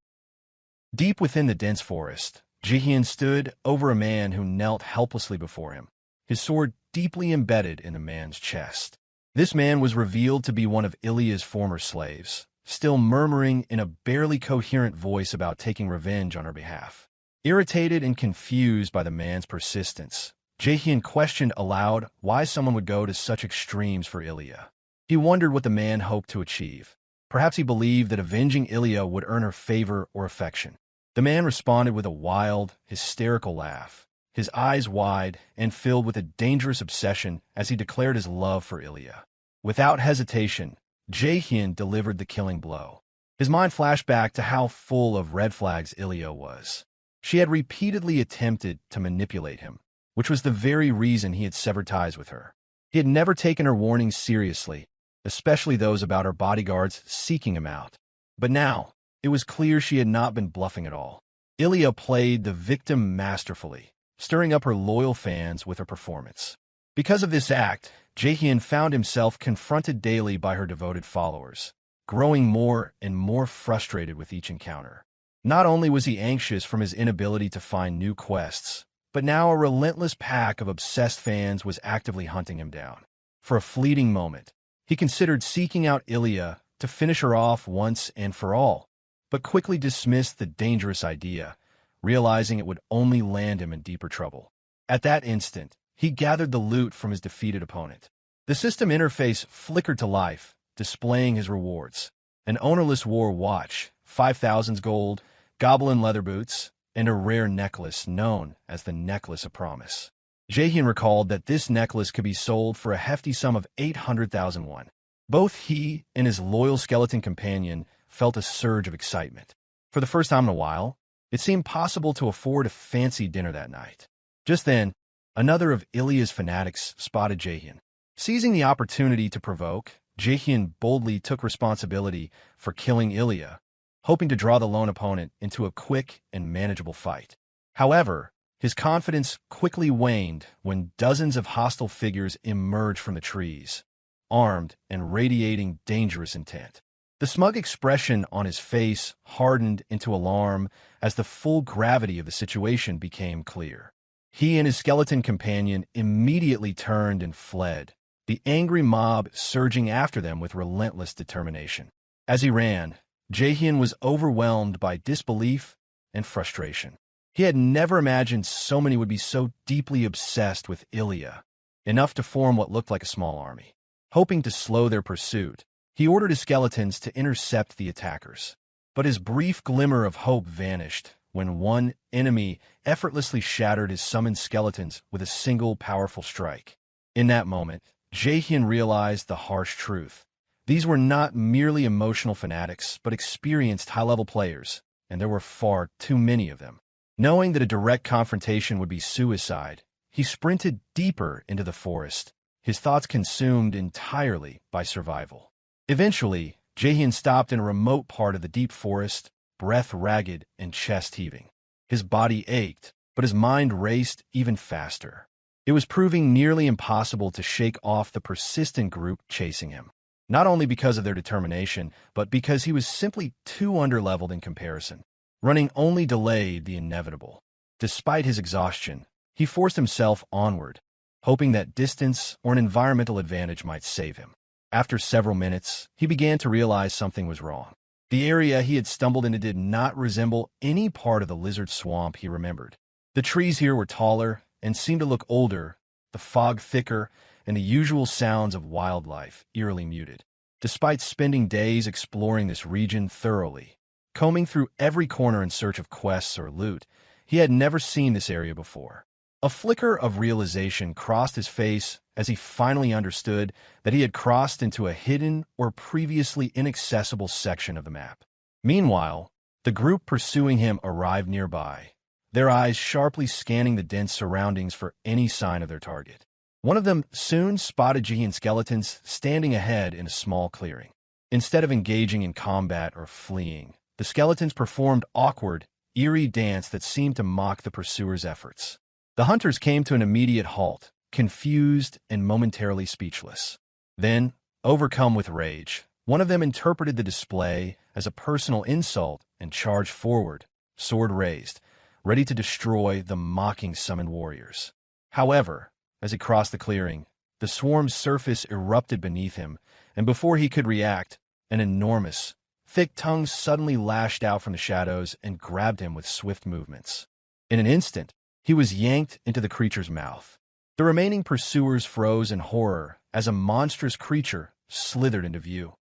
Deep within the dense forest, Jaehyeon stood over a man who knelt helplessly before him, his sword deeply embedded in the man's chest. This man was revealed to be one of Ilya's former slaves, still murmuring in a barely coherent voice about taking revenge on her behalf. Irritated and confused by the man's persistence, Jaehyeon questioned aloud why someone would go to such extremes for Ilya. He wondered what the man hoped to achieve. Perhaps he believed that avenging Ilya would earn her favor or affection. The man responded with a wild, hysterical laugh, his eyes wide and filled with a dangerous obsession as he declared his love for Ilya. Without hesitation, Jaehyeon delivered the killing blow. His mind flashed back to how full of red flags Ilya was. She had repeatedly attempted to manipulate him, which was the very reason he had severed ties with her. He had never taken her warnings seriously, especially those about her bodyguards seeking him out. But now, it was clear she had not been bluffing at all. Ilya played the victim masterfully, stirring up her loyal fans with her performance. Because of this act, Jaehyeon found himself confronted daily by her devoted followers, growing more and more frustrated with each encounter. Not only was he anxious from his inability to find new quests, but now a relentless pack of obsessed fans was actively hunting him down. For a fleeting moment, he considered seeking out Ilya to finish her off once and for all, but quickly dismissed the dangerous idea, realizing it would only land him in deeper trouble. At that instant, he gathered the loot from his defeated opponent. The system interface flickered to life, displaying his rewards: an ownerless war watch, 5,000 gold, goblin leather boots, and a rare necklace known as the Necklace of Promise. Jaehyeon recalled that this necklace could be sold for a hefty sum of 800,000 won. Both he and his loyal skeleton companion felt a surge of excitement. For the first time in a while, it seemed possible to afford a fancy dinner that night. Just then, another of Ilya's fanatics spotted Jaehyeon. Seizing the opportunity to provoke, Jaehyeon boldly took responsibility for killing Ilya, hoping to draw the lone opponent into a quick and manageable fight. However, his confidence quickly waned when dozens of hostile figures emerged from the trees, armed and radiating dangerous intent. The smug expression on his face hardened into alarm as the full gravity of the situation became clear. He and his skeleton companion immediately turned and fled, the angry mob surging after them with relentless determination. As he ran, Jaehyeon was overwhelmed by disbelief and frustration. He had never imagined so many would be so deeply obsessed with Ilya, enough to form what looked like a small army. Hoping to slow their pursuit, he ordered his skeletons to intercept the attackers. But his brief glimmer of hope vanished when one enemy effortlessly shattered his summoned skeletons with a single powerful strike. In that moment, Jaehyeon realized the harsh truth. These were not merely emotional fanatics, but experienced high-level players, and there were far too many of them. Knowing that a direct confrontation would be suicide, he sprinted deeper into the forest, his thoughts consumed entirely by survival. Eventually, Jaehyeon stopped in a remote part of the deep forest, breath ragged and chest heaving. His body ached, but his mind raced even faster. It was proving nearly impossible to shake off the persistent group chasing him. Not only because of their determination, but because he was simply too underleveled in comparison. Running only delayed the inevitable. Despite his exhaustion, he forced himself onward, hoping that distance or an environmental advantage might save him. After several minutes, he began to realize something was wrong. The area he had stumbled into did not resemble any part of the lizard swamp he remembered. The trees here were taller and seemed to look older, the fog thicker, and the usual sounds of wildlife eerily muted. Despite spending days exploring this region thoroughly, combing through every corner in search of quests or loot, he had never seen this area before. A flicker of realization crossed his face as he finally understood that he had crossed into a hidden or previously inaccessible section of the map. Meanwhile, The group pursuing him arrived nearby, their eyes sharply scanning the dense surroundings for any sign of their target. One of them soon spotted Jaehyeon skeletons standing ahead in a small clearing. Instead of engaging in combat or fleeing, the skeletons performed awkward, eerie dance that seemed to mock the pursuers' efforts. The hunters came to an immediate halt, confused and momentarily speechless. Then, overcome with rage, one of them interpreted the display as a personal insult and charged forward, sword raised, ready to destroy the mocking summoned warriors. However, as he crossed the clearing, the swarm's surface erupted beneath him, and before he could react, an enormous, thick tongue suddenly lashed out from the shadows and grabbed him with swift movements. In an instant, he was yanked into the creature's mouth. The remaining pursuers froze in horror as a monstrous creature slithered into view,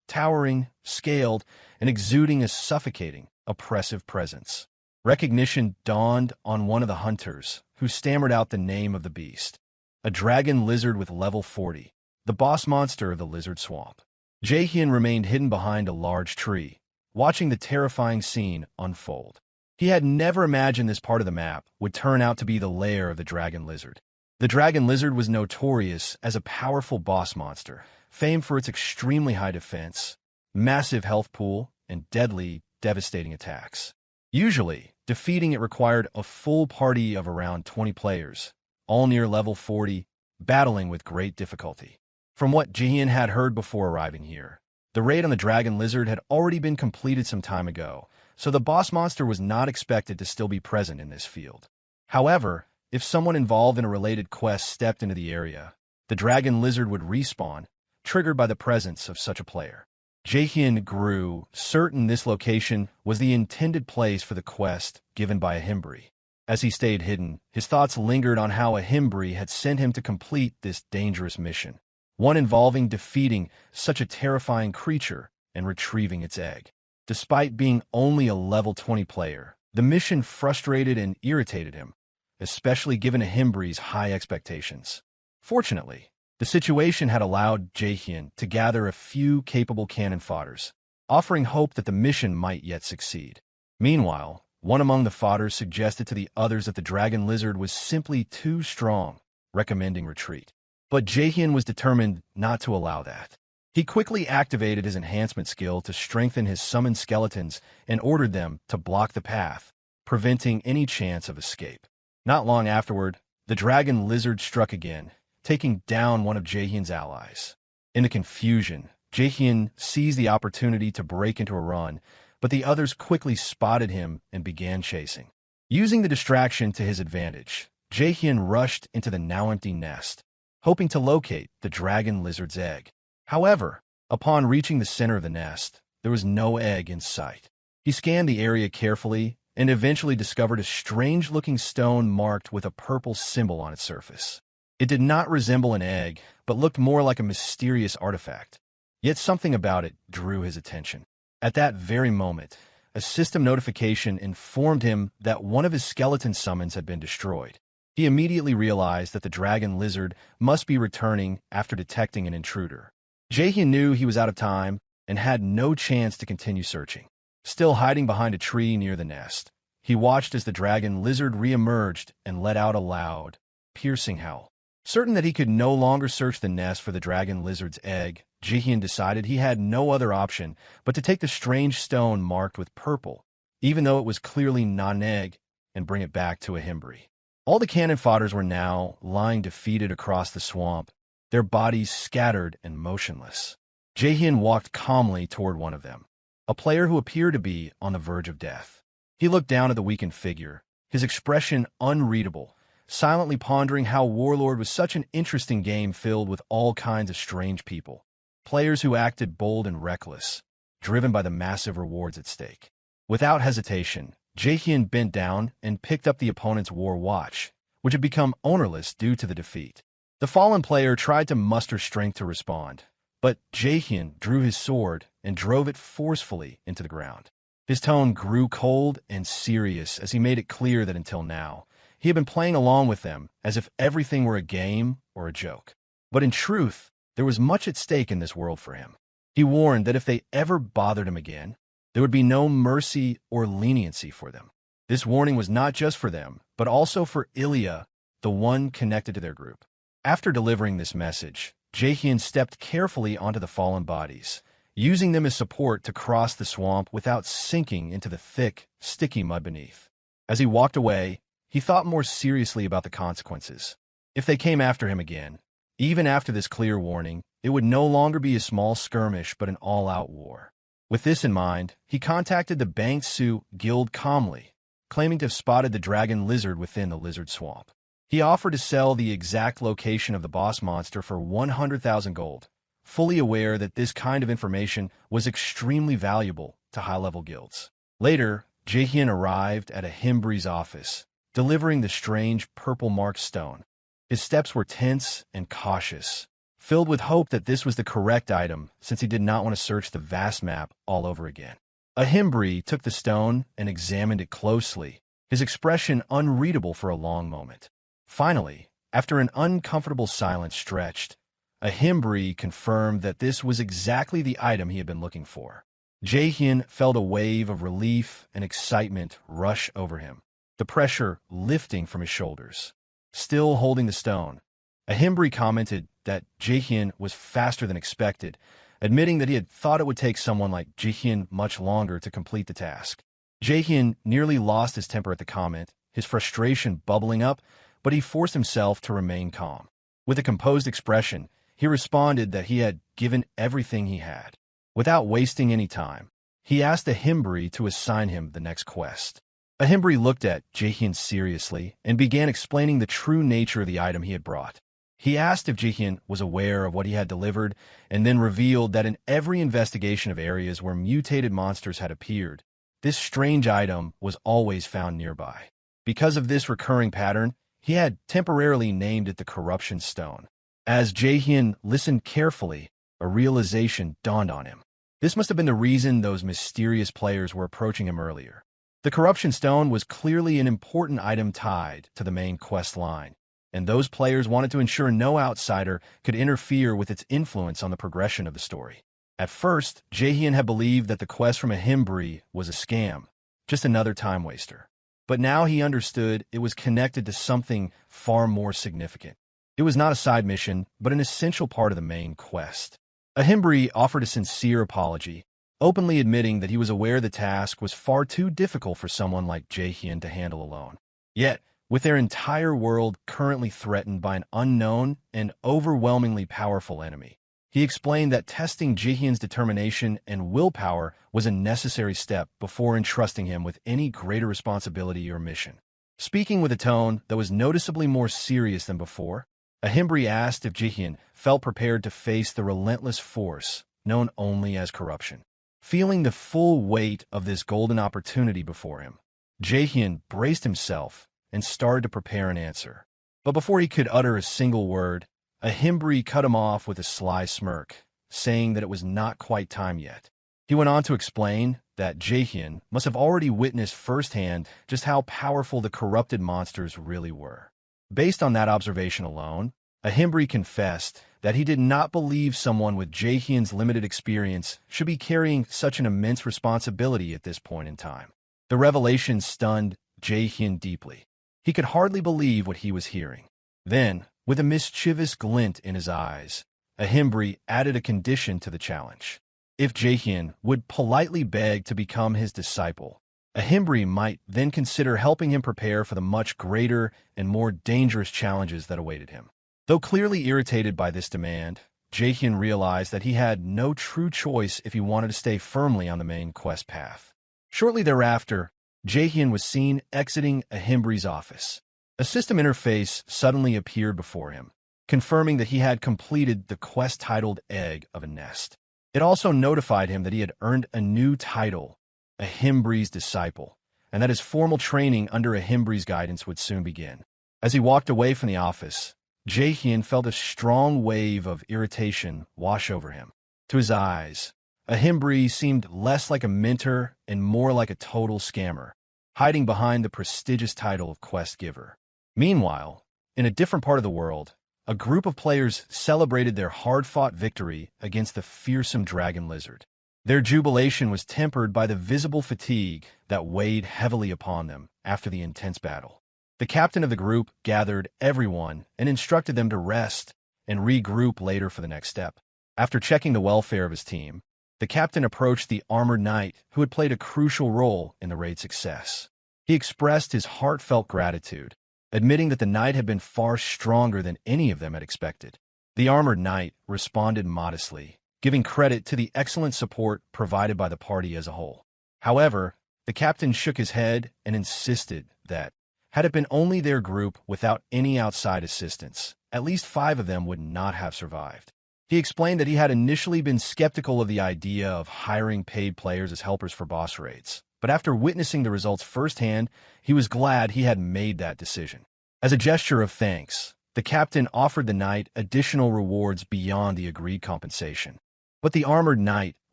towering, scaled, and exuding a suffocating, oppressive presence. Recognition dawned on one of the hunters, who stammered out the name of the beast. A dragon lizard with level 40, the boss monster of the lizard swamp. Jaehyeon remained hidden behind a large tree, watching the terrifying scene unfold. He had never imagined this part of the map would turn out to be the lair of the dragon lizard. The dragon lizard was notorious as a powerful boss monster, famed for its extremely high defense, massive health pool, and deadly, devastating attacks. Usually, defeating it required a full party of around 20 players, all near level 40, battling with great difficulty. From what Jaehyeon had heard before arriving here, the raid on the dragon lizard had already been completed some time ago, so the boss monster was not expected to still be present in this field. However, if someone involved in a related quest stepped into the area, the dragon lizard would respawn, triggered by the presence of such a player. Jaehyeon grew certain this location was the intended place for the quest given by a Himbri. As he stayed hidden, his thoughts lingered on how a Himbri had sent him to complete this dangerous mission, one involving defeating such a terrifying creature and retrieving its egg. Despite being only a level 20 player, the mission frustrated and irritated him, especially given a Himbri's high expectations. Fortunately, the situation had allowed Jaehyeon to gather a few capable cannon fodders, offering hope that the mission might yet succeed. Meanwhile, one among the fodders suggested to the others that the dragon lizard was simply too strong, recommending retreat. But Jaehyeon was determined not to allow that. He quickly activated his enhancement skill to strengthen his summoned skeletons and ordered them to block the path, preventing any chance of escape. Not long afterward, the dragon lizard struck again, taking down one of Jaehyeon's allies. In the confusion, Jaehyeon seized the opportunity to break into a run, but the others quickly spotted him and began chasing. Using the distraction to his advantage, Jaehyeon rushed into the now-empty nest, hoping to locate the dragon lizard's egg. However, upon reaching the center of the nest, there was no egg in sight. He scanned the area carefully and eventually discovered a strange-looking stone marked with a purple symbol on its surface. It did not resemble an egg, but looked more like a mysterious artifact. Yet something about it drew his attention. At that very moment, a system notification informed him that one of his skeleton summons had been destroyed. He immediately realized that the dragon lizard must be returning after detecting an intruder. Jaehyeon knew he was out of time and had no chance to continue searching. Still hiding behind a tree near the nest, he watched as the dragon lizard re-emerged and let out a loud, piercing howl. Certain that he could no longer search the nest for the dragon lizard's egg, Jaehyeon decided he had no other option but to take the strange stone marked with purple, even though it was clearly not an egg, and bring it back to a Himbri. All the cannon fodders were now lying defeated across the swamp, their bodies scattered and motionless. Jaehyeon walked calmly toward one of them, a player who appeared to be on the verge of death. He looked down at the weakened figure, his expression unreadable, silently pondering how Warlord was such an interesting game filled with all kinds of strange people, players who acted bold and reckless, driven by the massive rewards at stake. Without hesitation, Jaehyeon bent down and picked up the opponent's war watch, which had become ownerless due to the defeat. The fallen player tried to muster strength to respond, but Jaehyeon drew his sword and drove it forcefully into the ground. His tone grew cold and serious as he made it clear that until now, he had been playing along with them as if everything were a game or a joke. But in truth, there was much at stake in this world for him. He warned that if they ever bothered him again, There would be no mercy or leniency for them. This warning was not just for them, but also for Ilya, the one connected to their group. After delivering this message, Jaehyeon stepped carefully onto the fallen bodies, using them as support to cross the swamp without sinking into the thick, sticky mud beneath. As he walked away, he thought more seriously about the consequences. If they came after him again, even after this clear warning, it would no longer be a small skirmish but an all-out war. With this in mind, he contacted the Bangsu Guild calmly, claiming to have spotted the dragon lizard within the lizard swamp. He offered to sell the exact location of the boss monster for 100,000 gold, fully aware that this kind of information was extremely valuable to high-level guilds. Later, Jaehyeon arrived at a Himbri's office, delivering the strange purple-marked stone. His steps were tense and cautious, filled with hope that this was the correct item since he did not want to search the vast map all over again. A Himbri took the stone and examined it closely, his expression unreadable for a long moment. Finally, after an uncomfortable silence stretched, a Himbri confirmed that this was exactly the item he had been looking for. Jaehyeon felt a wave of relief and excitement rush over him, the pressure lifting from his shoulders. Still holding the stone, a Himbri commented that Jaehyeon was faster than expected, admitting that he had thought it would take someone like Jaehyeon much longer to complete the task. Jaehyeon nearly lost his temper at the comment, his frustration bubbling up, but he forced himself to remain calm. With a composed expression, he responded that he had given everything he had. Without wasting any time, he asked a Himbri to assign him the next quest. A Himbri looked at Jaehyeon seriously and began explaining the true nature of the item he had brought. He asked if Jaehyeon was aware of what he had delivered, and then revealed that in every investigation of areas where mutated monsters had appeared, this strange item was always found nearby. Because of this recurring pattern, he had temporarily named it the Corruption Stone. As Jaehyeon listened carefully, a realization dawned on him. This must have been the reason those mysterious players were approaching him earlier. The Corruption Stone was clearly an important item tied to the main quest line, and those players wanted to ensure no outsider could interfere with its influence on the progression of the story. At first, Jaehyeon had believed that the quest from a Himbri was a scam, just another time waster. But now he understood it was connected to something far more significant. It was not a side mission, but an essential part of the main quest. A Himbri offered a sincere apology, openly admitting that he was aware the task was far too difficult for someone like Jaehyeon to handle alone. Yet, with their entire world currently threatened by an unknown and overwhelmingly powerful enemy, he explained that testing Jaehyeon's determination and willpower was a necessary step before entrusting him with any greater responsibility or mission. Speaking with a tone that was noticeably more serious than before, a Himbri asked if Jaehyeon felt prepared to face the relentless force known only as corruption. Feeling the full weight of this golden opportunity before him, Jaehyeon braced himself and started to prepare an answer. But before he could utter a single word, a Himbri cut him off with a sly smirk, saying that it was not quite time yet. He went on to explain that Jaehyeon must have already witnessed firsthand just how powerful the corrupted monsters really were. Based on that observation alone, a Himbri confessed that he did not believe someone with Jaehyeon's limited experience should be carrying such an immense responsibility at this point in time. The revelation stunned Jaehyeon deeply. He could hardly believe what he was hearing. Then, with a mischievous glint in his eyes, a Himbri added a condition to the challenge. If Jaehyeon would politely beg to become his disciple, a Himbri might then consider helping him prepare for the much greater and more dangerous challenges that awaited him. Though clearly irritated by this demand, Jaehyeon realized that he had no true choice if he wanted to stay firmly on the main quest path. Shortly thereafter, Jaehyeon was seen exiting a Himbri's office. A system interface suddenly appeared before him, confirming that he had completed the quest titled Egg of a Nest. It also notified him that he had earned a new title, a Himbri's Disciple, and that his formal training under a Himbri's guidance would soon begin. As he walked away from the office, Jaehyeon felt a strong wave of irritation wash over him. To his eyes, a Himbri seemed less like a mentor and more like a total scammer, hiding behind the prestigious title of Quest Giver. Meanwhile, in a different part of the world, a group of players celebrated their hard-fought victory against the fearsome dragon lizard. Their jubilation was tempered by the visible fatigue that weighed heavily upon them after the intense battle. The captain of the group gathered everyone and instructed them to rest and regroup later for the next step. After checking the welfare of his team, the captain approached the armored knight who had played a crucial role in the raid's success. He expressed his heartfelt gratitude, admitting that the knight had been far stronger than any of them had expected. The armored knight responded modestly, giving credit to the excellent support provided by the party as a whole. However, the captain shook his head and insisted that, had it been only their group without any outside assistance, at least 5 of them would not have survived. He explained that he had initially been skeptical of the idea of hiring paid players as helpers for boss raids, but after witnessing the results firsthand, he was glad he had made that decision. As a gesture of thanks, the captain offered the knight additional rewards beyond the agreed compensation. But the armored knight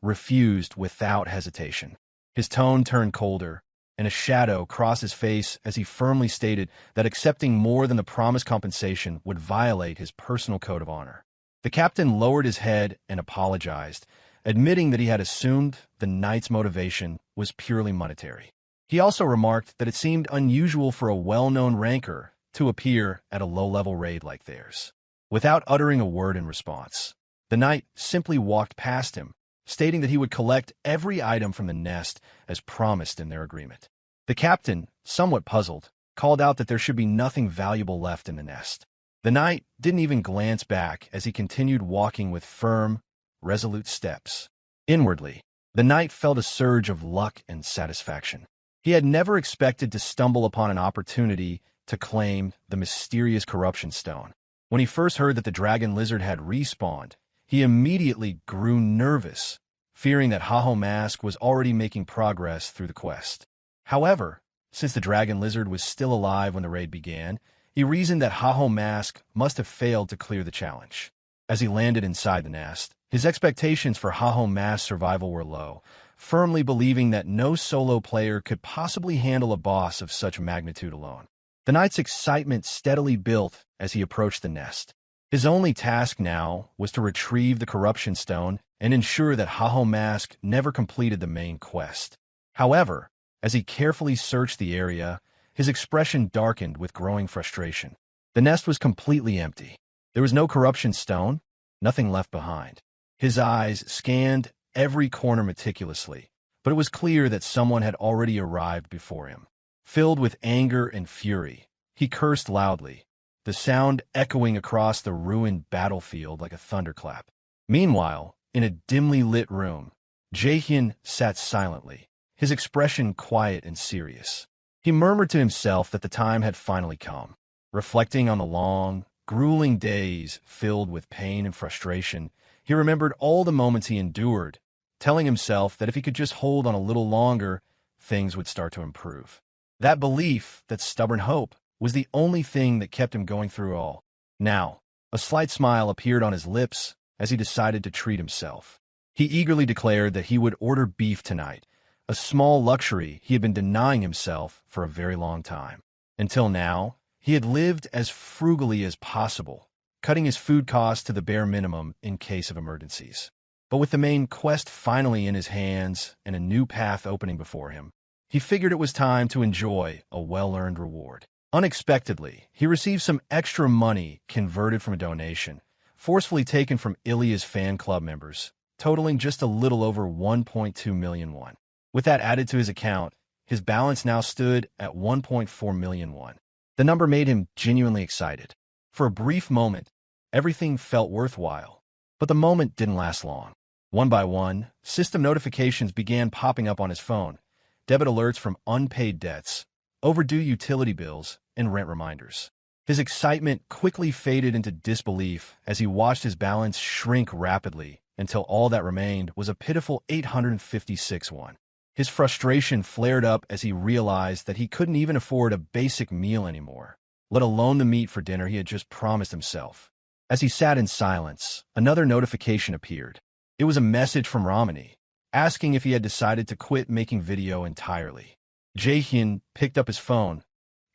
refused without hesitation. His tone turned colder, and a shadow crossed his face as he firmly stated that accepting more than the promised compensation would violate his personal code of honor. The captain lowered his head and apologized, admitting that he had assumed the knight's motivation was purely monetary. He also remarked that it seemed unusual for a well-known ranker to appear at a low-level raid like theirs. Without uttering a word in response, the knight simply walked past him, stating that he would collect every item from the nest as promised in their agreement. The captain, somewhat puzzled, called out that there should be nothing valuable left in the nest. The knight didn't even glance back as he continued walking with firm, resolute steps. Inwardly, the knight felt a surge of luck and satisfaction. He had never expected to stumble upon an opportunity to claim the mysterious corruption stone. When he first heard that the dragon lizard had respawned, he immediately grew nervous, fearing that Jaehyeon Mask was already making progress through the quest. However, since the dragon lizard was still alive when the raid began, he reasoned that Jaehyeon Mask must have failed to clear the challenge. As he landed inside the nest, his expectations for Jaehyeon Mask's survival were low, firmly believing that no solo player could possibly handle a boss of such magnitude alone. The knight's excitement steadily built as he approached the nest. His only task now was to retrieve the corruption stone and ensure that Jaehyeon Mask never completed the main quest. However, as he carefully searched the area, his expression darkened with growing frustration. The nest was completely empty. There was no corruption stone, nothing left behind. His eyes scanned every corner meticulously, but it was clear that someone had already arrived before him. Filled with anger and fury, he cursed loudly, the sound echoing across the ruined battlefield like a thunderclap. Meanwhile, in a dimly lit room, Jaehyeon sat silently, his expression quiet and serious. He murmured to himself that the time had finally come. Reflecting on the long, grueling days filled with pain and frustration, he remembered all the moments he endured, telling himself that if he could just hold on a little longer, things would start to improve. That belief, that stubborn hope, was the only thing that kept him going through all. Now, a slight smile appeared on his lips as he decided to treat himself. He eagerly declared that he would order beef tonight, a small luxury he had been denying himself for a very long time. Until now, he had lived as frugally as possible, cutting his food costs to the bare minimum in case of emergencies. But with the main quest finally in his hands and a new path opening before him, he figured it was time to enjoy a well-earned reward. Unexpectedly, he received some extra money converted from a donation, forcefully taken from Ilya's fan club members, totaling just a little over 1.2 million won. With that added to his account, his balance now stood at 1.4 million won. The number made him genuinely excited. For a brief moment, everything felt worthwhile, but the moment didn't last long. One by one, system notifications began popping up on his phone, debit alerts from unpaid debts, overdue utility bills, and rent reminders. His excitement quickly faded into disbelief as he watched his balance shrink rapidly until all that remained was a pitiful 856 won. His frustration flared up as he realized that he couldn't even afford a basic meal anymore, let alone the meat for dinner he had just promised himself. As he sat in silence, another notification appeared. It was a message from Ramani, asking if he had decided to quit making video entirely. Jaehyeon picked up his phone,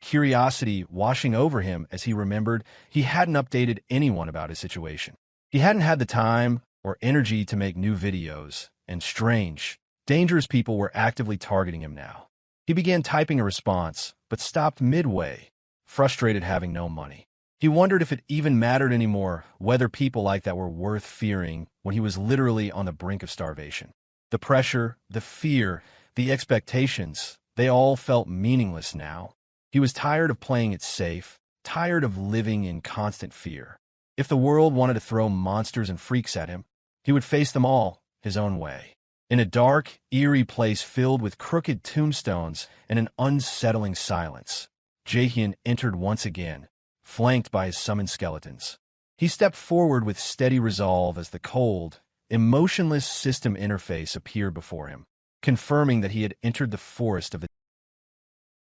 curiosity washing over him as he remembered he hadn't updated anyone about his situation. He hadn't had the time or energy to make new videos, and strange, dangerous people were actively targeting him now. He began typing a response, but stopped midway, frustrated having no money. He wondered if it even mattered anymore whether people like that were worth fearing when he was literally on the brink of starvation. The pressure, the fear, the expectations, they all felt meaningless now. He was tired of playing it safe, tired of living in constant fear. If the world wanted to throw monsters and freaks at him, he would face them all his own way. In a dark, eerie place filled with crooked tombstones and an unsettling silence, Jaehyeon entered once again, flanked by his summoned skeletons. He stepped forward with steady resolve as the cold, emotionless system interface appeared before him, confirming that he had entered the forest of the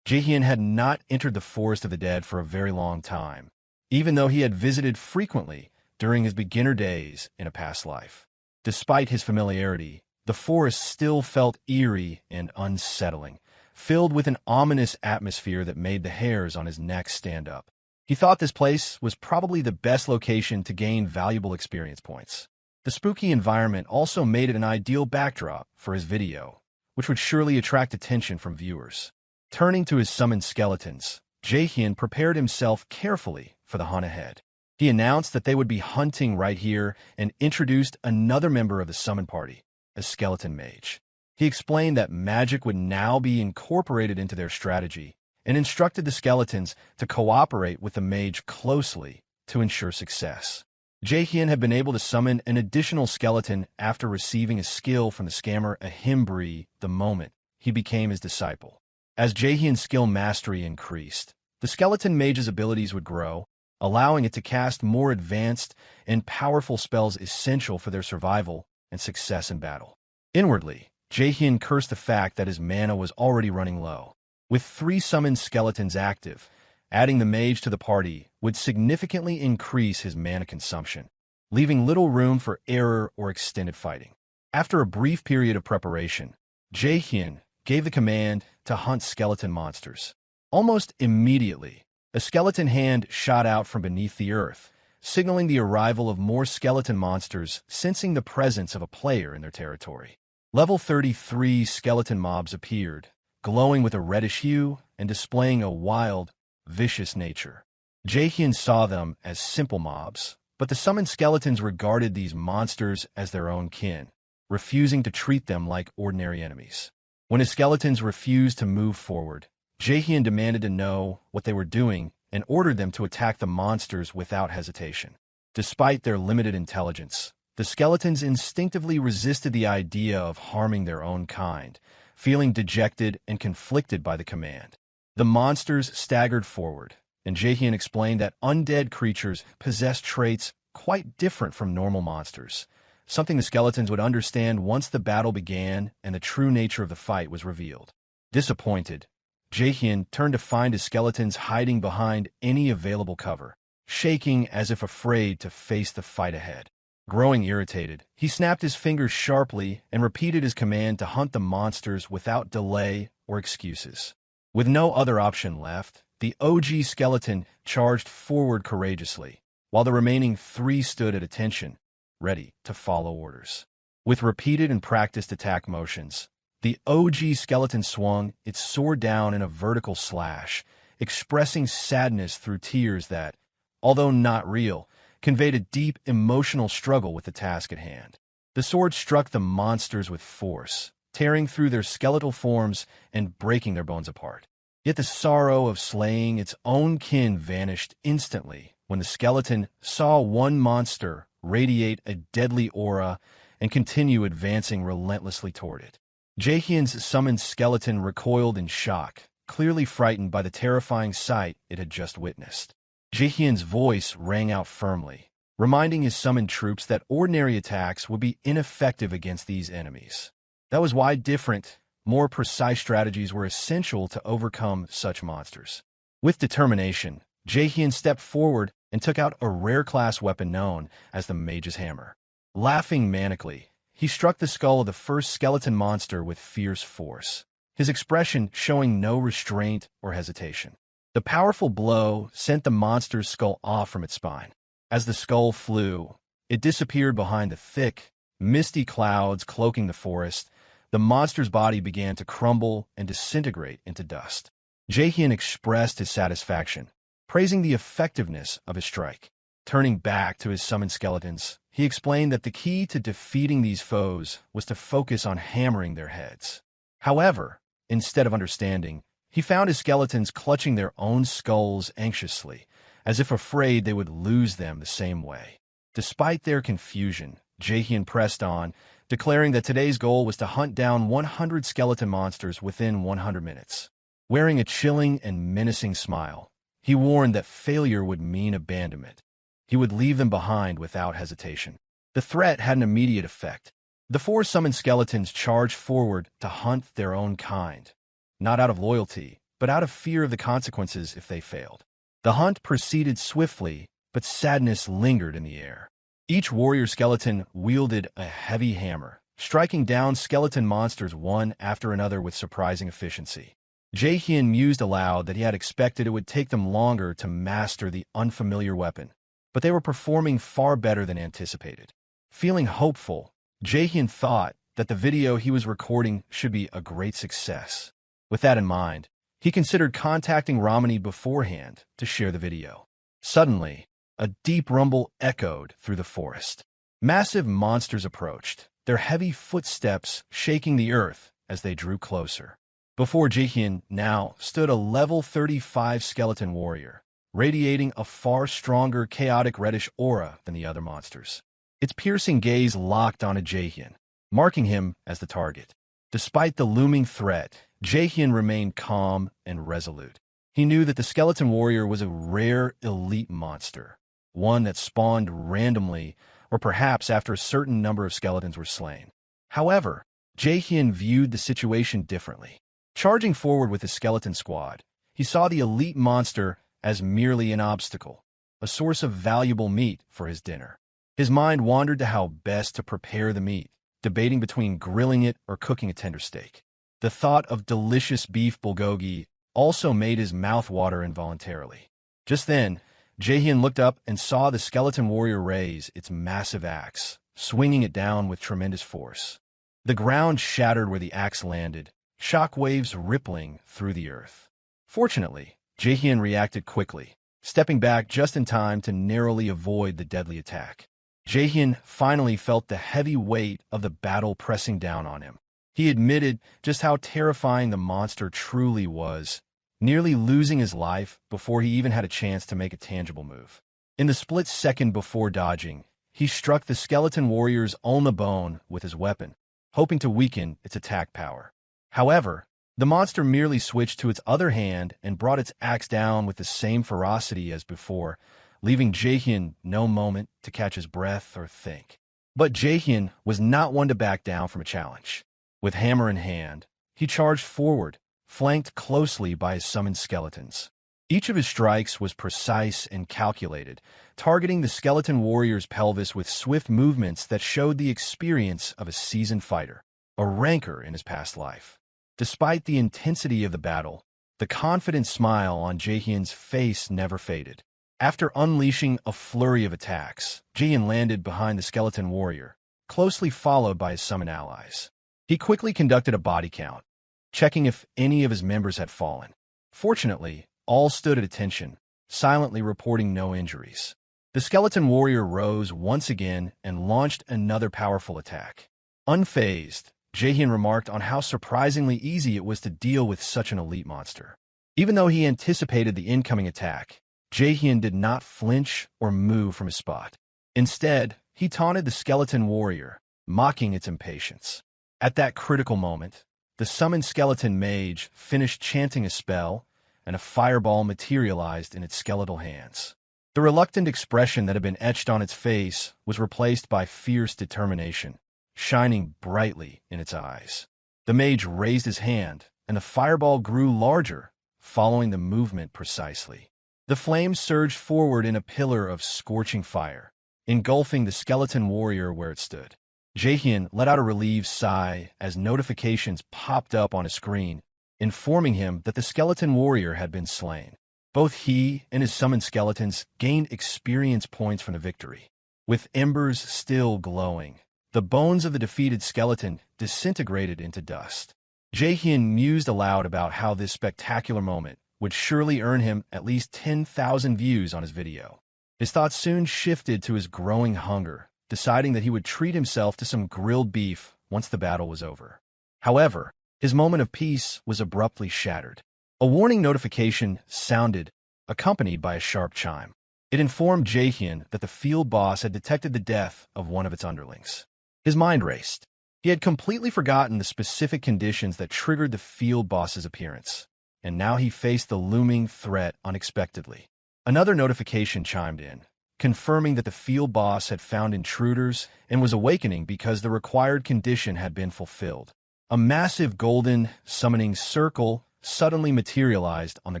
Jaehyeon had not entered the forest of the dead for a very long time, even though he had visited frequently during his beginner days in a past life. Despite his familiarity, the forest still felt eerie and unsettling, filled with an ominous atmosphere that made the hairs on his neck stand up. He thought this place was probably the best location to gain valuable experience points. The spooky environment also made it an ideal backdrop for his video, which would surely attract attention from viewers. Turning to his summoned skeletons, Jaehyeon prepared himself carefully for the hunt ahead. He announced that they would be hunting right here and introduced another member of the summoned party, a skeleton mage. He explained that magic would now be incorporated into their strategy and instructed the skeletons to cooperate with the mage closely to ensure success. Jaehyeon had been able to summon an additional skeleton after receiving a skill from the scammer Ahimbri the moment he became his disciple. As Jaehyeon's skill mastery increased, the skeleton mage's abilities would grow, allowing it to cast more advanced and powerful spells essential for their survival and success in battle. Inwardly, Jaehyeon cursed the fact that his mana was already running low. With 3 summoned skeletons active, adding the mage to the party would significantly increase his mana consumption, leaving little room for error or extended fighting. After a brief period of preparation, Jaehyeon gave the command to hunt skeleton monsters. Almost immediately, a skeleton hand shot out from beneath the earth, signaling the arrival of more skeleton monsters sensing the presence of a player in their territory. Level 33 skeleton mobs appeared, glowing with a reddish hue and displaying a wild, vicious nature. Jaehyeon saw them as simple mobs, but the summoned skeletons regarded these monsters as their own kin, refusing to treat them like ordinary enemies. When his skeletons refused to move forward, Jaehyeon demanded to know what they were doing and ordered them to attack the monsters without hesitation. Despite their limited intelligence, the skeletons instinctively resisted the idea of harming their own kind, feeling dejected and conflicted by the command. The monsters staggered forward, and Jaehyeon explained that undead creatures possessed traits quite different from normal monsters, something the skeletons would understand once the battle began and the true nature of the fight was revealed. Disappointed, Jaehyeon turned to find his skeletons hiding behind any available cover, shaking as if afraid to face the fight ahead. Growing irritated, he snapped his fingers sharply and repeated his command to hunt the monsters without delay or excuses. With no other option left, the OG skeleton charged forward courageously, while the remaining 3 stood at attention, ready to follow orders. With repeated and practiced attack motions, the OG skeleton swung its sword down in a vertical slash, expressing sadness through tears that, although not real, conveyed a deep emotional struggle with the task at hand. The sword struck the monsters with force, tearing through their skeletal forms and breaking their bones apart. Yet the sorrow of slaying its own kin vanished instantly when the skeleton saw one monster radiate a deadly aura and continue advancing relentlessly toward it. Jaehyeon's summoned skeleton recoiled in shock, clearly frightened by the terrifying sight it had just witnessed. Jaehyeon's voice rang out firmly, reminding his summoned troops that ordinary attacks would be ineffective against these enemies. That was why different, more precise strategies were essential to overcome such monsters. With determination, Jaehyeon stepped forward and took out a rare-class weapon known as the Mage's Hammer. Laughing manically, he struck the skull of the first skeleton monster with fierce force, his expression showing no restraint or hesitation. The powerful blow sent the monster's skull off from its spine. As the skull flew, it disappeared behind the thick, misty clouds cloaking the forest. The monster's body began to crumble and disintegrate into dust. Jaehyeon expressed his satisfaction, praising the effectiveness of his strike. Turning back to his summoned skeletons, he explained that the key to defeating these foes was to focus on hammering their heads. However, instead of understanding, he found his skeletons clutching their own skulls anxiously, as if afraid they would lose them the same way. Despite their confusion, Jaehyeon pressed on, declaring that today's goal was to hunt down 100 skeleton monsters within 100 minutes. Wearing a chilling and menacing smile, he warned that failure would mean abandonment. He would leave them behind without hesitation. The threat had an immediate effect. The 4 summoned skeletons charged forward to hunt their own kind, not out of loyalty, but out of fear of the consequences if they failed. The hunt proceeded swiftly, but sadness lingered in the air. Each warrior skeleton wielded a heavy hammer, striking down skeleton monsters one after another with surprising efficiency. Jaehyeon mused aloud that he had expected it would take them longer to master the unfamiliar weapon, but they were performing far better than anticipated. Feeling hopeful, Jaehyeon thought that the video he was recording should be a great success. With that in mind, he considered contacting Romani beforehand to share the video. Suddenly, a deep rumble echoed through the forest. Massive monsters approached, their heavy footsteps shaking the earth as they drew closer. Before Jaehyeon now stood a level 35 skeleton warrior, radiating a far stronger chaotic reddish aura than the other monsters. Its piercing gaze locked onto Jaehyeon, marking him as the target. Despite the looming threat, Jaehyeon remained calm and resolute. He knew that the skeleton warrior was a rare elite monster, one that spawned randomly or perhaps after a certain number of skeletons were slain. However, Jaehyeon viewed the situation differently. Charging forward with his skeleton squad, he saw the elite monster as merely an obstacle, a source of valuable meat for his dinner. His mind wandered to how best to prepare the meat, debating between grilling it or cooking a tender steak. The thought of delicious beef bulgogi also made his mouth water involuntarily. Just then, Jaehyeon looked up and saw the skeleton warrior raise its massive axe, swinging it down with tremendous force. The ground shattered where the axe landed, shock waves rippling through the earth. Fortunately, Jaehyeon reacted quickly, stepping back just in time to narrowly avoid the deadly attack. Jaehyeon finally felt the heavy weight of the battle pressing down on him. He admitted just how terrifying the monster truly was, nearly losing his life before he even had a chance to make a tangible move. In the split second before dodging, he struck the skeleton warrior's on the bone with his weapon, hoping to weaken its attack power. However, the monster merely switched to its other hand and brought its axe down with the same ferocity as before, leaving Jaehyeon no moment to catch his breath or think. But Jaehyeon was not one to back down from a challenge. With hammer in hand, he charged forward, flanked closely by his summoned skeletons. Each of his strikes was precise and calculated, targeting the skeleton warrior's pelvis with swift movements that showed the experience of a seasoned fighter, a rancor in his past life. Despite the intensity of the battle, the confident smile on Jaehyeon's face never faded. After unleashing a flurry of attacks, Jaehyeon landed behind the skeleton warrior, closely followed by his summoned allies. He quickly conducted a body count, checking if any of his members had fallen. Fortunately, all stood at attention, silently reporting no injuries. The skeleton warrior rose once again and launched another powerful attack. Unfazed, Jaehyeon remarked on how surprisingly easy it was to deal with such an elite monster. Even though he anticipated the incoming attack, Jaehyeon did not flinch or move from his spot. Instead, he taunted the skeleton warrior, mocking its impatience. At that critical moment, the summoned skeleton mage finished chanting a spell, and a fireball materialized in its skeletal hands. The reluctant expression that had been etched on its face was replaced by fierce determination, shining brightly in its eyes. The mage raised his hand, and the fireball grew larger, following the movement precisely. The flames surged forward in a pillar of scorching fire, engulfing the skeleton warrior where it stood. Jaehyeon let out a relieved sigh as notifications popped up on his screen, informing him that the skeleton warrior had been slain. Both he and his summoned skeletons gained experience points from the victory. With embers still glowing, the bones of the defeated skeleton disintegrated into dust. Jaehyeon mused aloud about how this spectacular moment would surely earn him at least 10,000 views on his video. His thoughts soon shifted to his growing hunger, deciding that he would treat himself to some grilled beef once the battle was over. However, his moment of peace was abruptly shattered. A warning notification sounded, accompanied by a sharp chime. It informed Jaehyeon that the field boss had detected the death of one of its underlings. His mind raced. He had completely forgotten the specific conditions that triggered the field boss's appearance, and now he faced the looming threat unexpectedly. Another notification chimed in, confirming that the field boss had found intruders and was awakening because the required condition had been fulfilled. A massive golden summoning circle suddenly materialized on the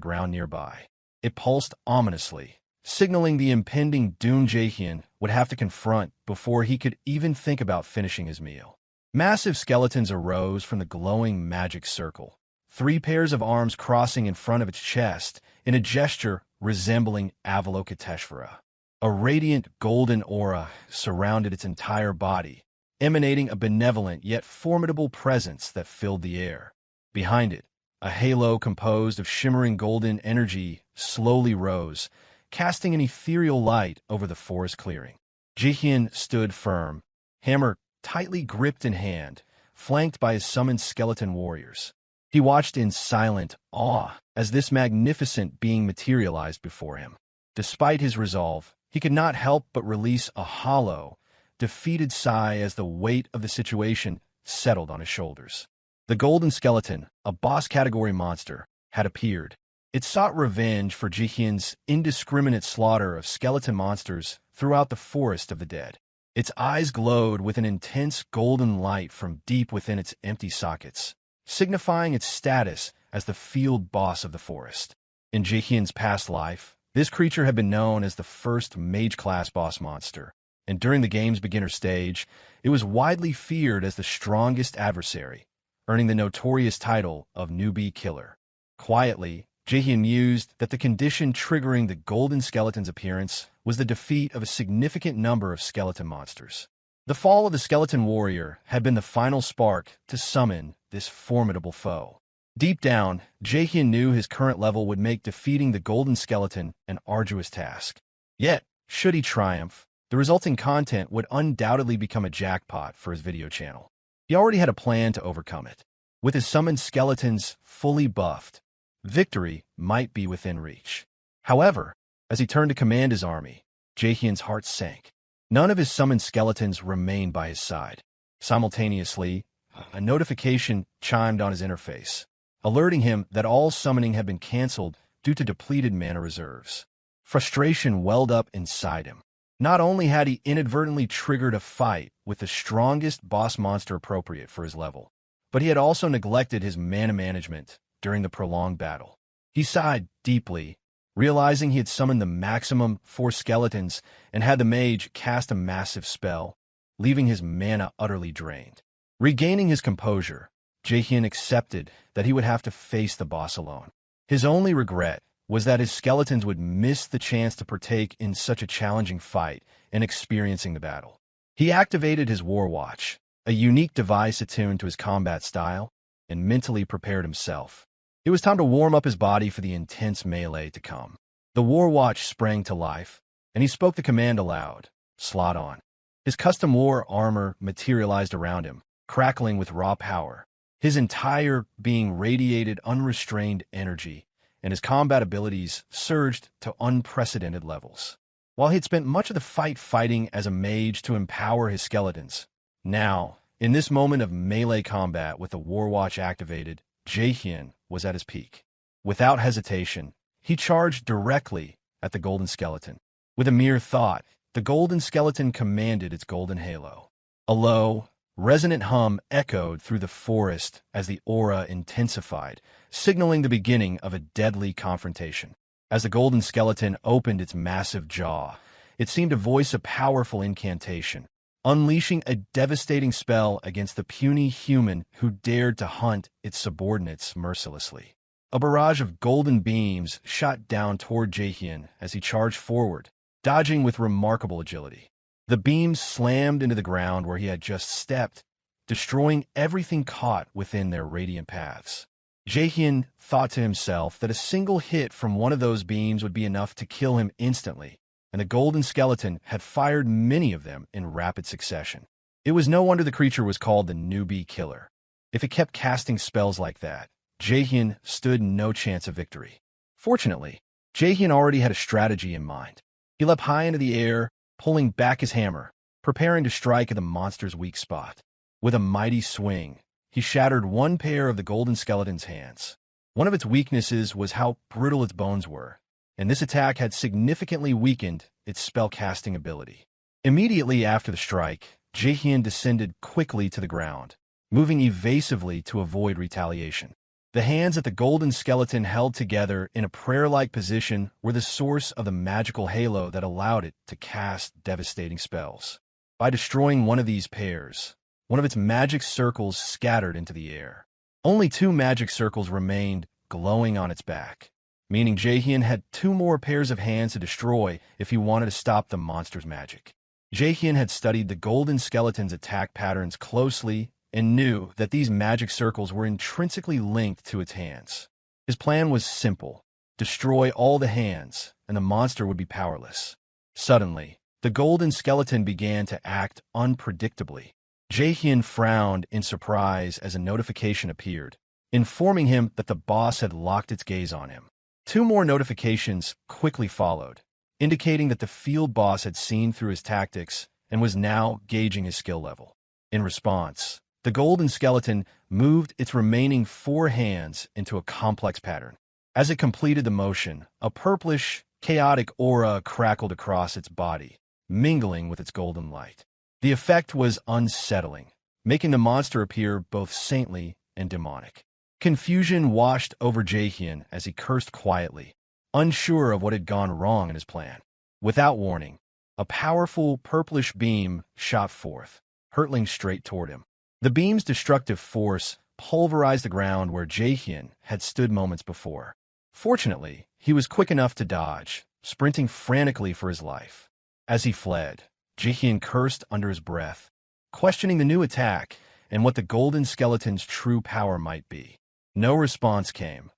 ground nearby. It pulsed ominously, signaling the impending doom Jaehyeon would have to confront before he could even think about finishing his meal. Massive skeletons arose from the glowing magic circle, 3 pairs of arms crossing in front of its chest in a gesture resembling Avalokiteshvara. A radiant golden aura surrounded its entire body, emanating a benevolent yet formidable presence that filled the air. Behind it, a halo composed of shimmering golden energy slowly rose, casting an ethereal light over the forest clearing. Jaehyeon stood firm, hammer tightly gripped in hand, flanked by his summoned skeleton warriors. He watched in silent awe as this magnificent being materialized before him. Despite his resolve, he could not help but release a hollow, defeated sigh as the weight of the situation settled on his shoulders. The golden skeleton, a boss category monster, had appeared. It sought revenge for Jaehyeon's indiscriminate slaughter of skeleton monsters throughout the forest of the dead. Its eyes glowed with an intense golden light from deep within its empty sockets, signifying its status as the field boss of the forest. In Jaehyeon's past life, this creature had been known as the first mage-class boss monster, and during the game's beginner stage, it was widely feared as the strongest adversary, earning the notorious title of Newbie Killer. Quietly, Jaehyeon mused that the condition triggering the golden skeleton's appearance was the defeat of a significant number of skeleton monsters. The fall of the skeleton warrior had been the final spark to summon this formidable foe. Deep down, Jaehyeon knew his current level would make defeating the golden skeleton an arduous task. Yet, should he triumph, the resulting content would undoubtedly become a jackpot for his video channel. He already had a plan to overcome it. With his summoned skeletons fully buffed, victory might be within reach. However, as he turned to command his army, Jaehyeon's heart sank. None of his summoned skeletons remained by his side. Simultaneously, a notification chimed on his interface, alerting him that all summoning had been canceled due to depleted mana reserves. Frustration welled up inside him. Not only had he inadvertently triggered a fight with the strongest boss monster appropriate for his level, but he had also neglected his mana management during the prolonged battle. He sighed deeply, realizing he had summoned the maximum 4 skeletons and had the mage cast a massive spell, leaving his mana utterly drained. Regaining his composure, Jaehyeon accepted that he would have to face the boss alone. His only regret was that his skeletons would miss the chance to partake in such a challenging fight and experiencing the battle. He activated his War Watch, a unique device attuned to his combat style, and mentally prepared himself. It was time to warm up his body for the intense melee to come. The War Watch sprang to life, and he spoke the command aloud, "Slot on." His custom war armor materialized around him, crackling with raw power. His entire being radiated unrestrained energy, and his combat abilities surged to unprecedented levels. While he'd spent much of the fight fighting as a mage to empower his skeletons, now, in this moment of melee combat with the War Watch activated, Jaehyeon was at his peak. Without hesitation, he charged directly at the golden skeleton. With a mere thought, the golden skeleton commanded its golden halo. A low, resonant hum echoed through the forest as the aura intensified, signaling the beginning of a deadly confrontation. As the golden skeleton opened its massive jaw, it seemed to voice a powerful incantation, unleashing a devastating spell against the puny human who dared to hunt its subordinates mercilessly. A barrage of golden beams shot down toward Jaehyeon as he charged forward, dodging with remarkable agility. The beams slammed into the ground where he had just stepped, destroying everything caught within their radiant paths. Jaehyeon thought to himself that a single hit from one of those beams would be enough to kill him instantly, and the golden skeleton had fired many of them in rapid succession. It was no wonder the creature was called the Newbie Killer. If it kept casting spells like that, Jaehyeon stood no chance of victory. Fortunately, Jaehyeon already had a strategy in mind. He leapt high into the air, pulling back his hammer, preparing to strike at the monster's weak spot. With a mighty swing, he shattered one pair of the golden skeleton's hands. One of its weaknesses was how brittle its bones were, and this attack had significantly weakened its spellcasting ability. Immediately after the strike, Jaehyeon descended quickly to the ground, moving evasively to avoid retaliation. The hands that the golden skeleton held together in a prayer-like position were the source of the magical halo that allowed it to cast devastating spells. By destroying one of these pairs, one of its magic circles scattered into the air. Only 2 magic circles remained glowing on its back, meaning Jaehyeon had 2 more pairs of hands to destroy if he wanted to stop the monster's magic. Jaehyeon had studied the golden skeleton's attack patterns closely and knew that these magic circles were intrinsically linked to its hands. His plan was simple: destroy all the hands, and the monster would be powerless. Suddenly, the golden skeleton began to act unpredictably. Jaehyeon frowned in surprise as a notification appeared, informing him that the boss had locked its gaze on him. 2 more notifications quickly followed, indicating that the field boss had seen through his tactics and was now gauging his skill level. In response, the golden skeleton moved its remaining 4 hands into a complex pattern. As it completed the motion, a purplish, chaotic aura crackled across its body, mingling with its golden light. The effect was unsettling, making the monster appear both saintly and demonic. Confusion washed over Jaehyeon as he cursed quietly, unsure of what had gone wrong in his plan. Without warning, a powerful purplish beam shot forth, hurtling straight toward him. The beam's destructive force pulverized the ground where Jaehyeon had stood moments before. Fortunately, he was quick enough to dodge, sprinting frantically for his life. As he fled, Jaehyeon cursed under his breath, questioning the new attack and what the golden skeleton's true power might be. No response came,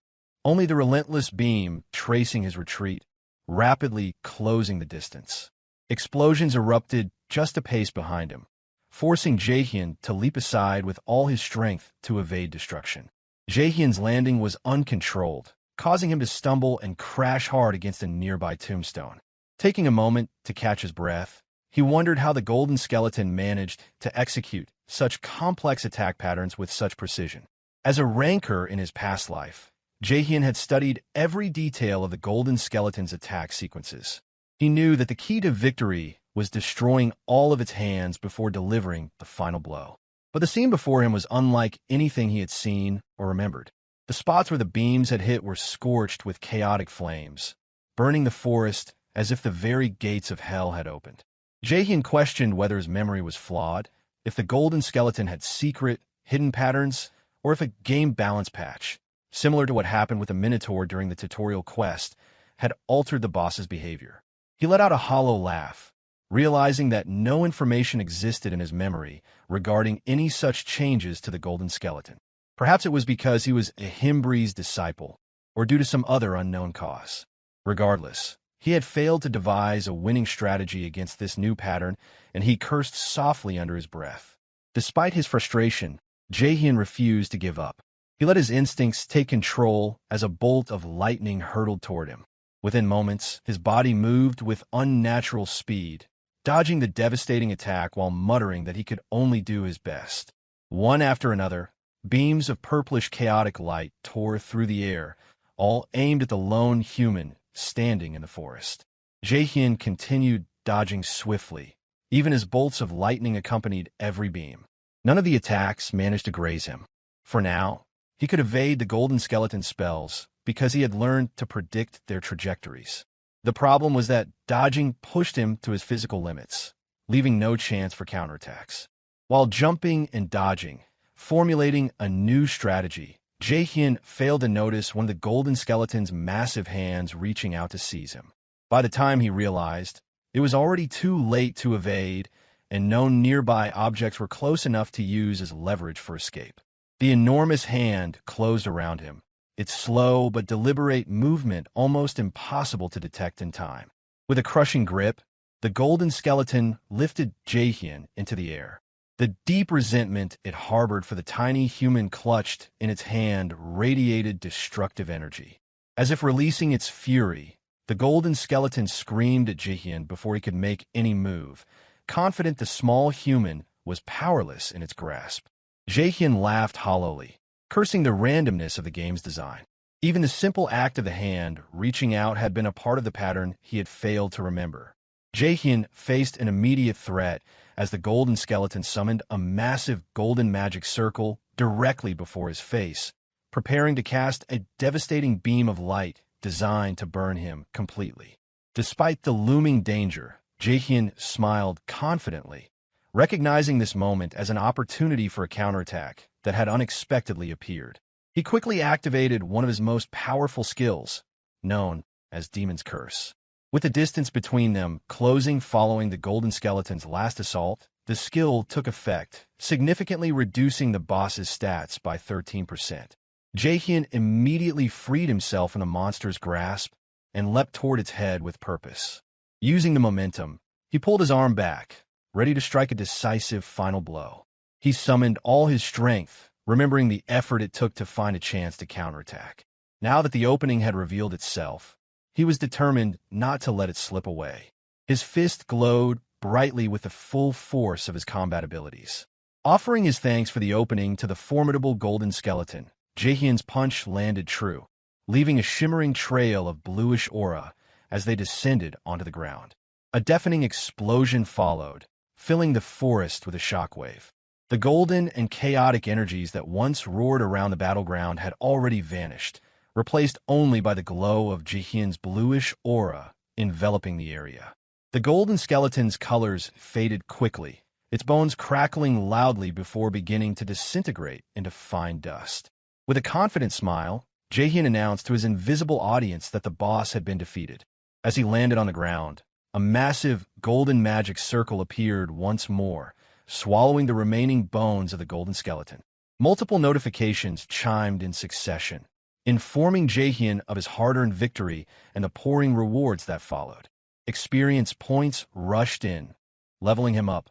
only the relentless beam tracing his retreat, rapidly closing the distance. Explosions erupted just a pace behind him, forcing Jaehyeon to leap aside with all his strength to evade destruction. Jaehyeon's landing was uncontrolled, causing him to stumble and crash hard against a nearby tombstone. Taking a moment to catch his breath, he wondered how the golden skeleton managed to execute such complex attack patterns with such precision. As a ranker in his past life, Jaehyeon had studied every detail of the golden skeleton's attack sequences. He knew that the key to victory was destroying all of its hands before delivering the final blow. But the scene before him was unlike anything he had seen or remembered. The spots where the beams had hit were scorched with chaotic flames, burning the forest as if the very gates of hell had opened. Jaehyeon questioned whether his memory was flawed, if the golden skeleton had secret, hidden patterns, or if a game balance patch, similar to what happened with the Minotaur during the tutorial quest, had altered the boss's behavior. He let out a hollow laugh, realizing that no information existed in his memory regarding any such changes to the golden skeleton. Perhaps it was because he was a Himbree's disciple, or due to some other unknown cause. Regardless, he had failed to devise a winning strategy against this new pattern, and he cursed softly under his breath. Despite his frustration, Jaehyeon refused to give up. He let his instincts take control as a bolt of lightning hurtled toward him. Within moments, his body moved with unnatural speed, dodging the devastating attack while muttering that he could only do his best. One after another, beams of purplish chaotic light tore through the air, all aimed at the lone human standing in the forest. Jaehyeon continued dodging swiftly, even as bolts of lightning accompanied every beam. None of the attacks managed to graze him. For now, he could evade the golden skeleton spells because he had learned to predict their trajectories. The problem was that dodging pushed him to his physical limits, leaving no chance for counterattacks. While jumping and dodging, formulating a new strategy, Jaehyeon failed to notice one of the golden skeleton's massive hands reaching out to seize him. By the time he realized, It was already too late to evade, and no nearby objects were close enough to use as leverage for escape. The enormous hand closed around him, its slow but deliberate movement almost impossible to detect in time. With a crushing grip, the golden skeleton lifted Jaehyeon into the air. The deep resentment it harbored for the tiny human clutched in its hand radiated destructive energy. As if releasing its fury, the golden skeleton screamed at Jaehyeon before he could make any move, confident the small human was powerless in its grasp. Jaehyeon laughed hollowly, cursing the randomness of the game's design. Even the simple act of the hand reaching out had been a part of the pattern he had failed to remember. Jaehyeon faced an immediate threat as the golden skeleton summoned a massive golden magic circle directly before his face, preparing to cast a devastating beam of light designed to burn him completely. Despite the looming danger, Jaehyeon smiled confidently, recognizing this moment as an opportunity for a counterattack that had unexpectedly appeared. He quickly activated one of his most powerful skills, known as Demon's Curse. With the distance between them closing following the golden skeleton's last assault, the skill took effect, significantly reducing the boss's stats by 13%. Jaehyeon immediately freed himself from the monster's grasp and leapt toward its head with purpose. Using the momentum, he pulled his arm back, ready to strike a decisive final blow. He summoned all his strength, remembering the effort it took to find a chance to counterattack. Now that the opening had revealed itself, he was determined not to let it slip away. His fist glowed brightly with the full force of his combat abilities. Offering his thanks for the opening to the formidable golden skeleton, Jaehyeon's punch landed true, leaving a shimmering trail of bluish aura as they descended onto the ground. A deafening explosion followed, filling the forest with a shockwave. The golden and chaotic energies that once roared around the battleground had already vanished, replaced only by the glow of Jaehyeon's bluish aura enveloping the area. The golden skeleton's colors faded quickly, its bones crackling loudly before beginning to disintegrate into fine dust. With a confident smile, Jaehyeon announced to his invisible audience that the boss had been defeated. As he landed on the ground, a massive golden magic circle appeared once more, swallowing the remaining bones of the golden skeleton. Multiple notifications chimed in succession, informing Jaehyeon of his hard-earned victory and the pouring rewards that followed. Experience points rushed in, leveling him up.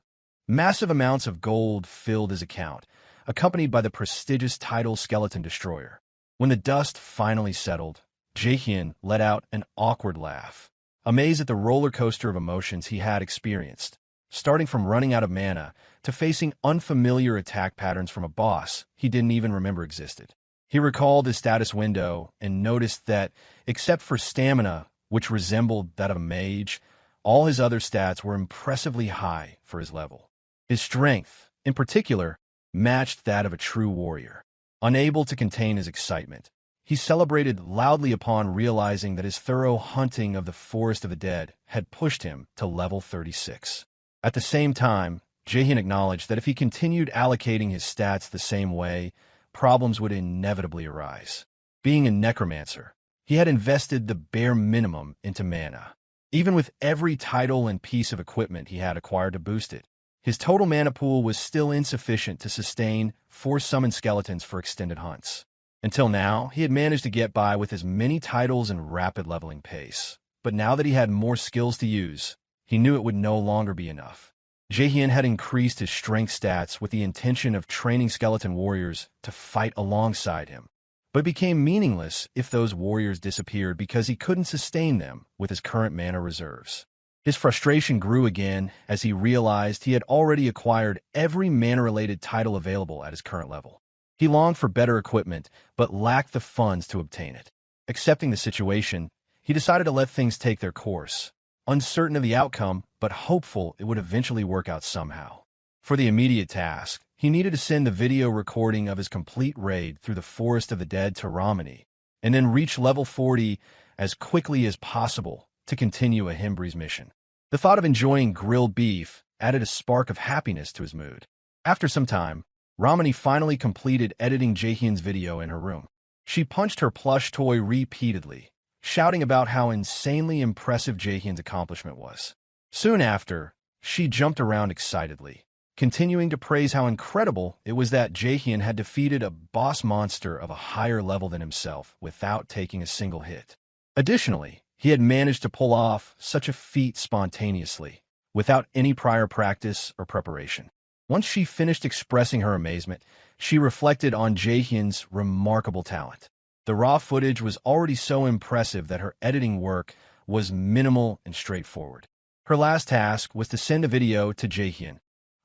Massive amounts of gold filled his account, accompanied by the prestigious title Skeleton Destroyer. When the dust finally settled, Jaehyeon let out an awkward laugh, amazed at the roller coaster of emotions he had experienced, starting from running out of mana to facing unfamiliar attack patterns from a boss he didn't even remember existed. He recalled his status window and noticed that, except for stamina, which resembled that of a mage, all his other stats were impressively high for his level. His strength, in particular, matched that of a true warrior. Unable to contain his excitement, he celebrated loudly upon realizing that his thorough hunting of the Forest of the Dead had pushed him to level 36. At the same time, Jaehyeon acknowledged that if he continued allocating his stats the same way, problems would inevitably arise. Being a necromancer, he had invested the bare minimum into mana. Even with every title and piece of equipment he had acquired to boost it, his total mana pool was still insufficient to sustain 4 summoned skeletons for extended hunts. Until now, he had managed to get by with as many titles and rapid leveling pace. But now that he had more skills to use, he knew it would no longer be enough. Jaehyeon had increased his strength stats with the intention of training skeleton warriors to fight alongside him, but it became meaningless if those warriors disappeared because he couldn't sustain them with his current mana reserves. His frustration grew again as he realized he had already acquired every mana-related title available at his current level. He longed for better equipment, but lacked the funds to obtain it. Accepting the situation, he decided to let things take their course, uncertain of the outcome, but hopeful it would eventually work out somehow. For the immediate task, he needed to send the video recording of his complete raid through the Forest of the Dead to Romani, and then reach level 40 as quickly as possible to continue a Hembree's mission. The thought of enjoying grilled beef added a spark of happiness to his mood. After some time, Romani finally completed editing Jaehyeon's video in her room. She punched her plush toy repeatedly, shouting about how insanely impressive Jaehyeon's accomplishment was. Soon after, she jumped around excitedly, continuing to praise how incredible it was that Jaehyeon had defeated a boss monster of a higher level than himself without taking a single hit. Additionally, he had managed to pull off such a feat spontaneously, without any prior practice or preparation. Once she finished expressing her amazement, she reflected on Jaehyeon's remarkable talent. The raw footage was already so impressive that her editing work was minimal and straightforward. Her last task was to send a video to Jaehyeon,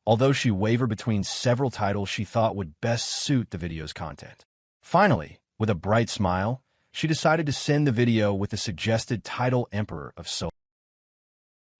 although she wavered between several titles she thought would best suit the video's content. Finally, with a bright smile, she decided to send the video with the suggested title Emperor of Soul.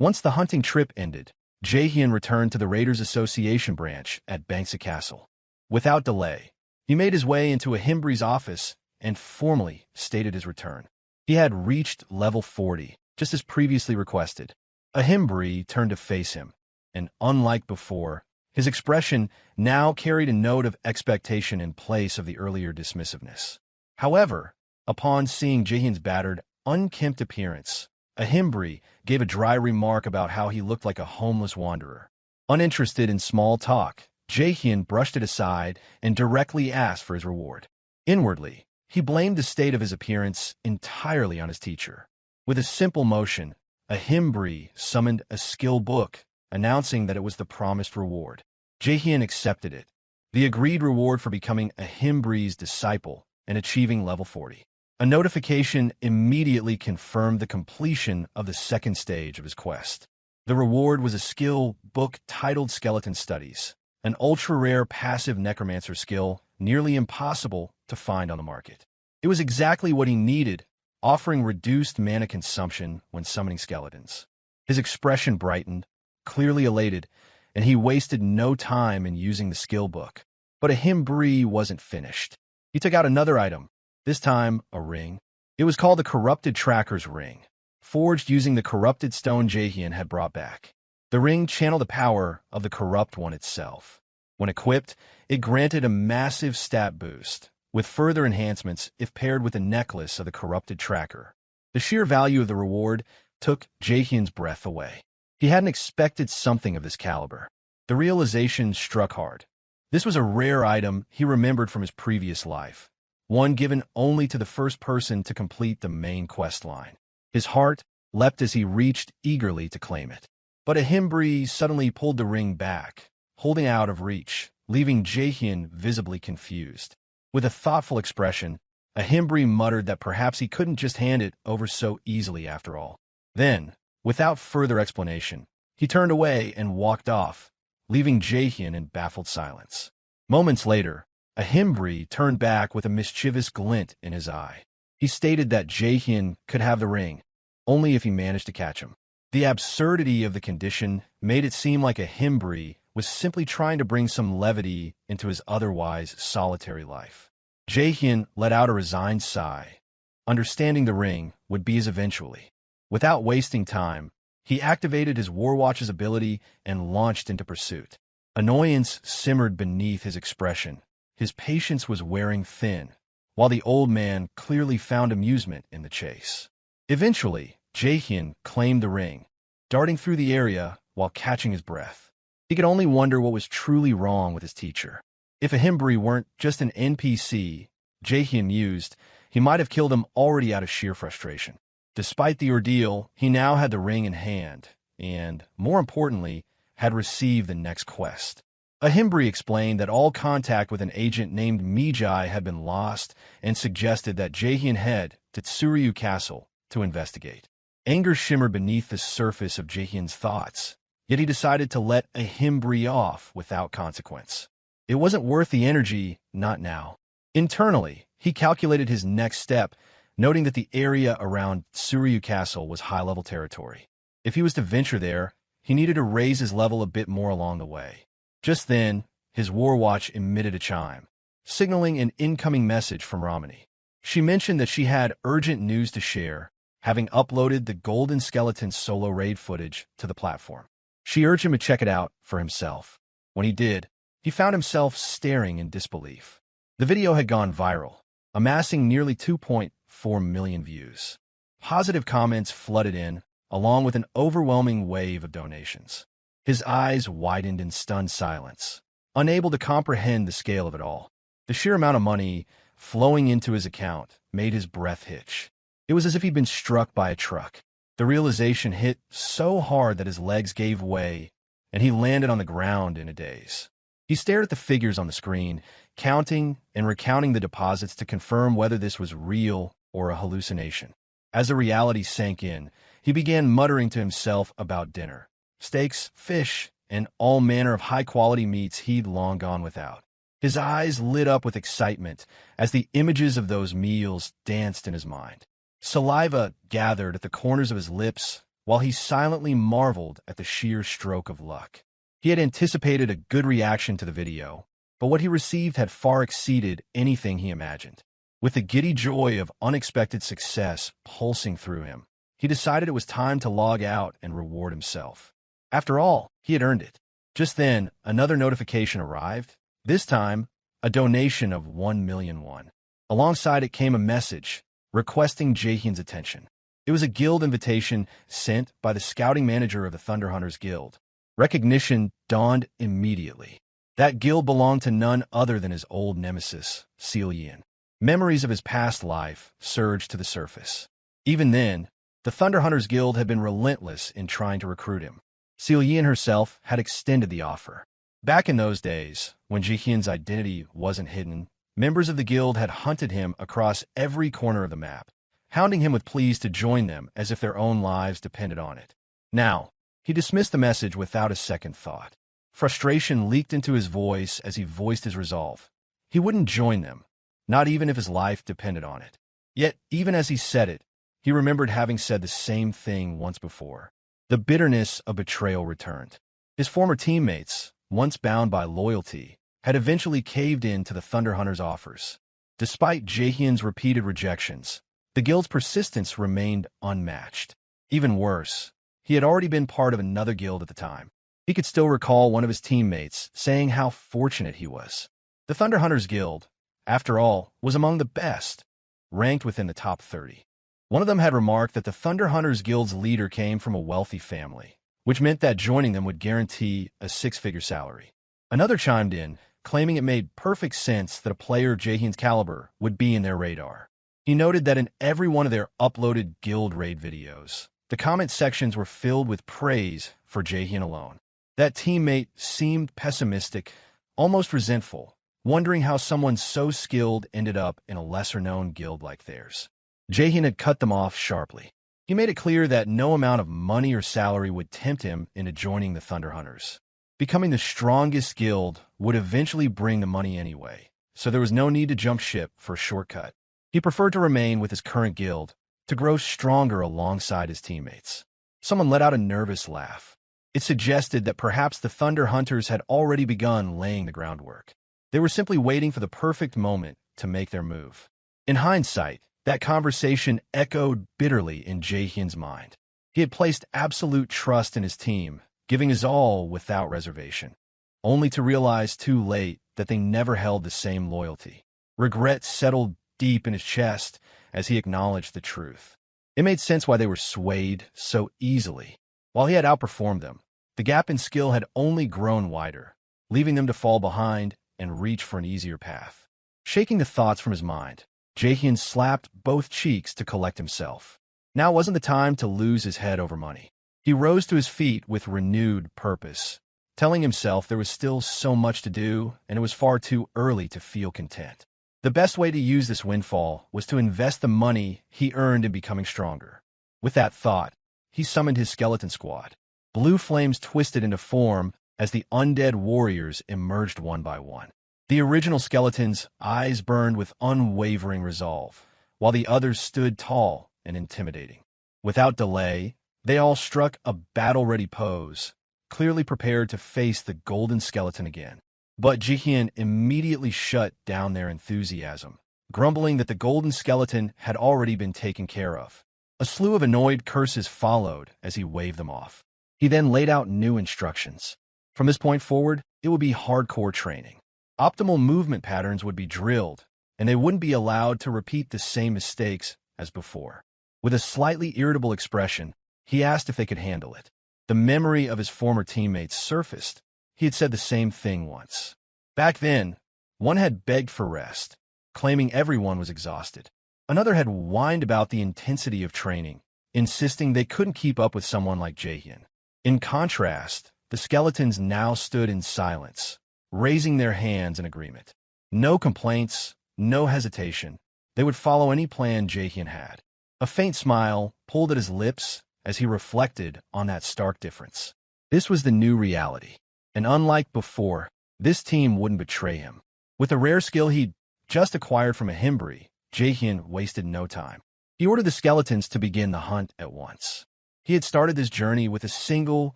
Once the hunting trip ended, Jaehyeon returned to the Raiders Association branch at Bangsa Castle. Without delay, he made his way into Ahimbre's office and formally stated his return. He had reached level 40, just as previously requested. Ahimbre turned to face him, and unlike before, his expression now carried a note of expectation in place of the earlier dismissiveness. However, upon seeing Jaehyeon's battered, unkempt appearance, Ahimbre gave a dry remark about how he looked like a homeless wanderer. Uninterested in small talk, Jaehyeon brushed it aside and directly asked for his reward. Inwardly, he blamed the state of his appearance entirely on his teacher. With a simple motion, Ahimbre summoned a skill book, announcing that it was the promised reward. Jaehyeon accepted it, the agreed reward for becoming Ahimbre's disciple and achieving level 40. A notification immediately confirmed the completion of the second stage of his quest. The reward was a skill book titled Skeleton Studies, an ultra-rare passive Necromancer skill nearly impossible to find on the market. It was exactly what he needed, offering reduced mana consumption when summoning skeletons. His expression brightened, clearly elated, and he wasted no time in using the skill book. But Ahimbre wasn't finished. He took out another item, this time a ring. It was called the Corrupted Tracker's Ring, forged using the corrupted stone Jaehyeon had brought back. The ring channeled the power of the Corrupt One itself. When equipped, it granted a massive stat boost, with further enhancements if paired with a necklace of the Corrupted Tracker. The sheer value of the reward took Jaehyeon's breath away. He hadn't expected something of this caliber. The realization struck hard. This was a rare item he remembered from his previous life, one given only to the first person to complete the main quest line. His heart leapt as he reached eagerly to claim it. But Ahimbre suddenly pulled the ring back, holding out of reach, leaving Jaehyeon visibly confused. With a thoughtful expression, Ahimbre muttered that perhaps he couldn't just hand it over so easily after all. Then, without further explanation, he turned away and walked off, leaving Jaehyeon in baffled silence. Moments later, Ahimbre turned back with a mischievous glint in his eye. He stated that Jaehyeon could have the ring, only if he managed to catch him. The absurdity of the condition made it seem like Ahimbre was simply trying to bring some levity into his otherwise solitary life. Jaehyeon let out a resigned sigh, understanding the ring would be his eventually. Without wasting time, he activated his Warwatch's ability and launched into pursuit. Annoyance simmered beneath his expression. His patience was wearing thin, while the old man clearly found amusement in the chase. Eventually, Jaehyeon claimed the ring, darting through the area while catching his breath. He could only wonder what was truly wrong with his teacher. If Ahimbre weren't just an NPC Jaehyeon used, he might have killed him already out of sheer frustration. Despite the ordeal, he now had the ring in hand, and, more importantly, had received the next quest. Ahimbre explained that all contact with an agent named Mijai had been lost and suggested that Jaehyeon head to Tsuryu Castle to investigate. Anger shimmered beneath the surface of Jaehyeon's thoughts, yet he decided to let Ahimbre off without consequence. It wasn't worth the energy, not now. Internally, he calculated his next step, noting that the area around Tsuryu Castle was high-level territory. If he was to venture there, he needed to raise his level a bit more along the way. Just then, his Warwatch emitted a chime, signaling an incoming message from Ramani. She mentioned that she had urgent news to share, having uploaded the Golden Skeleton solo raid footage to the platform. She urged him to check it out for himself. When he did, he found himself staring in disbelief. The video had gone viral, amassing nearly 2.4 million views. Positive comments flooded in, along with an overwhelming wave of donations. His eyes widened in stunned silence, unable to comprehend the scale of it all. The sheer amount of money flowing into his account made his breath hitch. It was as if he'd been struck by a truck. The realization hit so hard that his legs gave way, and he landed on the ground in a daze. He stared at the figures on the screen, counting and recounting the deposits to confirm whether this was real or a hallucination. As the reality sank in, he began muttering to himself about dinner. Steaks, fish, and all manner of high-quality meats he'd long gone without. His eyes lit up with excitement as the images of those meals danced in his mind. Saliva gathered at the corners of his lips while he silently marveled at the sheer stroke of luck. He had anticipated a good reaction to the video, but what he received had far exceeded anything he imagined. With the giddy joy of unexpected success pulsing through him, he decided it was time to log out and reward himself. After all, he had earned it. Just then, another notification arrived, this time a donation of 1 million won. Alongside it came a message requesting Jaehyeon's attention. It was a guild invitation sent by the scouting manager of the Thunder Hunters Guild. Recognition dawned immediately. That guild belonged to none other than his old nemesis, Jaehyeon. Memories of his past life surged to the surface. Even then, the Thunder Hunters Guild had been relentless in trying to recruit him. Jaehyeon herself had extended the offer. Back in those days, when Jaehyeon's identity wasn't hidden, members of the guild had hunted him across every corner of the map, hounding him with pleas to join them as if their own lives depended on it. Now, he dismissed the message without a second thought. Frustration leaked into his voice as he voiced his resolve. He wouldn't join them, not even if his life depended on it. Yet, even as he said it, he remembered having said the same thing once before. The bitterness of betrayal returned. His former teammates, once bound by loyalty, had eventually caved in to the Thunder Hunters' offers. Despite Jaehyeon's repeated rejections, the guild's persistence remained unmatched. Even worse, he had already been part of another guild at the time. He could still recall one of his teammates saying how fortunate he was. The Thunder Hunters Guild, after all, was among the best, ranked within the top 30. One of them had remarked that the Thunder Hunters Guild's leader came from a wealthy family, which meant that joining them would guarantee a six-figure salary. Another chimed in, claiming it made perfect sense that a player of Jaehyeon's caliber would be in their radar. He noted that in every one of their uploaded guild raid videos, the comment sections were filled with praise for Jaehyeon alone. That teammate seemed pessimistic, almost resentful, wondering how someone so skilled ended up in a lesser-known guild like theirs. Jaehyeon had cut them off sharply. He made it clear that no amount of money or salary would tempt him into joining the Thunder Hunters. Becoming the strongest guild would eventually bring the money anyway, so there was no need to jump ship for a shortcut. He preferred to remain with his current guild, to grow stronger alongside his teammates. Someone let out a nervous laugh. It suggested that perhaps the Thunder Hunters had already begun laying the groundwork. They were simply waiting for the perfect moment to make their move. In hindsight, that conversation echoed bitterly in Jaehyeon's mind. He had placed absolute trust in his team, giving his all without reservation, only to realize too late that they never held the same loyalty. Regret settled deep in his chest as he acknowledged the truth. It made sense why they were swayed so easily. While he had outperformed them, the gap in skill had only grown wider, leaving them to fall behind and reach for an easier path. Shaking the thoughts from his mind, Jaehyeon slapped both cheeks to collect himself. Now wasn't the time to lose his head over money. He rose to his feet with renewed purpose, telling himself there was still so much to do and it was far too early to feel content. The best way to use this windfall was to invest the money he earned in becoming stronger. With that thought, he summoned his skeleton squad. Blue flames twisted into form as the undead warriors emerged one by one. The original skeleton's eyes burned with unwavering resolve, while the others stood tall and intimidating. Without delay, they all struck a battle-ready pose, clearly prepared to face the golden skeleton again. But Jaehyeon immediately shut down their enthusiasm, grumbling that the golden skeleton had already been taken care of. A slew of annoyed curses followed as he waved them off. He then laid out new instructions. From this point forward, it would be hardcore training. Optimal movement patterns would be drilled, and they wouldn't be allowed to repeat the same mistakes as before. With a slightly irritable expression, He asked if they could handle it. The memory of his former teammates surfaced. He had said the same thing once. Back then, one had begged for rest, claiming everyone was exhausted. Another had whined about the intensity of training, insisting they couldn't keep up with someone like Jaehyeon. In contrast, the skeletons now stood in silence, raising their hands in agreement. No complaints, no hesitation. They would follow any plan Jaehyeon had. A faint smile pulled at his lips as he reflected on that stark difference. This was the new reality, and unlike before, this team wouldn't betray him. With a rare skill he'd just acquired from a Himbri, Jaehyeon wasted no time. He ordered the skeletons to begin the hunt at once. He had started this journey with a single,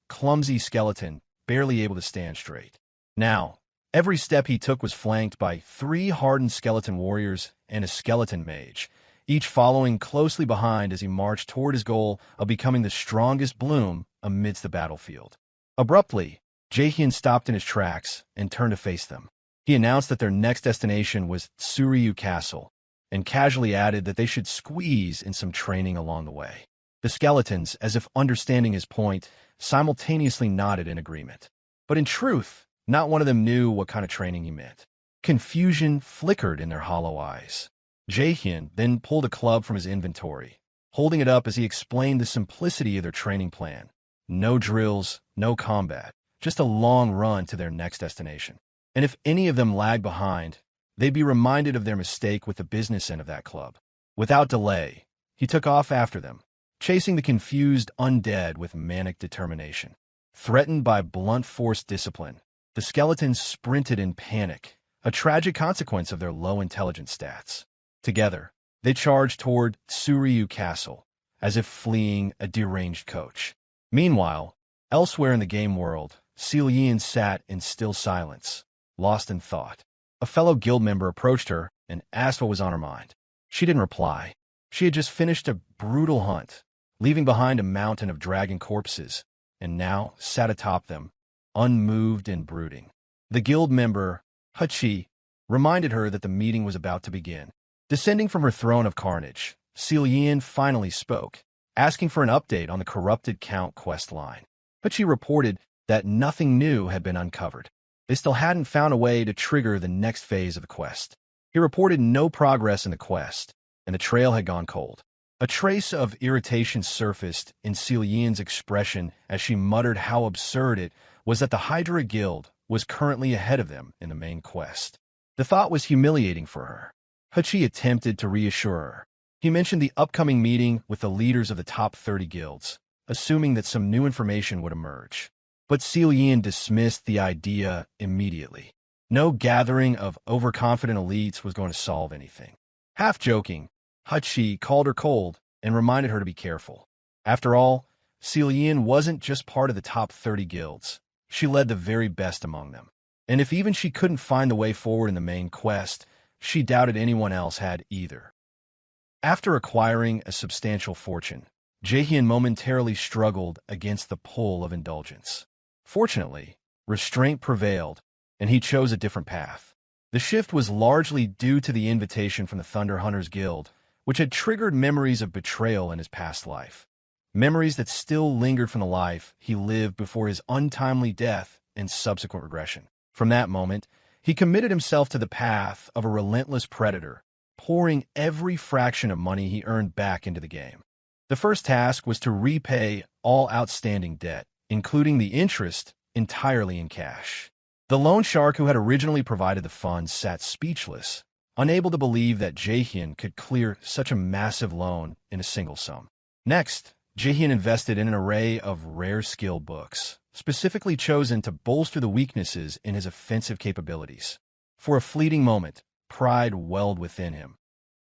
clumsy skeleton, barely able to stand straight. Now, every step he took was flanked by 3 hardened skeleton warriors and a skeleton mage, each following closely behind as he marched toward his goal of becoming the strongest bloom amidst the battlefield. Abruptly, Jaehyeon stopped in his tracks and turned to face them. He announced that their next destination was Suryu Castle, and casually added that they should squeeze in some training along the way. The skeletons, as if understanding his point, simultaneously nodded in agreement. But in truth, not one of them knew what kind of training he meant. Confusion flickered in their hollow eyes. Jaehyeon then pulled a club from his inventory, holding it up as he explained the simplicity of their training plan. No drills, no combat, just a long run to their next destination. And if any of them lagged behind, they'd be reminded of their mistake with the business end of that club. Without delay, he took off after them, chasing the confused undead with manic determination. Threatened by blunt force discipline, the skeletons sprinted in panic, a tragic consequence of their low intelligence stats. Together, they charged toward Suryu Castle, as if fleeing a deranged coach. Meanwhile, elsewhere in the game world, Jaehyeon sat in still silence, lost in thought. A fellow guild member approached her and asked what was on her mind. She didn't reply. She had just finished a brutal hunt, leaving behind a mountain of dragon corpses, and now sat atop them, unmoved and brooding. The guild member, Hachi, reminded her that the meeting was about to begin. Descending from her throne of carnage, Jaehyeon finally spoke, asking for an update on the corrupted Count quest line. Hachi reported that nothing new had been uncovered. They still hadn't found a way to trigger the next phase of the quest. He reported no progress in the quest, and the trail had gone cold. A trace of irritation surfaced in Jaehyeon's expression as she muttered how absurd it was that the Hydra Guild was currently ahead of them in the main quest. The thought was humiliating for her. Hachi attempted to reassure her. He mentioned the upcoming meeting with the leaders of the top 30 guilds, assuming that some new information would emerge. But Jaehyeon dismissed the idea immediately. No gathering of overconfident elites was going to solve anything. Half joking, Hachi called her cold and reminded her to be careful. After all, Jaehyeon wasn't just part of the top 30 guilds. She led the very best among them. And if even she couldn't find the way forward in the main quest, she doubted anyone else had either. After acquiring a substantial fortune, Jaehyeon momentarily struggled against the pull of indulgence. Fortunately, restraint prevailed, and he chose a different path. The shift was largely due to the invitation from the Thunder Hunters Guild, which had triggered memories of betrayal in his past life. Memories that still lingered from the life he lived before his untimely death and subsequent regression. From that moment, he committed himself to the path of a relentless predator, pouring every fraction of money he earned back into the game. The first task was to repay all outstanding debt, including the interest, entirely in cash. The loan shark who had originally provided the funds sat speechless, unable to believe that Jaehyeon could clear such a massive loan in a single sum. Next, Jaehyeon invested in an array of rare skill books, specifically chosen to bolster the weaknesses in his offensive capabilities. For a fleeting moment, pride welled within him.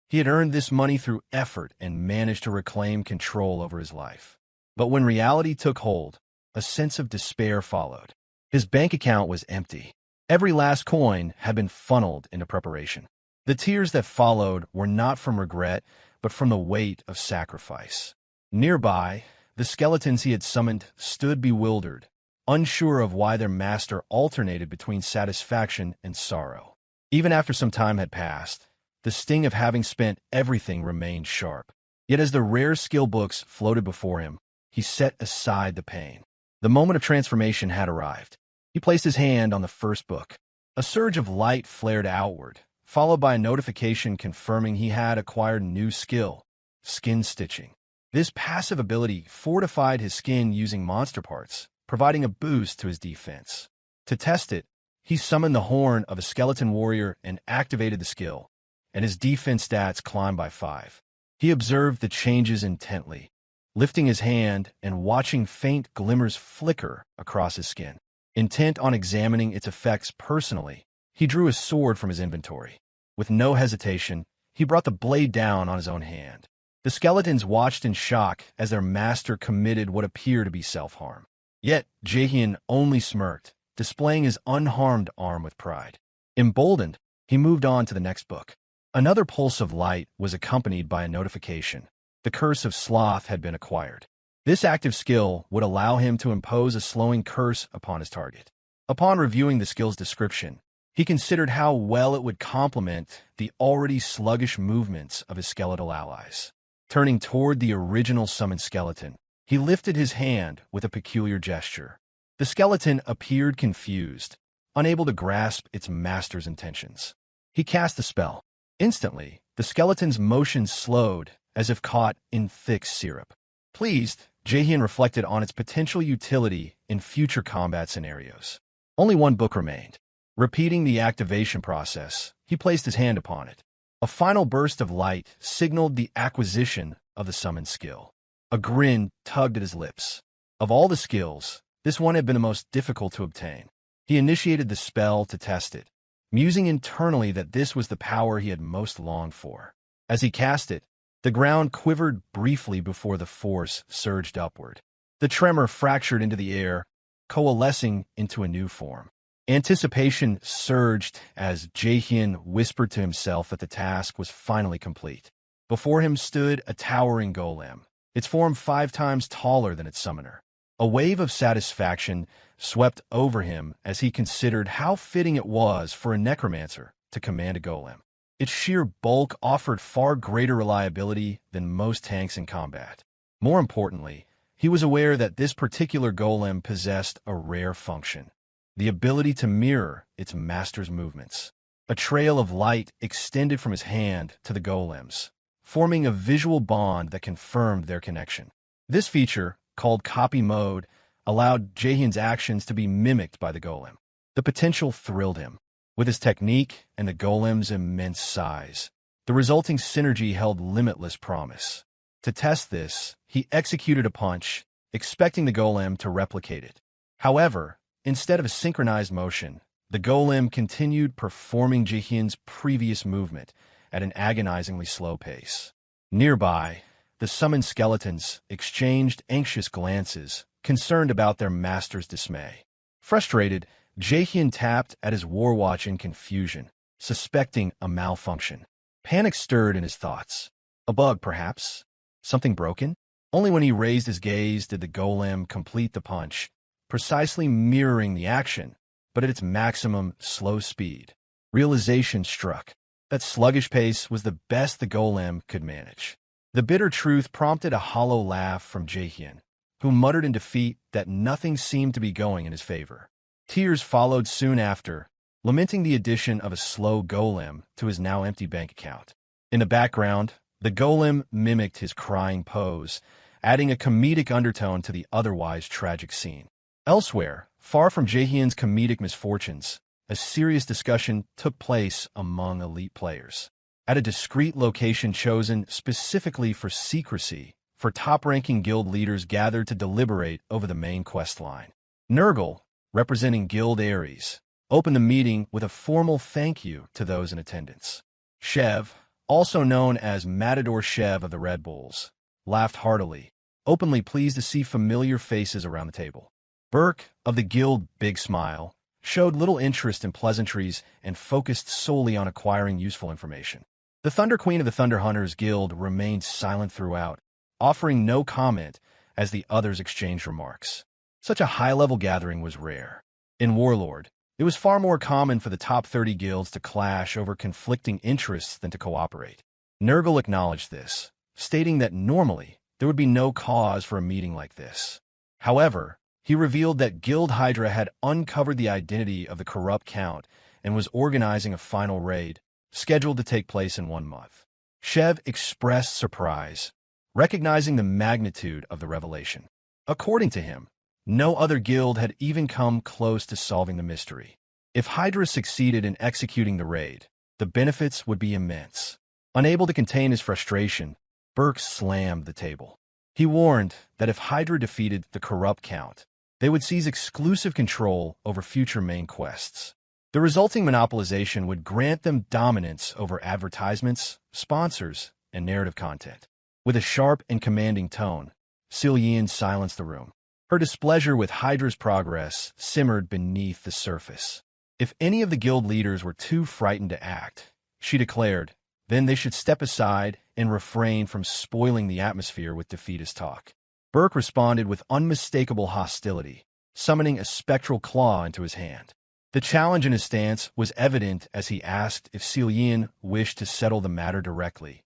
He had earned this money through effort and managed to reclaim control over his life. But when reality took hold, a sense of despair followed. His bank account was empty. Every last coin had been funneled into preparation. The tears that followed were not from regret, but from the weight of sacrifice. Nearby, the skeletons he had summoned stood bewildered, unsure of why their master alternated between satisfaction and sorrow. Even after some time had passed, the sting of having spent everything remained sharp. Yet as the rare skill books floated before him, he set aside the pain. The moment of transformation had arrived. He placed his hand on the first book. A surge of light flared outward, followed by a notification confirming he had acquired a new skill, skin stitching. This passive ability fortified his skin using monster parts, providing a boost to his defense. To test it, he summoned the horn of a skeleton warrior and activated the skill, and his defense stats climbed by 5. He observed the changes intently, lifting his hand and watching faint glimmers flicker across his skin. Intent on examining its effects personally, he drew his sword from his inventory. With no hesitation, he brought the blade down on his own hand. The skeletons watched in shock as their master committed what appeared to be self-harm. Yet, Jaehyeon only smirked, displaying his unharmed arm with pride. Emboldened, he moved on to the next book. Another pulse of light was accompanied by a notification. The curse of sloth had been acquired. This active skill would allow him to impose a slowing curse upon his target. Upon reviewing the skill's description, he considered how well it would complement the already sluggish movements of his skeletal allies. Turning toward the original summoned skeleton, he lifted his hand with a peculiar gesture. The skeleton appeared confused, unable to grasp its master's intentions. He cast the spell. Instantly, the skeleton's motions slowed as if caught in thick syrup. Pleased, Jaehyeon reflected on its potential utility in future combat scenarios. Only one book remained. Repeating the activation process, he placed his hand upon it. A final burst of light signaled the acquisition of the summoned skill. A grin tugged at his lips. Of all the skills, this one had been the most difficult to obtain. He initiated the spell to test it, musing internally that this was the power he had most longed for. As he cast it, the ground quivered briefly before the force surged upward. The tremor fractured into the air, coalescing into a new form. Anticipation surged as Jaehyeon whispered to himself that the task was finally complete. Before him stood a towering golem, its form 5 times taller than its summoner. A wave of satisfaction swept over him as he considered how fitting it was for a necromancer to command a golem. Its sheer bulk offered far greater reliability than most tanks in combat. More importantly, he was aware that this particular golem possessed a rare function: the ability to mirror its master's movements. A trail of light extended from his hand to the golems, forming a visual bond that confirmed their connection. This feature, called copy mode, allowed Jaehyeon's actions to be mimicked by the golem. The potential thrilled him. With his technique and the golem's immense size, the resulting synergy held limitless promise. To test this, he executed a punch, expecting the golem to replicate it. However, instead of a synchronized motion, the golem continued performing Jaehyeon's previous movement at an agonizingly slow pace. Nearby, the summoned skeletons exchanged anxious glances, concerned about their master's dismay. Frustrated, Jaehyeon tapped at his war watch in confusion, suspecting a malfunction. Panic stirred in his thoughts. A bug, perhaps? Something broken? Only when he raised his gaze did the golem complete the punch, precisely mirroring the action, but at its maximum slow speed. Realization struck. That sluggish pace was the best the golem could manage. The bitter truth prompted a hollow laugh from Jaehyeon, who muttered in defeat that nothing seemed to be going in his favor. Tears followed soon after, lamenting the addition of a slow golem to his now empty bank account. In the background, the golem mimicked his crying pose, adding a comedic undertone to the otherwise tragic scene. Elsewhere, far from Jaehyeon's comedic misfortunes, a serious discussion took place among elite players. At a discreet location chosen specifically for secrecy, top-ranking guild leaders gathered to deliberate over the main quest line. Nurgle, representing Guild Ares, opened the meeting with a formal thank you to those in attendance. Shev, also known as Matador Shev of the Red Bulls, laughed heartily, openly pleased to see familiar faces around the table. Burke, of the Guild Big Smile, showed little interest in pleasantries and focused solely on acquiring useful information. The Thunder Queen of the Thunder Hunters Guild remained silent throughout, offering no comment as the others exchanged remarks. Such a high-level gathering was rare. In Warlord, it was far more common for the top 30 guilds to clash over conflicting interests than to cooperate. Nurgle acknowledged this, stating that normally, there would be no cause for a meeting like this. However, he revealed that Guild Hydra had uncovered the identity of the corrupt Count and was organizing a final raid, scheduled to take place in 1 month. Shev expressed surprise, recognizing the magnitude of the revelation. According to him, no other guild had even come close to solving the mystery. If Hydra succeeded in executing the raid, the benefits would be immense. Unable to contain his frustration, Burke slammed the table. He warned that if Hydra defeated the corrupt Count, they would seize exclusive control over future main quests. The resulting monopolization would grant them dominance over advertisements, sponsors, and narrative content. With a sharp and commanding tone, Jaehyeon silenced the room. Her displeasure with Hydra's progress simmered beneath the surface. If any of the guild leaders were too frightened to act, she declared, then they should step aside and refrain from spoiling the atmosphere with defeatist talk. Burke responded with unmistakable hostility, summoning a spectral claw into his hand. The challenge in his stance was evident as he asked if Jaehyeon wished to settle the matter directly,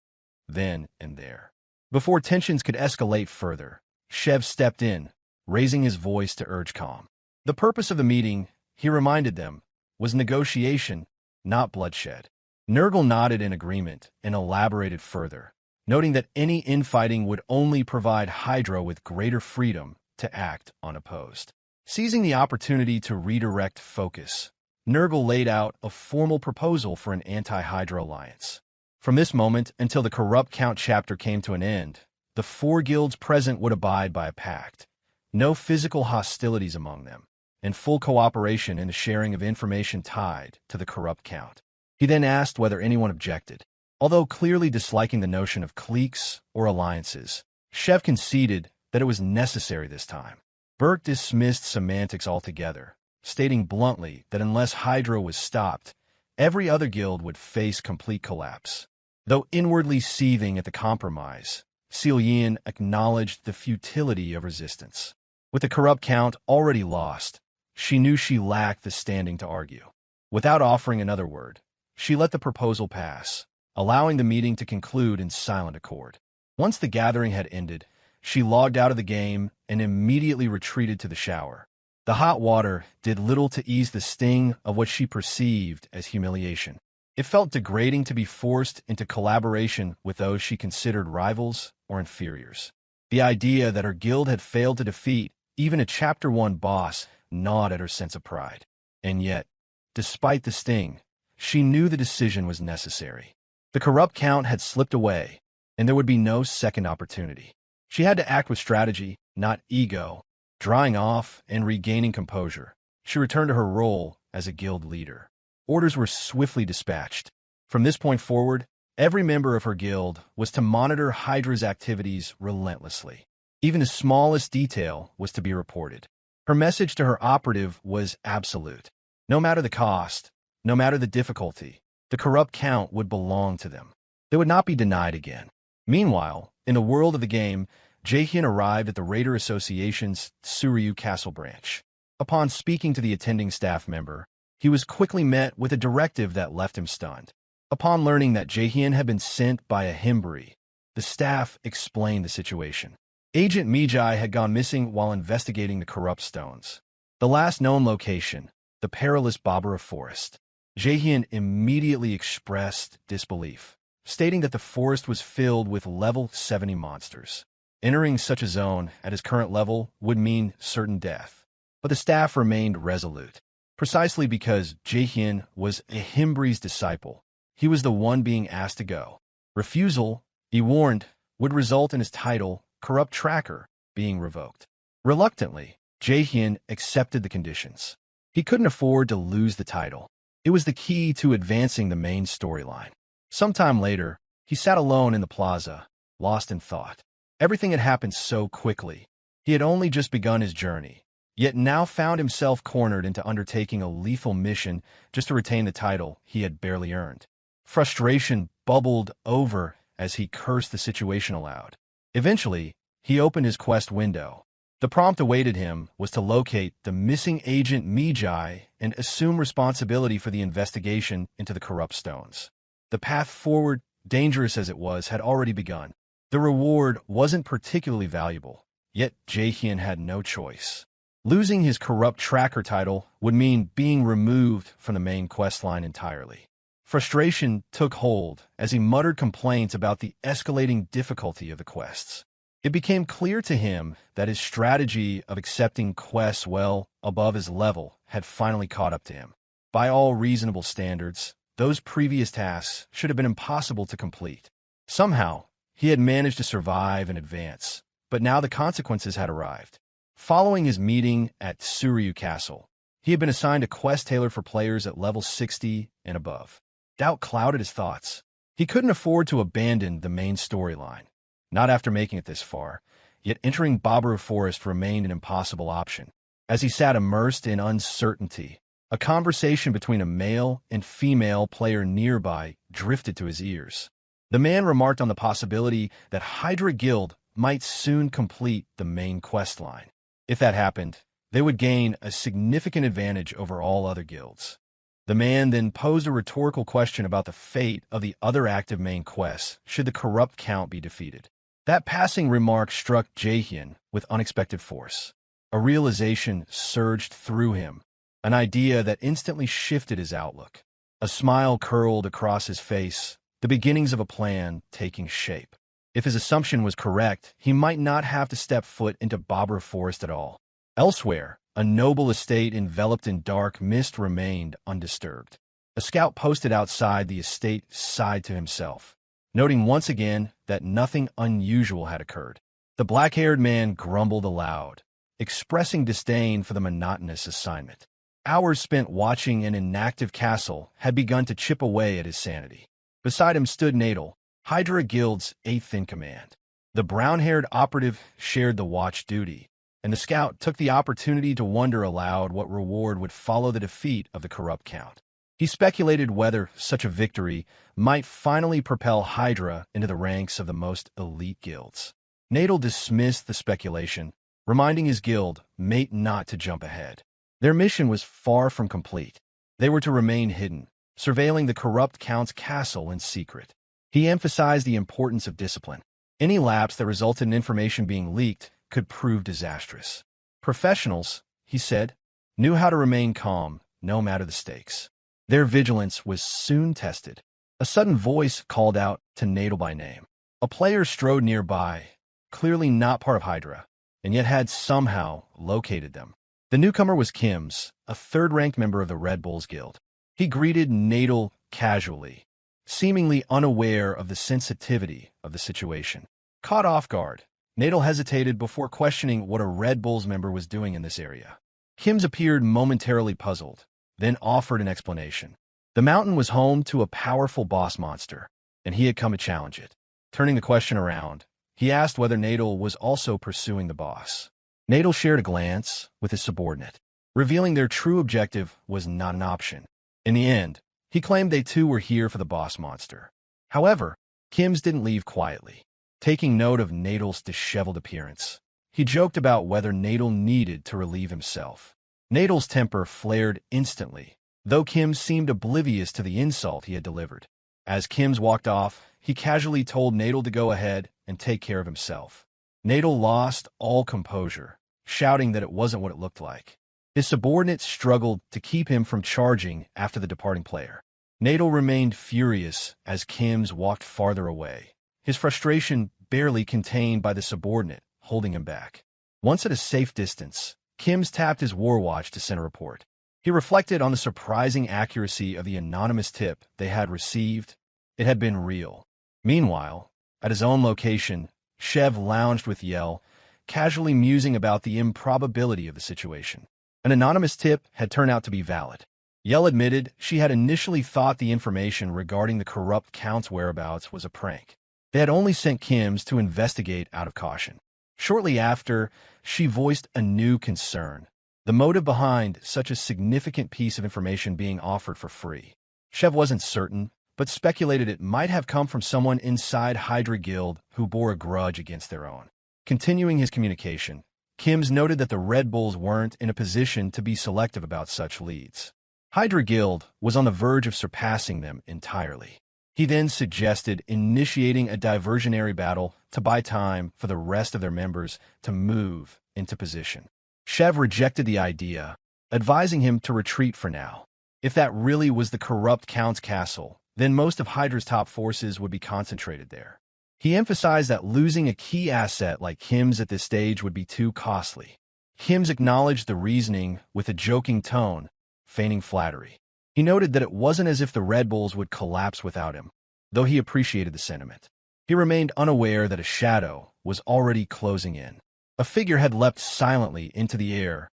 then and there. Before tensions could escalate further, Shev stepped in, raising his voice to urge calm. The purpose of the meeting, he reminded them, was negotiation, not bloodshed. Nurgle nodded in agreement and elaborated further, noting that any infighting would only provide Hydra with greater freedom to act unopposed. Seizing the opportunity to redirect focus, Nurgle laid out a formal proposal for an anti-Hydra alliance. From this moment until the Corrupt Count chapter came to an end, the 4 guilds present would abide by a pact, no physical hostilities among them, and full cooperation in the sharing of information tied to the Corrupt Count. He then asked whether anyone objected. Although clearly disliking the notion of cliques or alliances, Shev conceded that it was necessary this time. Burke dismissed semantics altogether, stating bluntly that unless Hydra was stopped, every other guild would face complete collapse. Though inwardly seething at the compromise, Jaehyeon acknowledged the futility of resistance. With the Corrupt Count already lost, she knew she lacked the standing to argue. Without offering another word, she let the proposal pass, allowing the meeting to conclude in silent accord. Once the gathering had ended, she logged out of the game and immediately retreated to the shower. The hot water did little to ease the sting of what she perceived as humiliation. It felt degrading to be forced into collaboration with those she considered rivals or inferiors. The idea that her guild had failed to defeat even a Chapter 1 boss gnawed at her sense of pride. And yet, despite the sting, she knew the decision was necessary. The Corrupt Count had slipped away, and there would be no second opportunity. She had to act with strategy, not ego. Drying off and regaining composure, she returned to her role as a guild leader. Orders were swiftly dispatched. From this point forward, every member of her guild was to monitor Hydra's activities relentlessly. Even the smallest detail was to be reported. Her message to her operative was absolute. No matter the cost, no matter the difficulty, the Corrupt Count would belong to them. They would not be denied again. Meanwhile, in the world of the game, Jaehyeon arrived at the Raider Association's Suryu Castle branch. Upon speaking to the attending staff member, he was quickly met with a directive that left him stunned. Upon learning that Jaehyeon had been sent by a Himbri, the staff explained the situation. Agent Mijai had gone missing while investigating the corrupt stones. The last known location, the perilous Babura Forest. Jaehyeon immediately expressed disbelief, stating that the forest was filled with level 70 monsters. Entering such a zone at his current level would mean certain death. But the staff remained resolute. Precisely because Jaehyeon was a Himbri's disciple, he was the one being asked to go. Refusal, he warned, would result in his title, Corrupt Tracker, being revoked. Reluctantly, Jaehyeon accepted the conditions. He couldn't afford to lose the title. It was the key to advancing the main storyline. Sometime later, he sat alone in the plaza, lost in thought. Everything had happened so quickly. He had only just begun his journey, yet now found himself cornered into undertaking a lethal mission just to retain the title he had barely earned. Frustration bubbled over as he cursed the situation aloud. Eventually, he opened his quest window. The prompt awaited him was to locate the missing agent Mijai and assume responsibility for the investigation into the corrupt stones. The path forward, dangerous as it was, had already begun. The reward wasn't particularly valuable, yet Jaehyeon had no choice. Losing his corrupt tracker title would mean being removed from the main questline entirely. Frustration took hold as he muttered complaints about the escalating difficulty of the quests. It became clear to him that his strategy of accepting quests well above his level had finally caught up to him. By all reasonable standards, those previous tasks should have been impossible to complete. Somehow, he had managed to survive and advance, but now the consequences had arrived. Following his meeting at Suryu Castle, he had been assigned a quest tailored for players at level 60 and above. Doubt clouded his thoughts. He couldn't afford to abandon the main storyline, not after making it this far, yet entering Baburu Forest remained an impossible option. As he sat immersed in uncertainty, a conversation between a male and female player nearby drifted to his ears. The man remarked on the possibility that Hydra Guild might soon complete the main quest line. If that happened, they would gain a significant advantage over all other guilds. The man then posed a rhetorical question about the fate of the other active main quests should the corrupt count be defeated. That passing remark struck Jaehyeon with unexpected force. A realization surged through him, an idea that instantly shifted his outlook. A smile curled across his face, the beginnings of a plan taking shape. If his assumption was correct, he might not have to step foot into Baburu Forest at all. Elsewhere, a noble estate enveloped in dark mist remained undisturbed. A scout posted outside the estate sighed to himself, noting once again that nothing unusual had occurred. The black-haired man grumbled aloud, expressing disdain for the monotonous assignment. Hours spent watching an inactive castle had begun to chip away at his sanity. Beside him stood Nadal, Hydra Guild's 8th-in-command. The brown-haired operative shared the watch duty, and the scout took the opportunity to wonder aloud what reward would follow the defeat of the corrupt count. He speculated whether such a victory might finally propel Hydra into the ranks of the most elite guilds. Nadal dismissed the speculation, reminding his guild mate not to jump ahead. Their mission was far from complete. They were to remain hidden, surveilling the corrupt count's castle in secret. He emphasized the importance of discipline. Any lapse that resulted in information being leaked could prove disastrous. Professionals, he said, knew how to remain calm, no matter the stakes. Their vigilance was soon tested. A sudden voice called out to Nadal by name. A player strode nearby, clearly not part of Hydra, and yet had somehow located them. The newcomer was Kim's, a third-ranked member of the Red Bulls Guild. He greeted Nadal casually, seemingly unaware of the sensitivity of the situation. Caught off guard, Nadal hesitated before questioning what a Red Bulls member was doing in this area. Kim's appeared momentarily puzzled, then offered an explanation. The mountain was home to a powerful boss monster, and he had come to challenge it. Turning the question around, he asked whether Nadal was also pursuing the boss. Nadal shared a glance with his subordinate, revealing their true objective was not an option. In the end, he claimed they too were here for the boss monster. However, Kim's didn't leave quietly. Taking note of Nadal's disheveled appearance, he joked about whether Nadal needed to relieve himself. Nadal's temper flared instantly, though Kim seemed oblivious to the insult he had delivered. As Kim's walked off, he casually told Nadal to go ahead and take care of himself. Nadal lost all composure, shouting that it wasn't what it looked like. His subordinates struggled to keep him from charging after the departing player. Nadal remained furious as Kim's walked farther away, his frustration barely contained by the subordinate holding him back. Once at a safe distance, Kim's tapped his war watch to send a report. He reflected on the surprising accuracy of the anonymous tip they had received. It had been real. Meanwhile, at his own location, Shev lounged with Yell, casually musing about the improbability of the situation. An anonymous tip had turned out to be valid. Yell admitted she had initially thought the information regarding the corrupt count's whereabouts was a prank. They had only sent Kim's to investigate out of caution. Shortly after, she voiced a new concern: the motive behind such a significant piece of information being offered for free. Shev wasn't certain, but speculated it might have come from someone inside Hydra Guild who bore a grudge against their own. Continuing his communication, Kim's noted that the Red Bulls weren't in a position to be selective about such leads. Hydra Guild was on the verge of surpassing them entirely. He then suggested initiating a diversionary battle to buy time for the rest of their members to move into position. Shev rejected the idea, advising him to retreat for now. If that really was the corrupt Count's castle, then most of Hydra's top forces would be concentrated there. He emphasized that losing a key asset like Kim's at this stage would be too costly. Kim's acknowledged the reasoning with a joking tone, feigning flattery. He noted that it wasn't as if the Red Bulls would collapse without him, though he appreciated the sentiment. He remained unaware that a shadow was already closing in. A figure had leapt silently into the air,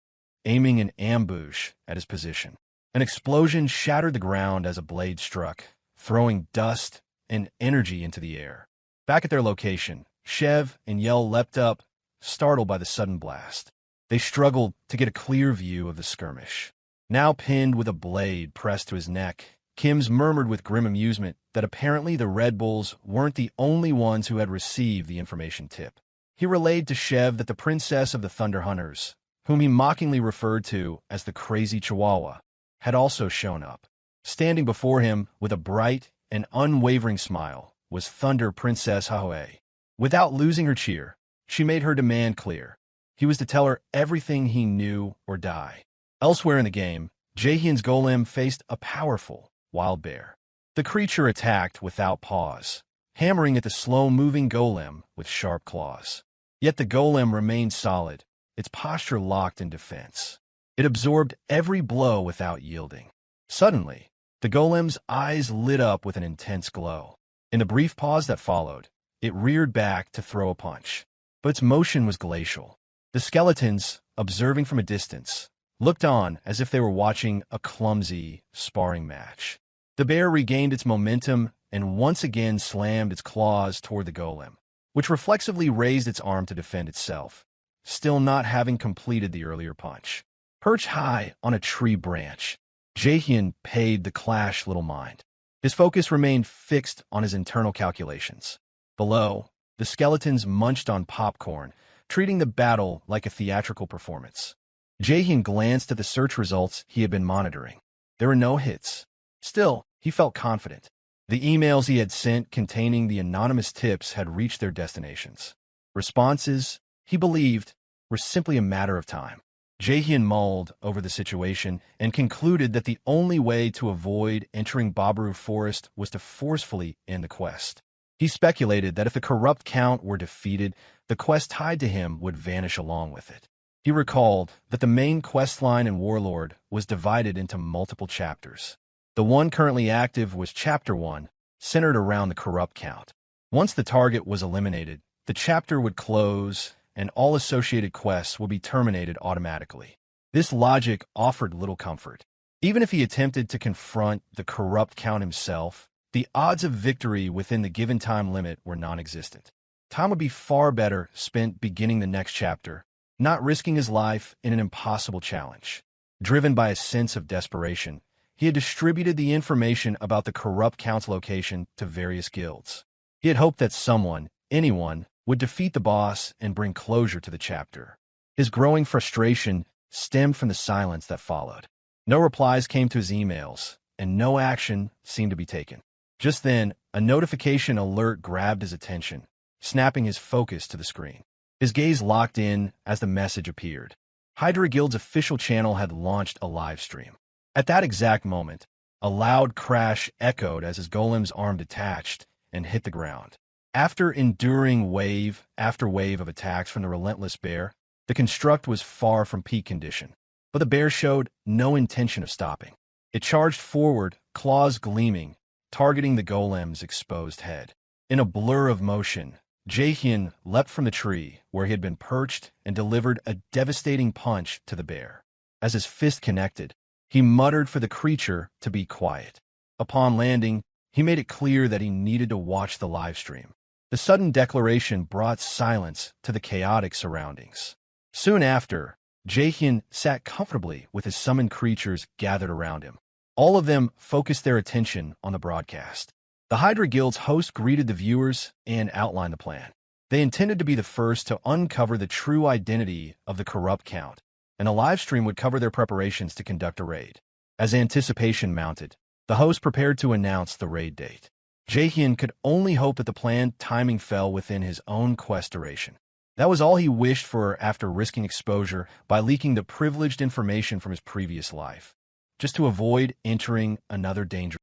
aiming an ambush at his position. An explosion shattered the ground as a blade struck, throwing dust and energy into the air. Back at their location, Shev and Yell leapt up, startled by the sudden blast. They struggled to get a clear view of the skirmish. Now pinned with a blade pressed to his neck, Kim's murmured with grim amusement that apparently the Red Bulls weren't the only ones who had received the information tip. He relayed to Shev that the Princess of the Thunder Hunters, whom he mockingly referred to as the Crazy Chihuahua, had also shown up. Standing before him with a bright and unwavering smile was Thunder Princess Jaehyeon. Without losing her cheer, she made her demand clear. He was to tell her everything he knew or die. Elsewhere in the game, Jaehyeon's golem faced a powerful wild bear. The creature attacked without pause, hammering at the slow-moving golem with sharp claws. Yet the golem remained solid, its posture locked in defense. It absorbed every blow without yielding. Suddenly, the golem's eyes lit up with an intense glow. In the brief pause that followed, it reared back to throw a punch. But its motion was glacial. The skeletons, observing from a distance, looked on as if they were watching a clumsy, sparring match. The bear regained its momentum and once again slammed its claws toward the golem, which reflexively raised its arm to defend itself, still not having completed the earlier punch. Perched high on a tree branch, Jaehyeon paid the clash little mind. His focus remained fixed on his internal calculations. Below, the skeletons munched on popcorn, treating the battle like a theatrical performance. Jaehyeon glanced at the search results he had been monitoring. There were no hits. Still, he felt confident. The emails he had sent containing the anonymous tips had reached their destinations. Responses, he believed, were simply a matter of time. Jaehyeon mulled over the situation and concluded that the only way to avoid entering Babaru Forest was to forcefully end the quest. He speculated that if the corrupt Count were defeated, the quest tied to him would vanish along with it. He recalled that the main quest line in Warlord was divided into multiple chapters. The one currently active was Chapter 1, centered around the corrupt Count. Once the target was eliminated, the chapter would close and all associated quests would be terminated automatically. This logic offered little comfort. Even if he attempted to confront the corrupt Count himself, the odds of victory within the given time limit were non-existent. Time would be far better spent beginning the next chapter, not risking his life in an impossible challenge. Driven by a sense of desperation, he had distributed the information about the corrupt Count's location to various guilds. He had hoped that someone, anyone, would defeat the boss and bring closure to the chapter. His growing frustration stemmed from the silence that followed. No replies came to his emails, and no action seemed to be taken. Just then, a notification alert grabbed his attention, snapping his focus to the screen. His gaze locked in as the message appeared. Hydra Guild's official channel had launched a live stream. At that exact moment, a loud crash echoed as his golem's arm detached and hit the ground. After enduring wave after wave of attacks from the relentless bear, the construct was far from peak condition. But the bear showed no intention of stopping. It charged forward, claws gleaming, targeting the golem's exposed head. In a blur of motion, Jaehyeon leapt from the tree where he had been perched and delivered a devastating punch to the bear. As his fist connected, he muttered for the creature to be quiet. Upon landing, he made it clear that he needed to watch the live stream. The sudden declaration brought silence to the chaotic surroundings. Soon after, Jaehyeon sat comfortably with his summoned creatures gathered around him. All of them focused their attention on the broadcast. The Hydra Guild's host greeted the viewers and outlined the plan. They intended to be the first to uncover the true identity of the corrupt Count, and a live stream would cover their preparations to conduct a raid. As anticipation mounted, the host prepared to announce the raid date. Jaehyeon could only hope that the planned timing fell within his own quest duration. That was all he wished for after risking exposure by leaking the privileged information from his previous life, just to avoid entering another danger.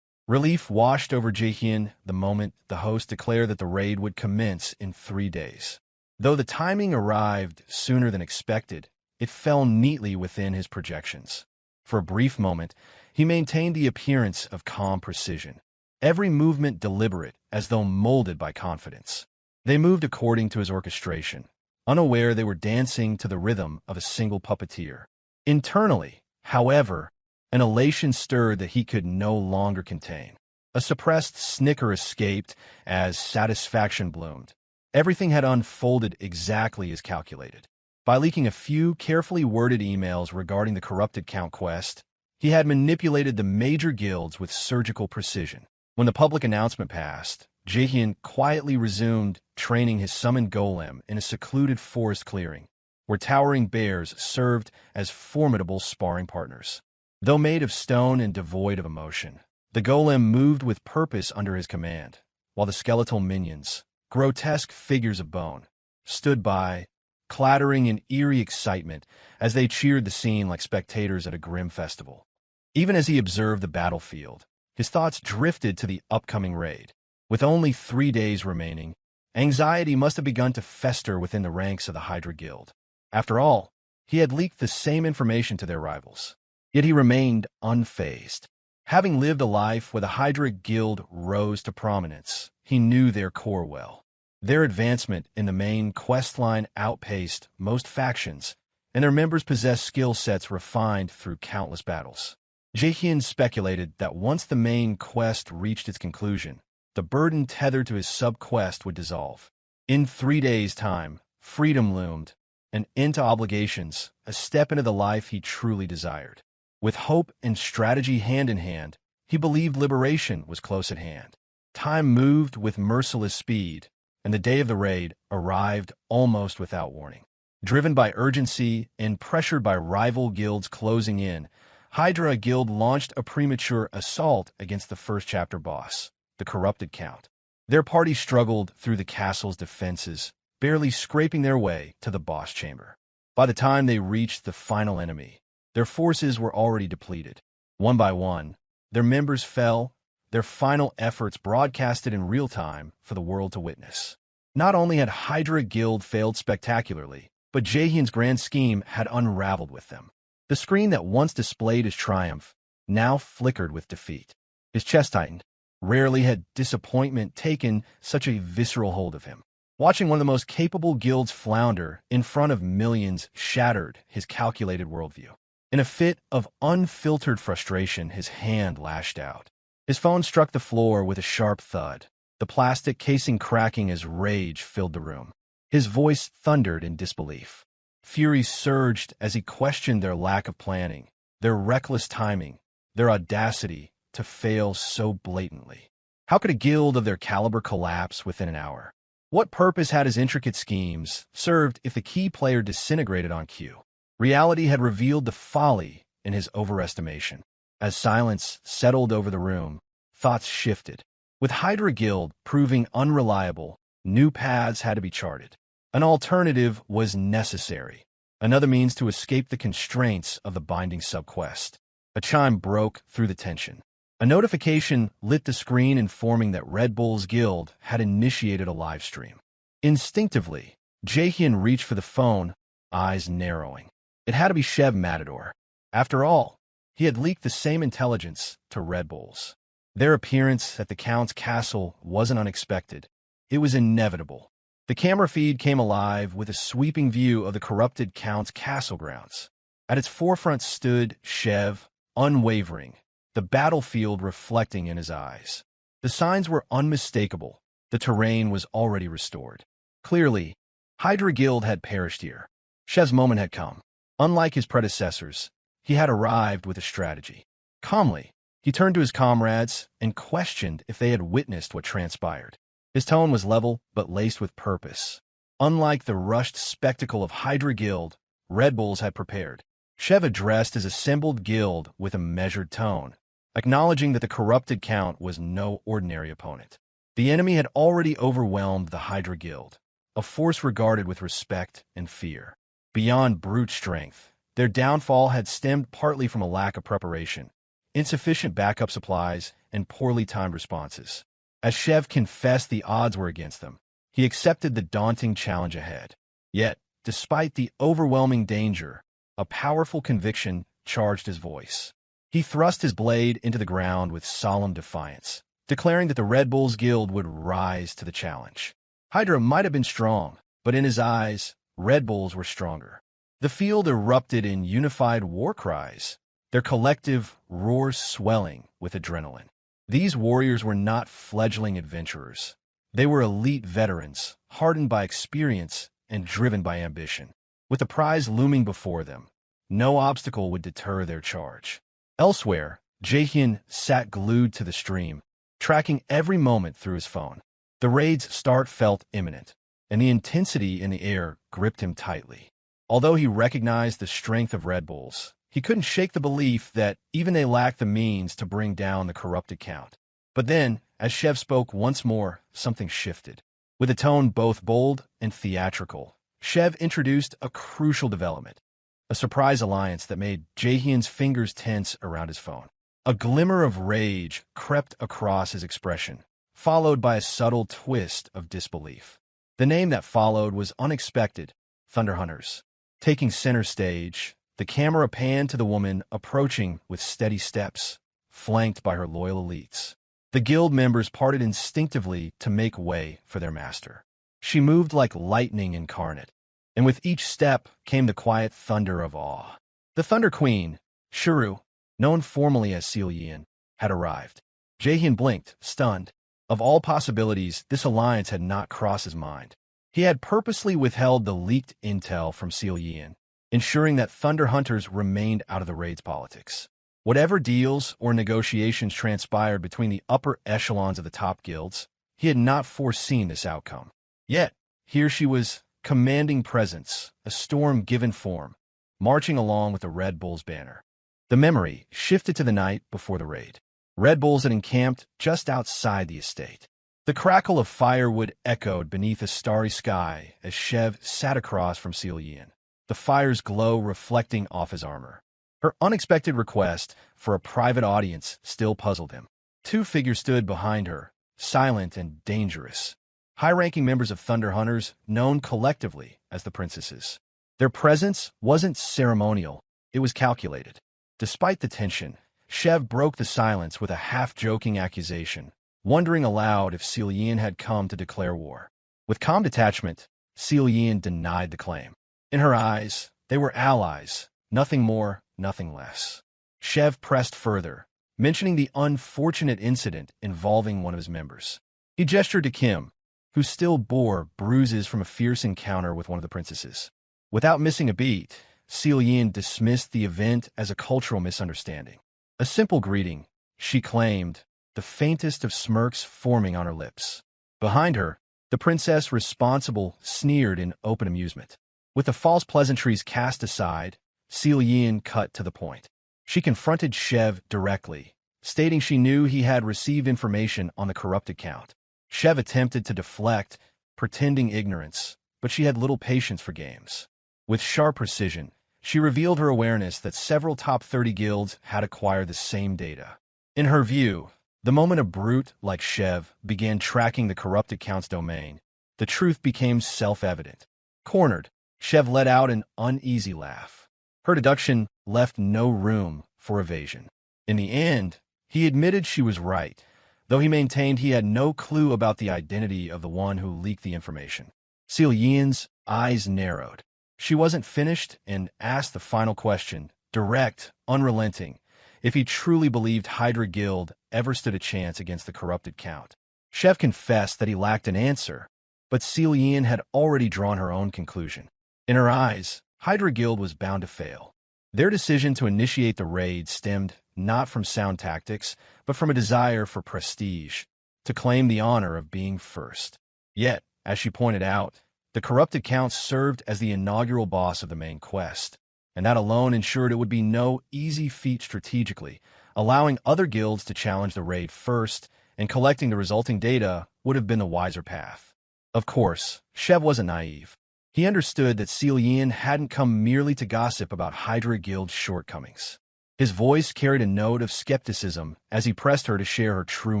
Relief washed over Jaehyeon the moment the host declared that the raid would commence in 3 days. Though the timing arrived sooner than expected, it fell neatly within his projections. For a brief moment, he maintained the appearance of calm precision, every movement deliberate as though molded by confidence. They moved according to his orchestration, unaware they were dancing to the rhythm of a single puppeteer. Internally, however, an elation stirred that he could no longer contain. A suppressed snicker escaped as satisfaction bloomed. Everything had unfolded exactly as calculated. By leaking a few carefully worded emails regarding the corrupted Count quest, he had manipulated the major guilds with surgical precision. When the public announcement passed, Jaehyeon quietly resumed training his summoned golem in a secluded forest clearing, where towering bears served as formidable sparring partners. Though made of stone and devoid of emotion, the golem moved with purpose under his command, while the skeletal minions, grotesque figures of bone, stood by, clattering in eerie excitement as they cheered the scene like spectators at a grim festival. Even as he observed the battlefield, his thoughts drifted to the upcoming raid. With only 3 days remaining, anxiety must have begun to fester within the ranks of the Hydra Guild. After all, he had leaked the same information to their rivals. Yet he remained unfazed. Having lived a life where the Hydra Guild rose to prominence, he knew their core well. Their advancement in the main quest line outpaced most factions, and their members possessed skill sets refined through countless battles. Jaehyeon speculated that once the main quest reached its conclusion, the burden tethered to his sub-quest would dissolve. In 3 days' time, freedom loomed, an end to obligations, a step into the life he truly desired. With hope and strategy hand in hand, he believed liberation was close at hand. Time moved with merciless speed, and the day of the raid arrived almost without warning. Driven by urgency and pressured by rival guilds closing in, Hydra Guild launched a premature assault against the first chapter boss, the corrupted Count. Their party struggled through the castle's defenses, barely scraping their way to the boss chamber. By the time they reached the final enemy, their forces were already depleted. One by one, their members fell, their final efforts broadcasted in real time for the world to witness. Not only had Hydra Guild failed spectacularly, but Jaehyeon's grand scheme had unraveled with them. The screen that once displayed his triumph now flickered with defeat. His chest tightened. Rarely had disappointment taken such a visceral hold of him. Watching one of the most capable guilds flounder in front of millions shattered his calculated worldview. In a fit of unfiltered frustration, his hand lashed out. His phone struck the floor with a sharp thud, the plastic casing cracking as rage filled the room. His voice thundered in disbelief. Fury surged as he questioned their lack of planning, their reckless timing, their audacity to fail so blatantly. How could a guild of their caliber collapse within an hour? What purpose had his intricate schemes served if the key player disintegrated on cue? Reality had revealed the folly in his overestimation. As silence settled over the room, thoughts shifted. With Hydra Guild proving unreliable, new paths had to be charted. An alternative was necessary, another means to escape the constraints of the binding subquest. A chime broke through the tension. A notification lit the screen informing that Red Bull's guild had initiated a live stream. Instinctively, Jaehyeon reached for the phone, eyes narrowing. It had to be Shev Matador. After all, he had leaked the same intelligence to Red Bulls. Their appearance at the Count's castle wasn't unexpected. It was inevitable. The camera feed came alive with a sweeping view of the corrupted Count's castle grounds. At its forefront stood Shev, unwavering, the battlefield reflecting in his eyes. The signs were unmistakable. The terrain was already restored. Clearly, Hydra Guild had perished here. Shev's moment had come. Unlike his predecessors, he had arrived with a strategy. Calmly, he turned to his comrades and questioned if they had witnessed what transpired. His tone was level but laced with purpose. Unlike the rushed spectacle of Hydra Guild, Red Bulls had prepared. Shev addressed his assembled guild with a measured tone, acknowledging that the corrupted Count was no ordinary opponent. The enemy had already overwhelmed the Hydra Guild, a force regarded with respect and fear. Beyond brute strength, their downfall had stemmed partly from a lack of preparation, insufficient backup supplies, and poorly timed responses. As Shev confessed the odds were against them, he accepted the daunting challenge ahead. Yet, despite the overwhelming danger, a powerful conviction charged his voice. He thrust his blade into the ground with solemn defiance, declaring that the Red Bulls Guild would rise to the challenge. Hydra might have been strong, but in his eyes, Red Bulls were stronger. The field erupted in unified war cries, their collective roars swelling with adrenaline. These warriors were not fledgling adventurers. They were elite veterans, hardened by experience and driven by ambition. With the prize looming before them, no obstacle would deter their charge. Elsewhere, Jaehyeon sat glued to the stream, tracking every moment through his phone. The raid's start felt imminent, and the intensity in the air gripped him tightly. Although he recognized the strength of Red Bulls, he couldn't shake the belief that even they lacked the means to bring down the corrupted Count. But then, as Shev spoke once more, something shifted. With a tone both bold and theatrical, Shev introduced a crucial development, a surprise alliance that made Jaehyeon's fingers tense around his phone. A glimmer of rage crept across his expression, followed by a subtle twist of disbelief. The name that followed was unexpected: Thunder Hunters. Taking center stage, the camera panned to the woman approaching with steady steps, flanked by her loyal elites. The guild members parted instinctively to make way for their master. She moved like lightning incarnate, and with each step came the quiet thunder of awe. The Thunder Queen, Shuru, known formally as Jaehyeon, had arrived. Jaehyeon blinked, stunned. Of all possibilities, this alliance had not crossed his mind. He had purposely withheld the leaked intel from Jaehyeon, ensuring that Thunder Hunters remained out of the raid's politics. Whatever deals or negotiations transpired between the upper echelons of the top guilds, he had not foreseen this outcome. Yet, here she was, commanding presence, a storm given form, marching along with the Red Bull's banner. The memory shifted to the night before the raid. Red Bulls had encamped just outside the estate. The crackle of firewood echoed beneath a starry sky as Shev sat across from Jaehyeon, the fire's glow reflecting off his armor. Her unexpected request for a private audience still puzzled him. Two figures stood behind her, silent and dangerous, high-ranking members of Thunder Hunters known collectively as the Princesses. Their presence wasn't ceremonial, it was calculated. Despite the tension, Shev broke the silence with a half-joking accusation, wondering aloud if Jaehyeon had come to declare war. With calm detachment, Jaehyeon denied the claim. In her eyes, they were allies, nothing more, nothing less. Shev pressed further, mentioning the unfortunate incident involving one of his members. He gestured to Kim, who still bore bruises from a fierce encounter with one of the princesses. Without missing a beat, Jaehyeon dismissed the event as a cultural misunderstanding. A simple greeting, she claimed, the faintest of smirks forming on her lips. Behind her, the princess responsible sneered in open amusement. With the false pleasantries cast aside, Jaehyeon cut to the point. She confronted Shev directly, stating she knew he had received information on the corrupted Count. Shev attempted to deflect, pretending ignorance, but she had little patience for games. With sharp precision, she revealed her awareness that several top 30 guilds had acquired the same data. In her view, the moment a brute like Shev began tracking the corrupted Count's domain, the truth became self-evident. Cornered, Shev let out an uneasy laugh. Her deduction left no room for evasion. In the end, he admitted she was right, though he maintained he had no clue about the identity of the one who leaked the information. Jaehyeon's eyes narrowed. She wasn't finished and asked the final question, direct, unrelenting, if he truly believed Hydra Guild ever stood a chance against the corrupted Count. Shev confessed that he lacked an answer, but Jaehyeon had already drawn her own conclusion. In her eyes, Hydra Guild was bound to fail. Their decision to initiate the raid stemmed not from sound tactics, but from a desire for prestige, to claim the honor of being first. Yet, as she pointed out, the corrupted Count served as the inaugural boss of the main quest, and that alone ensured it would be no easy feat strategically, Allowing other guilds to challenge the raid first and collecting the resulting data would have been the wiser path. Of course, Shev wasn't naive. He understood that Jaehyeon hadn't come merely to gossip about Hydra Guild's shortcomings. His voice carried a note of skepticism as he pressed her to share her true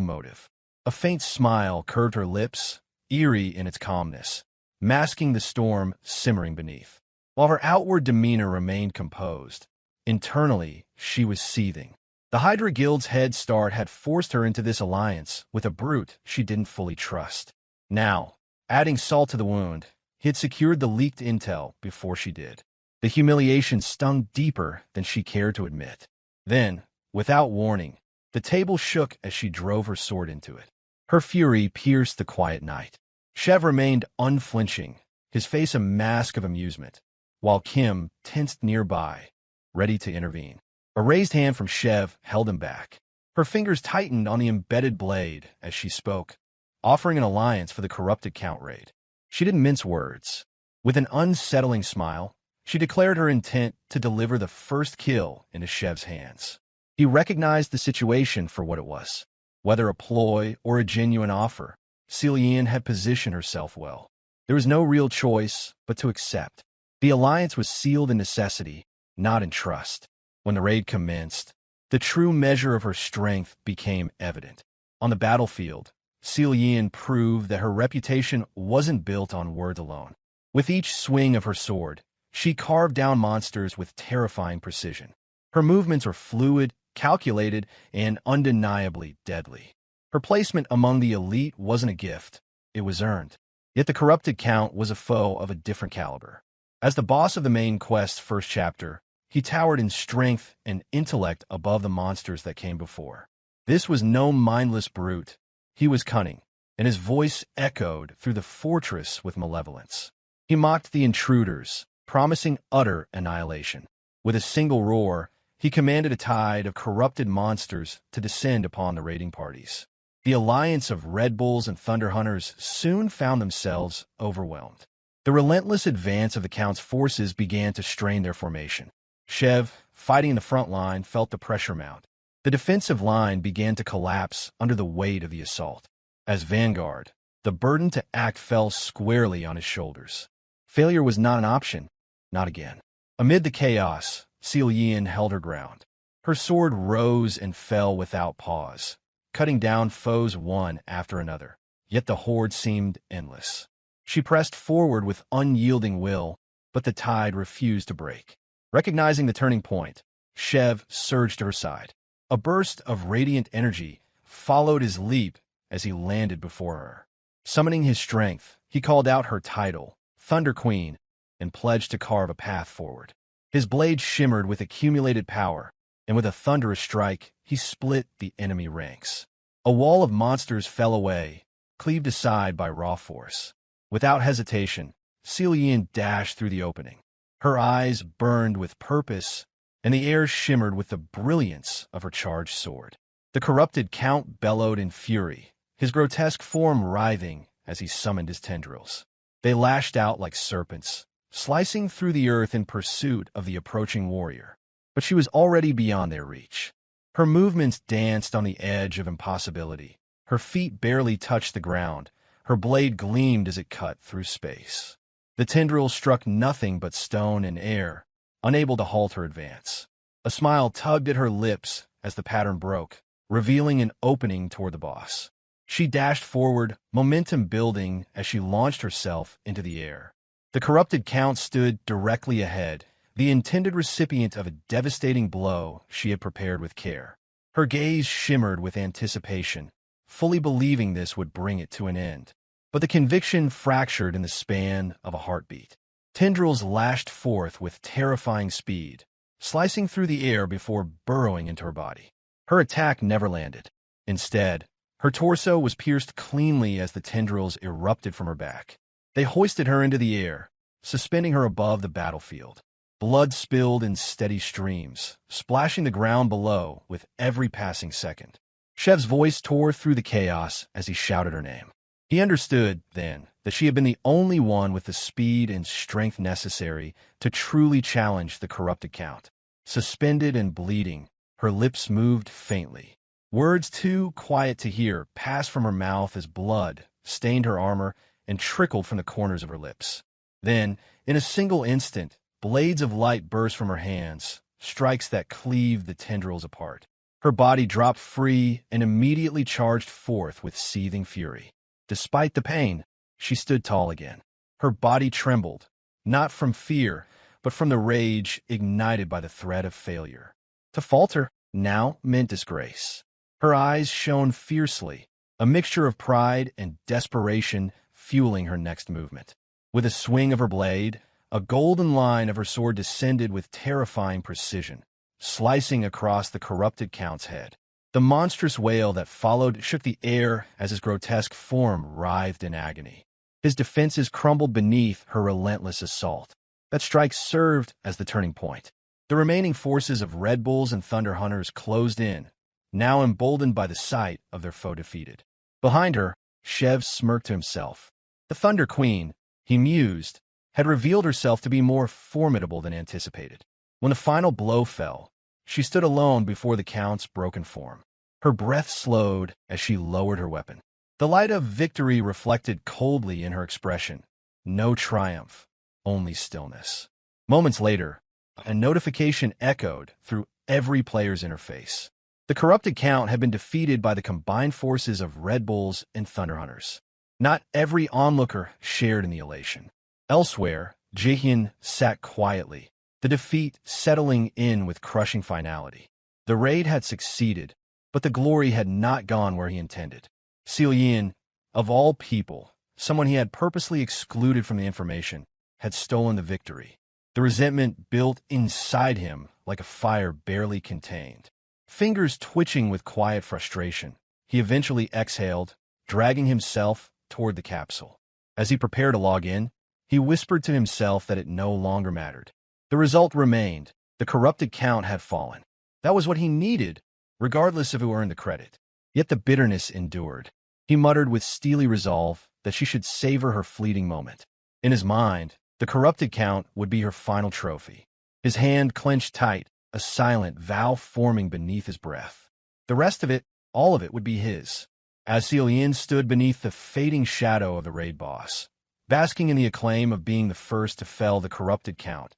motive. A faint smile curved her lips, eerie in its calmness, masking the storm simmering beneath. While her outward demeanor remained composed, internally she was seething. The Hydra Guild's head start had forced her into this alliance with a brute she didn't fully trust. Now, adding salt to the wound, he had secured the leaked intel before she did. The humiliation stung deeper than she cared to admit. Then, without warning, the table shook as she drove her sword into it. Her fury pierced the quiet night. Shev remained unflinching, his face a mask of amusement, while Kim tensed nearby, ready to intervene. A raised hand from Shev held him back. Her fingers tightened on the embedded blade as she spoke, offering an alliance for the corrupted Count raid. She didn't mince words. With an unsettling smile, she declared her intent to deliver the first kill into Shev's hands. He recognized the situation for what it was. Whether a ploy or a genuine offer, Jaehyeon had positioned herself well. There was no real choice but to accept. The alliance was sealed in necessity, not in trust. When the raid commenced, the true measure of her strength became evident. On the battlefield, Jaehyeon proved that her reputation wasn't built on words alone. With each swing of her sword, she carved down monsters with terrifying precision. Her movements were fluid, calculated, and undeniably deadly. Her placement among the elite wasn't a gift, it was earned. Yet the corrupted Count was a foe of a different caliber. As the boss of the main quest's first chapter, he towered in strength and intellect above the monsters that came before. This was no mindless brute. He was cunning, and his voice echoed through the fortress with malevolence. He mocked the intruders, promising utter annihilation. With a single roar, he commanded a tide of corrupted monsters to descend upon the raiding parties. The alliance of Red Bulls and Thunder Hunters soon found themselves overwhelmed. The relentless advance of the Count's forces began to strain their formation. Shev, fighting in the front line, felt the pressure mount. The defensive line began to collapse under the weight of the assault. As vanguard, the burden to act fell squarely on his shoulders. Failure was not an option, not again. Amid the chaos, Jaehyeon held her ground. Her sword rose and fell without pause, cutting down foes one after another. Yet the horde seemed endless. She pressed forward with unyielding will, but the tide refused to break. Recognizing the turning point, Shev surged to her side. A burst of radiant energy followed his leap as he landed before her. Summoning his strength, he called out her title, Thunder Queen, and pledged to carve a path forward. His blade shimmered with accumulated power, and with a thunderous strike, he split the enemy ranks. A wall of monsters fell away, cleaved aside by raw force. Without hesitation, Jaehyeon dashed through the opening. Her eyes burned with purpose, and the air shimmered with the brilliance of her charged sword. The corrupted Count bellowed in fury, his grotesque form writhing as he summoned his tendrils. They lashed out like serpents, slicing through the earth in pursuit of the approaching warrior. But she was already beyond their reach. Her movements danced on the edge of impossibility. Her feet barely touched the ground. Her blade gleamed as it cut through space. The tendrils struck nothing but stone and air, unable to halt her advance. A smile tugged at her lips as the pattern broke, revealing an opening toward the boss. She dashed forward, momentum building as she launched herself into the air. The corrupted Count stood directly ahead, the intended recipient of a devastating blow she had prepared with care. Her gaze shimmered with anticipation, fully believing this would bring it to an end. But the conviction fractured in the span of a heartbeat. Tendrils lashed forth with terrifying speed, slicing through the air before burrowing into her body. Her attack never landed. Instead, her torso was pierced cleanly as the tendrils erupted from her back. They hoisted her into the air, suspending her above the battlefield. Blood spilled in steady streams, splashing the ground below with every passing second. Shev's voice tore through the chaos as he shouted her name. He understood, then, that she had been the only one with the speed and strength necessary to truly challenge the corrupted Count. Suspended and bleeding, Her lips moved faintly. Words too quiet to hear passed from her mouth as blood stained her armor and trickled from the corners of her lips. Then, in a single instant, blades of light burst from her hands, strikes that cleaved the tendrils apart. Her body dropped free and immediately charged forth with seething fury. Despite the pain, she stood tall again. Her body trembled, not from fear, but from the rage ignited by the threat of failure. To falter now meant disgrace. Her eyes shone fiercely, a mixture of pride and desperation fueling her next movement. With a swing of her blade, a golden line of her sword descended with terrifying precision, slicing across the corrupted Count's head. The monstrous wail that followed shook the air as his grotesque form writhed in agony. His defenses crumbled beneath her relentless assault. That strike served as the turning point. The remaining forces of Red Bulls and Thunder Hunters closed in, now emboldened by the sight of their foe defeated. Behind her, Shev smirked to himself. The Thunder Queen, he mused, had revealed herself to be more formidable than anticipated. When the final blow fell, she stood alone before the Count's broken form. Her breath slowed as she lowered her weapon. The light of victory reflected coldly in her expression. No triumph, only stillness. Moments later, a notification echoed through every player's interface. The corrupted Count had been defeated by the combined forces of Red Bulls and Thunder Hunters. Not every onlooker shared in the elation. Elsewhere, Jaehyeon sat quietly, the defeat settling in with crushing finality. The raid had succeeded, but the glory had not gone where he intended. Jaehyeon, of all people, someone he had purposely excluded from the information, had stolen the victory. The resentment built inside him like a fire barely contained. Fingers twitching with quiet frustration, he eventually exhaled, dragging himself toward the capsule. As he prepared to log in, he whispered to himself that it no longer mattered. The result remained. The corrupted Count had fallen. That was what he needed, regardless of who earned the credit. Yet the bitterness endured. He muttered with steely resolve that she should savor her fleeting moment. In his mind, the corrupted Count would be her final trophy. His hand clenched tight, a silent vow forming beneath his breath. The rest of it, all of it, would be his. As Jaehyeon stood beneath the fading shadow of the raid boss, basking in the acclaim of being the first to fell the corrupted Count,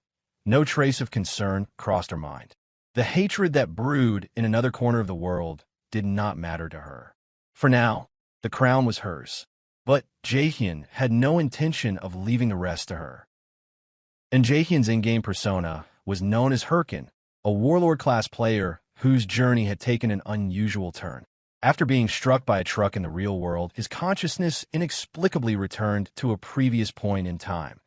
no trace of concern crossed her mind. The hatred that brewed in another corner of the world did not matter to her. For now, the crown was hers. But Jaehyeon had no intention of leaving the rest to her. And Jaehyeon's in-game persona was known as Hyrkan, a Warlord-class player whose journey had taken an unusual turn. After being struck by a truck in the real world, his consciousness inexplicably returned to a previous point in time,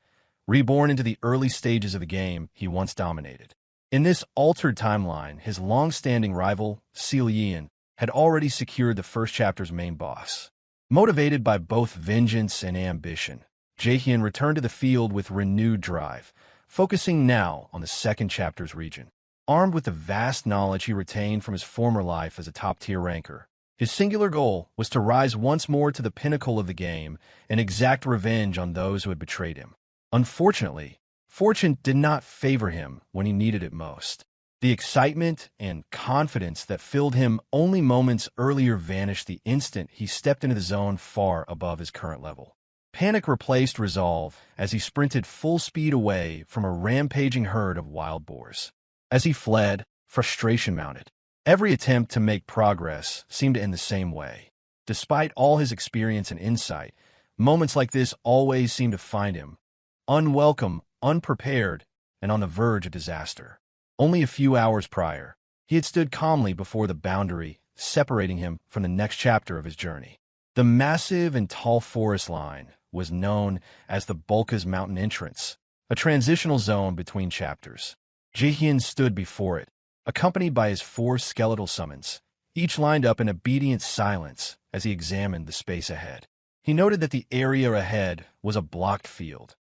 reborn into the early stages of the game he once dominated. In this altered timeline, his long-standing rival, Jaehyeon, had already secured the first chapter's main boss. Motivated by both vengeance and ambition, Jaehyeon returned to the field with renewed drive, focusing now on the second chapter's region. Armed with the vast knowledge he retained from his former life as a top-tier ranker, his singular goal was to rise once more to the pinnacle of the game and exact revenge on those who had betrayed him. Unfortunately, fortune did not favor him when he needed it most. The excitement and confidence that filled him only moments earlier vanished the instant he stepped into the zone far above his current level. Panic replaced resolve as he sprinted full speed away from a rampaging herd of wild boars. As he fled, frustration mounted. Every attempt to make progress seemed to end the same way. Despite all his experience and insight, moments like this always seemed to find him unwelcome, unprepared, and on the verge of disaster. Only a few hours prior, he had stood calmly before the boundary separating him from the next chapter of his journey. The massive and tall forest line was known as the Bulka's Mountain Entrance, a transitional zone between chapters. Jaehyeon stood before it, accompanied by his 4 skeletal summons, each lined up in obedient silence as he examined the space ahead. He noted that the area ahead was a blocked field,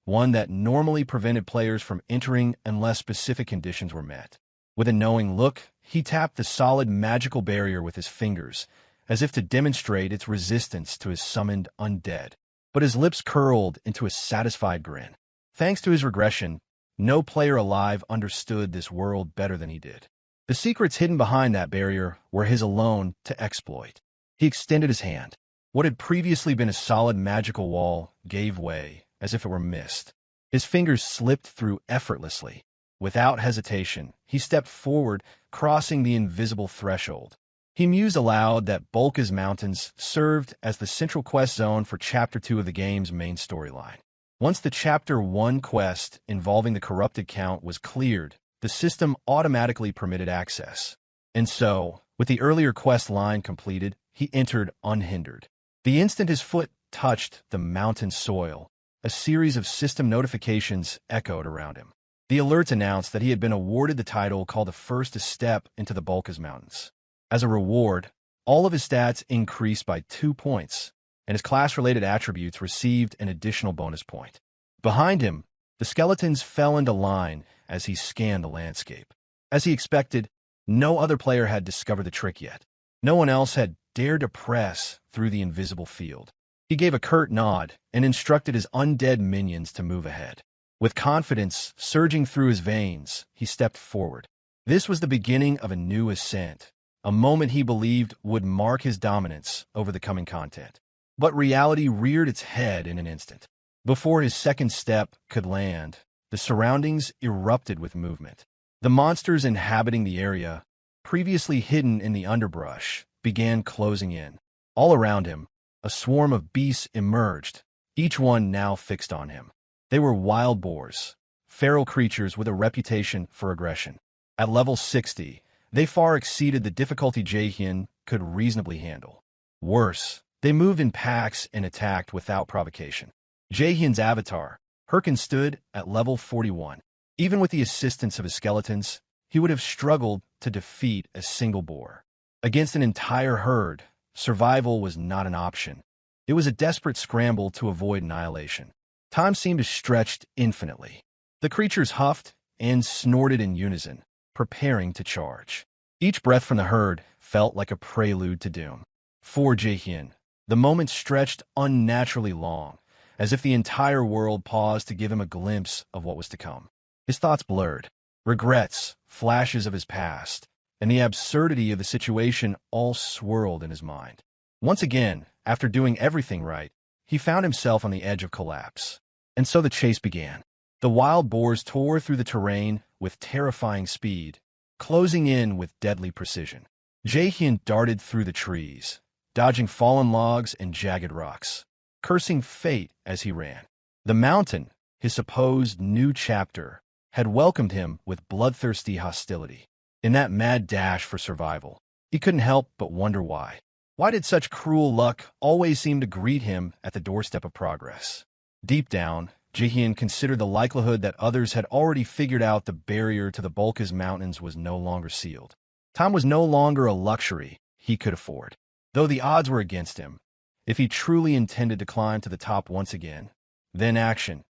one that normally prevented players from entering unless specific conditions were met. With a knowing look, he tapped the solid magical barrier with his fingers, as if to demonstrate its resistance to his summoned undead. But his lips curled into a satisfied grin. Thanks to his regression, no player alive understood this world better than he did. The secrets hidden behind that barrier were his alone to exploit. He extended his hand. What had previously been a solid magical wall gave way, as if it were mist. His fingers slipped through effortlessly. Without hesitation, he stepped forward, crossing the invisible threshold. He mused aloud that Bulka's Mountains served as the central quest zone for Chapter 2 of the game's main storyline. Once the Chapter 1 quest involving the corrupted Count was cleared, the system automatically permitted access. And so, with the earlier quest line completed, he entered unhindered. The instant his foot touched the mountain soil, a series of system notifications echoed around him. The alerts announced that he had been awarded the title called the First Step into the Bulka's Mountains. As a reward, all of his stats increased by 2 points, and his class-related attributes received an additional bonus point. Behind him, the skeletons fell into line as he scanned the landscape. As he expected, no other player had discovered the trick yet. No one else had dared to press through the invisible field. He gave a curt nod and instructed his undead minions to move ahead. With confidence surging through his veins, he stepped forward. This was the beginning of a new ascent, a moment he believed would mark his dominance over the coming content. But reality reared its head in an instant. Before his second step could land, the surroundings erupted with movement. The monsters inhabiting the area, previously hidden in the underbrush, began closing in. All around him, a swarm of beasts emerged, each one now fixed on him. They were wild boars, feral creatures with a reputation for aggression. At level 60, they far exceeded the difficulty Jaehyeon could reasonably handle. Worse, they moved in packs and attacked without provocation. Jaehyeon's avatar, Hyrkan, stood at level 41. Even with the assistance of his skeletons, he would have struggled to defeat a single boar. Against an entire herd, survival was not an option. It was a desperate scramble to avoid annihilation. Time seemed to stretch infinitely. The creatures huffed and snorted in unison, preparing to charge. Each breath from the herd felt like a prelude to doom. For Jaehyeon, the moment stretched unnaturally long, as if the entire world paused to give him a glimpse of what was to come. His thoughts blurred. Regrets, flashes of his past, and the absurdity of the situation all swirled in his mind. Once again, after doing everything right, he found himself on the edge of collapse. And so the chase began. The wild boars tore through the terrain with terrifying speed, closing in with deadly precision. Jaehyeon darted through the trees, dodging fallen logs and jagged rocks, cursing fate as he ran. The mountain, his supposed new chapter, had welcomed him with bloodthirsty hostility. In that mad dash for survival, he couldn't help but wonder why. Why did such cruel luck always seem to greet him at the doorstep of progress? Deep down, Jaehyeon considered the likelihood that others had already figured out the barrier to the Bulka's Mountains was no longer sealed. Time was no longer a luxury he could afford. Though the odds were against him, if he truly intended to climb to the top once again, then action.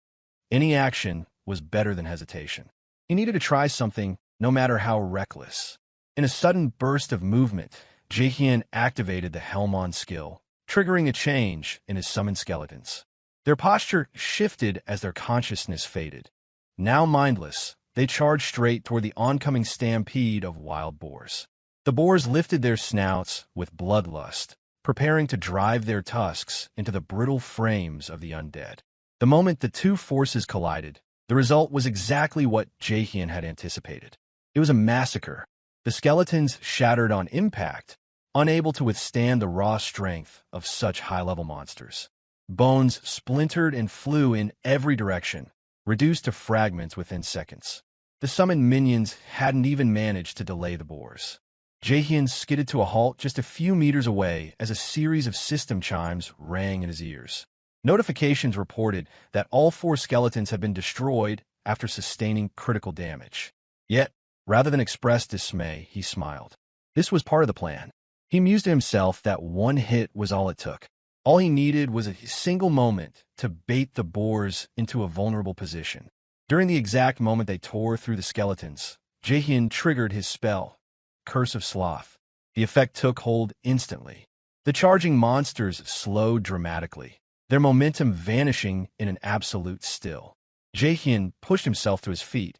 Any action was better than hesitation. He needed to try something, no matter how reckless. In a sudden burst of movement, Jaehyeon activated the Helmon skill, triggering a change in his summoned skeletons. Their posture shifted as their consciousness faded. Now mindless, they charged straight toward the oncoming stampede of wild boars. The boars lifted their snouts with bloodlust, preparing to drive their tusks into the brittle frames of the undead. The moment the two forces collided, the result was exactly what Jaehyeon had anticipated. It was a massacre. The skeletons shattered on impact, unable to withstand the raw strength of such high-level monsters. Bones splintered and flew in every direction, reduced to fragments within seconds. The summoned minions hadn't even managed to delay the boars. Jaehyeon skidded to a halt just a few meters away as a series of system chimes rang in his ears. Notifications reported that all 4 skeletons had been destroyed after sustaining critical damage. Yet, rather than express dismay, he smiled. This was part of the plan. He mused to himself that one hit was all it took. All he needed was a single moment to bait the boars into a vulnerable position. During the exact moment they tore through the skeletons, Jaehyeon triggered his spell, Curse of Sloth. The effect took hold instantly. The charging monsters slowed dramatically, their momentum vanishing in an absolute still. Jaehyeon pushed himself to his feet,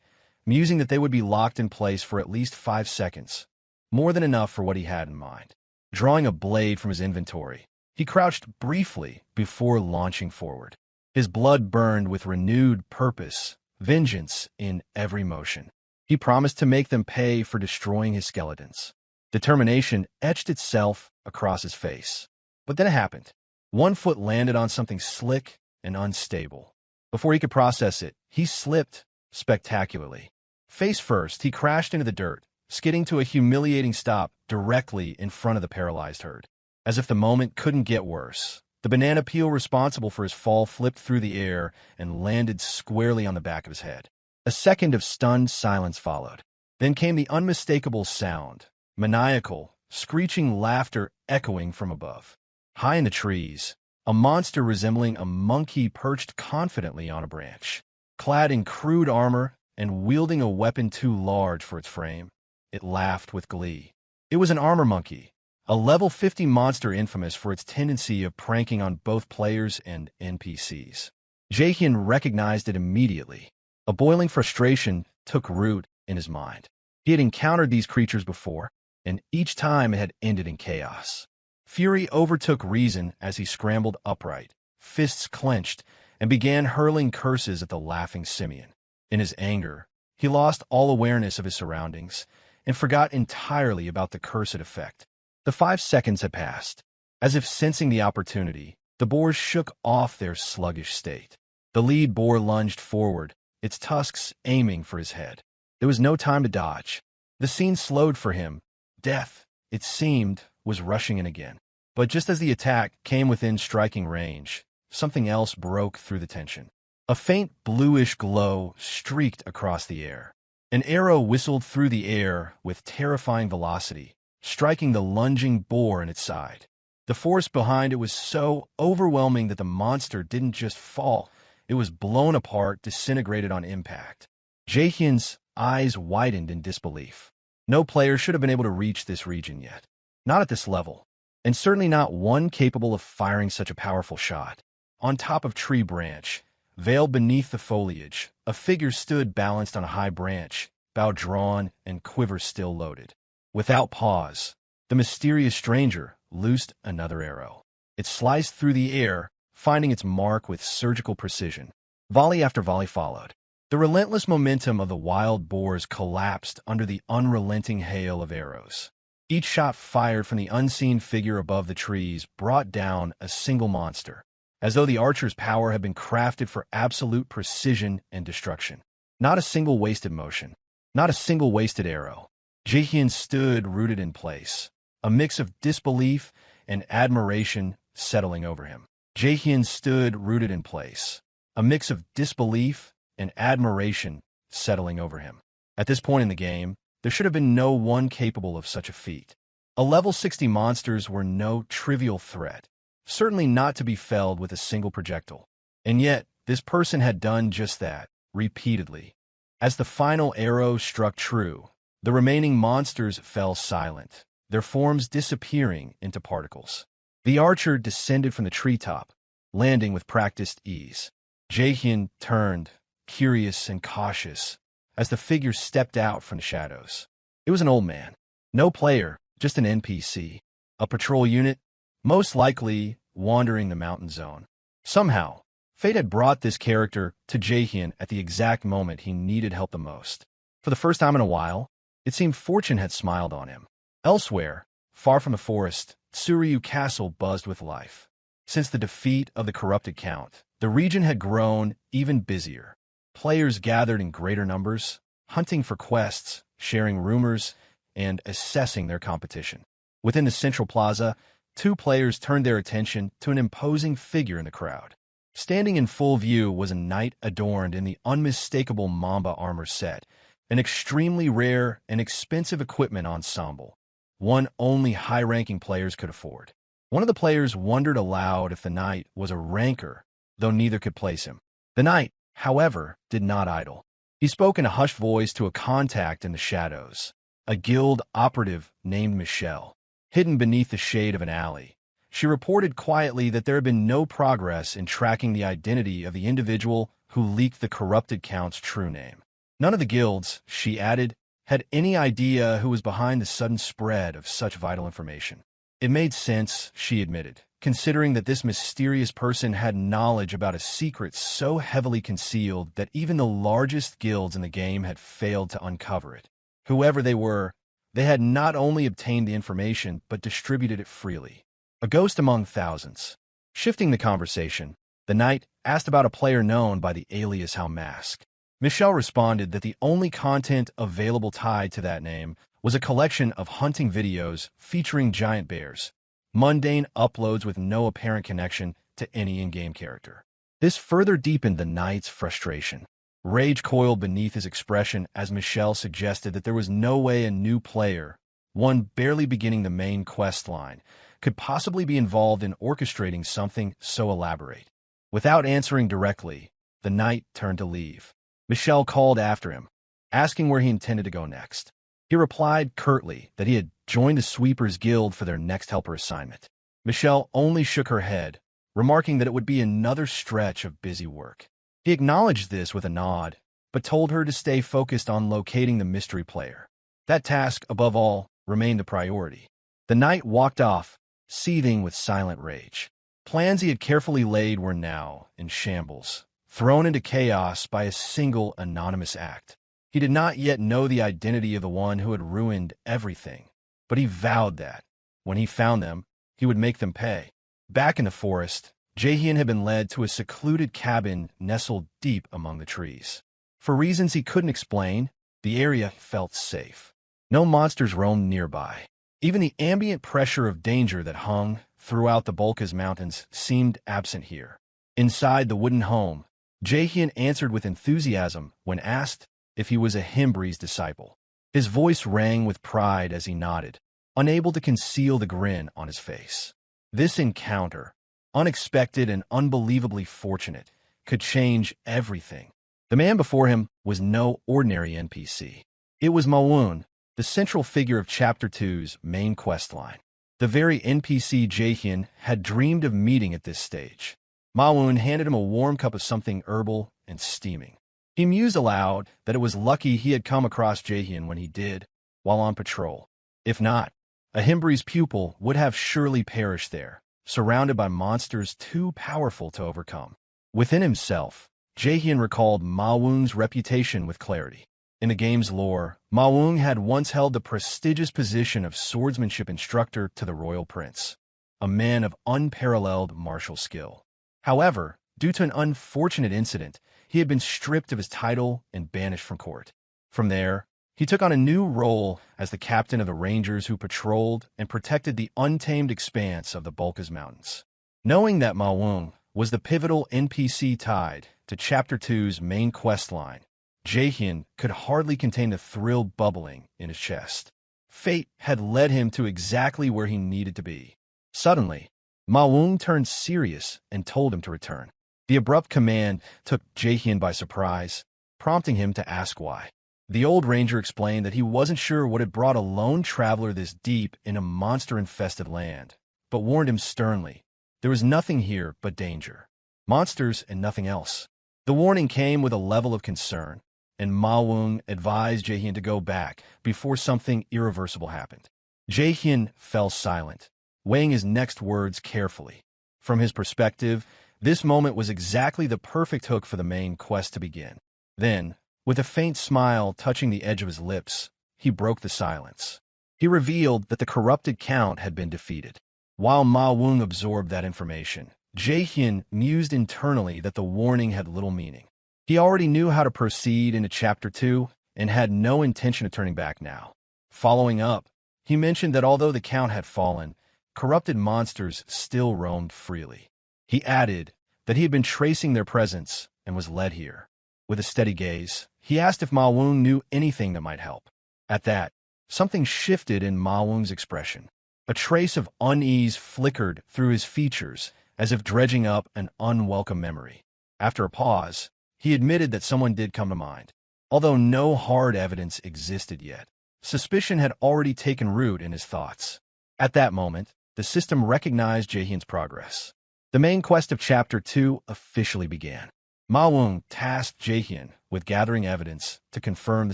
musing that they would be locked in place for at least 5 seconds, more than enough for what he had in mind. Drawing a blade from his inventory, he crouched briefly before launching forward. His blood burned with renewed purpose, vengeance in every motion. He promised to make them pay for destroying his skeletons. Determination etched itself across his face. But then it happened. One foot landed on something slick and unstable. Before he could process it, he slipped spectacularly. Face first, he crashed into the dirt, skidding to a humiliating stop directly in front of the paralyzed herd. As if the moment couldn't get worse, the banana peel responsible for his fall flipped through the air and landed squarely on the back of his head. A second of stunned silence followed. Then came the unmistakable sound, maniacal, screeching laughter echoing from above. High in the trees, a monster resembling a monkey perched confidently on a branch. Clad in crude armor and wielding a weapon too large for its frame, it laughed with glee. It was an armor monkey, a level 50 monster infamous for its tendency of pranking on both players and NPCs. Jaehyeon recognized it immediately. A boiling frustration took root in his mind. He had encountered these creatures before, and each time it had ended in chaos. Fury overtook reason as he scrambled upright, fists clenched, and began hurling curses at the laughing simian. In his anger, he lost all awareness of his surroundings and forgot entirely about the cursed effect. The 5 seconds had passed. As if sensing the opportunity, the boars shook off their sluggish state. The lead boar lunged forward, its tusks aiming for his head. There was no time to dodge. The scene slowed for him. Death, it seemed, was rushing in again. But just as the attack came within striking range, something else broke through the tension. A faint bluish glow streaked across the air. An arrow whistled through the air with terrifying velocity, striking the lunging boar in its side. The force behind it was so overwhelming that the monster didn't just fall, it was blown apart, disintegrated on impact. Jaehyeon's eyes widened in disbelief. No player should have been able to reach this region yet. Not at this level, and certainly not one capable of firing such a powerful shot. On top of tree branch, veiled beneath the foliage, a figure stood balanced on a high branch, bow drawn and quiver still loaded. Without pause, the mysterious stranger loosed another arrow. It sliced through the air, finding its mark with surgical precision. Volley after volley followed. The relentless momentum of the wild boars collapsed under the unrelenting hail of arrows. Each shot fired from the unseen figure above the trees brought down a single monster, as though the archer's power had been crafted for absolute precision and destruction. Not a single wasted motion, not a single wasted arrow. Jaehyeon stood rooted in place, a mix of disbelief and admiration settling over him. Jaehyeon stood rooted in place, a mix of disbelief and admiration settling over him. At this point in the game, there should have been no one capable of such a feat. A level 60 monsters were no trivial threat, certainly not to be felled with a single projectile. And yet, this person had done just that, repeatedly. As the final arrow struck true, the remaining monsters fell silent, their forms disappearing into particles. The archer descended from the treetop, landing with practiced ease. Jaehyeon turned, curious and cautious, as the figure stepped out from the shadows. It was an old man. No player, just an NPC. A patrol unit, most likely wandering the mountain zone. Somehow, fate had brought this character to Jaehyeon at the exact moment he needed help the most. For the first time in a while, it seemed fortune had smiled on him. Elsewhere, far from the forest, Tsuryu Castle buzzed with life. Since the defeat of the corrupted count, the region had grown even busier. Players gathered in greater numbers, hunting for quests, sharing rumors, and assessing their competition. Within the central plaza, 2 players turned their attention to an imposing figure in the crowd. Standing in full view was a knight adorned in the unmistakable Mamba armor set, an extremely rare and expensive equipment ensemble, one only high-ranking players could afford. One of the players wondered aloud if the knight was a ranker, though neither could place him. The knight, however, did not idle. He spoke in a hushed voice to a contact in the shadows, a guild operative named Michelle. Hidden beneath the shade of an alley, she reported quietly that there had been no progress in tracking the identity of the individual who leaked the corrupted count's true name. None of the guilds, she added, had any idea who was behind the sudden spread of such vital information. It made sense, she admitted, considering that this mysterious person had knowledge about a secret so heavily concealed that even the largest guilds in the game had failed to uncover it. Whoever they were, they had not only obtained the information, but distributed it freely. A ghost among thousands. Shifting the conversation, the knight asked about a player known by the alias How Mask. Michelle responded that the only content available tied to that name was a collection of hunting videos featuring giant bears, mundane uploads with no apparent connection to any in-game character. This further deepened the knight's frustration. Rage coiled beneath his expression as Michelle suggested that there was no way a new player, one barely beginning the main quest line, could possibly be involved in orchestrating something so elaborate. Without answering directly, the knight turned to leave. Michelle called after him, asking where he intended to go next. He replied curtly that he had joined the Sweepers Guild for their next helper assignment. Michelle only shook her head, remarking that it would be another stretch of busy work. He acknowledged this with a nod, but told her to stay focused on locating the mystery player. That task, above all, remained the priority. The knight walked off, seething with silent rage. Plans he had carefully laid were now in shambles, thrown into chaos by a single anonymous act. He did not yet know the identity of the one who had ruined everything, but he vowed that, when he found them, he would make them pay. Back in the forest, Jaehyeon had been led to a secluded cabin nestled deep among the trees. For reasons he couldn't explain, the area felt safe. No monsters roamed nearby. Even the ambient pressure of danger that hung throughout the Bolkas Mountains seemed absent here. Inside the wooden home, Jaehyeon answered with enthusiasm when asked if he was a Himbree's disciple. His voice rang with pride as he nodded, unable to conceal the grin on his face. This encounter, unexpected and unbelievably fortunate, could change everything. The man before him was no ordinary NPC. It was Mawoon, the central figure of Chapter 2's main quest line. The very NPC Jaehyeon had dreamed of meeting at this stage. Mawoon handed him a warm cup of something herbal and steaming. He mused aloud that it was lucky he had come across Jaehyeon when he did, while on patrol. If not, a Himbree's pupil would have surely perished there, surrounded by monsters too powerful to overcome. Within himself, Jaehyeon recalled Mawoon's reputation with clarity. In the game's lore, Mawoon had once held the prestigious position of swordsmanship instructor to the royal prince, a man of unparalleled martial skill. However, due to an unfortunate incident, he had been stripped of his title and banished from court. From there, he took on a new role as the captain of the rangers who patrolled and protected the untamed expanse of the Bolkas Mountains. Knowing that Mawoon was the pivotal NPC tied to Chapter 2's main quest line, Jaehyeon could hardly contain the thrill bubbling in his chest. Fate had led him to exactly where he needed to be. Suddenly, Mawoon turned serious and told him to return. The abrupt command took Jaehyeon by surprise, prompting him to ask why. The old ranger explained that he wasn't sure what had brought a lone traveler this deep in a monster-infested land, but warned him sternly, there was nothing here but danger. Monsters and nothing else. The warning came with a level of concern, and Mawoon advised Jaehyeon to go back before something irreversible happened. Jaehyeon fell silent, weighing his next words carefully. From his perspective, this moment was exactly the perfect hook for the main quest to begin. Then, with a faint smile touching the edge of his lips, he broke the silence. He revealed that the corrupted Count had been defeated. While Mawoon absorbed that information, Jaehyeon mused internally that the warning had little meaning. He already knew how to proceed into Chapter 2 and had no intention of turning back now. Following up, he mentioned that although the Count had fallen, corrupted monsters still roamed freely. He added that he had been tracing their presence and was led here. With a steady gaze, he asked if Mawoon knew anything that might help. At that, something shifted in Mawoon's expression. A trace of unease flickered through his features as if dredging up an unwelcome memory. After a pause, he admitted that someone did come to mind. Although no hard evidence existed yet, suspicion had already taken root in his thoughts. At that moment, the system recognized Jaehyeon's progress. The main quest of Chapter 2 officially began. Ma Wung tasked Jaehyeon with gathering evidence to confirm the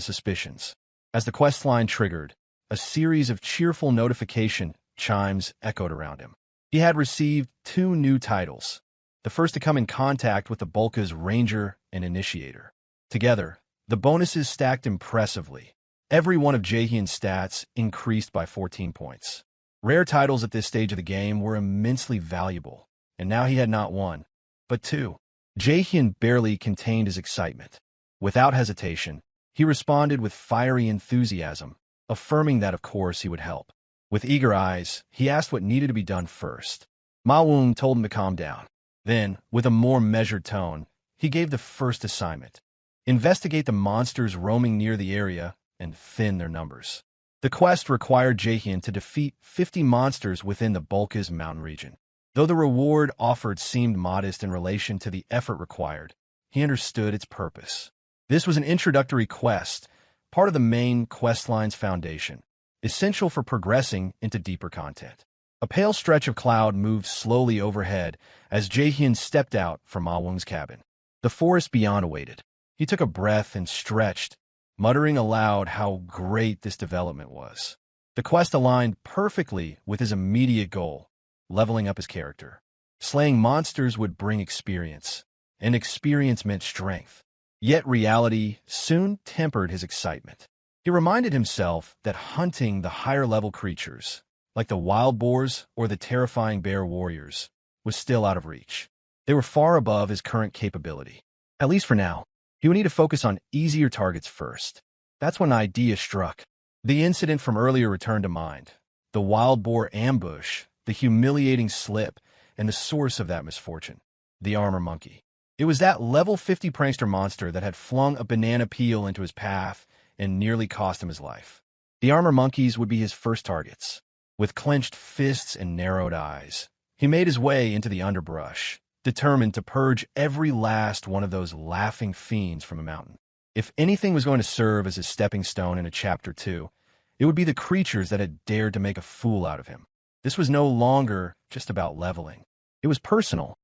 suspicions. As the questline triggered, a series of cheerful notification chimes echoed around him. He had received 2 new titles, the first to come in contact with the Bulka's Ranger and Initiator. Together, the bonuses stacked impressively. Every one of Jaehyeon's stats increased by 14 points. Rare titles at this stage of the game were immensely valuable, and now he had not 1, but 2. Jaehyeon barely contained his excitement. Without hesitation, he responded with fiery enthusiasm, affirming that of course he would help. With eager eyes, he asked what needed to be done first. Ma Wung told him to calm down. Then, with a more measured tone, he gave the first assignment. Investigate the monsters roaming near the area and thin their numbers. The quest required Jaehyeon to defeat 50 monsters within the Bulka's mountain region. Though the reward offered seemed modest in relation to the effort required, he understood its purpose. This was an introductory quest, part of the main questline's foundation, essential for progressing into deeper content. A pale stretch of cloud moved slowly overhead as Jaehyeon stepped out from Ma Wung's cabin. The forest beyond awaited. He took a breath and stretched, muttering aloud how great this development was. The quest aligned perfectly with his immediate goal, leveling up his character. Slaying monsters would bring experience, and experience meant strength. Yet reality soon tempered his excitement. He reminded himself that hunting the higher-level creatures, like the wild boars or the terrifying bear warriors, was still out of reach. They were far above his current capability. At least for now, he would need to focus on easier targets first. That's when an idea struck. The incident from earlier returned to mind. The wild boar ambush, the humiliating slip, and the source of that misfortune. The armor monkey. It was that level 50 prankster monster that had flung a banana peel into his path and nearly cost him his life. The armor monkeys would be his first targets. With clenched fists and narrowed eyes, he made his way into the underbrush, determined to purge every last one of those laughing fiends from a mountain. If anything was going to serve as a stepping stone in a Chapter 2, it would be the creatures that had dared to make a fool out of him. This was no longer just about leveling. It was personal.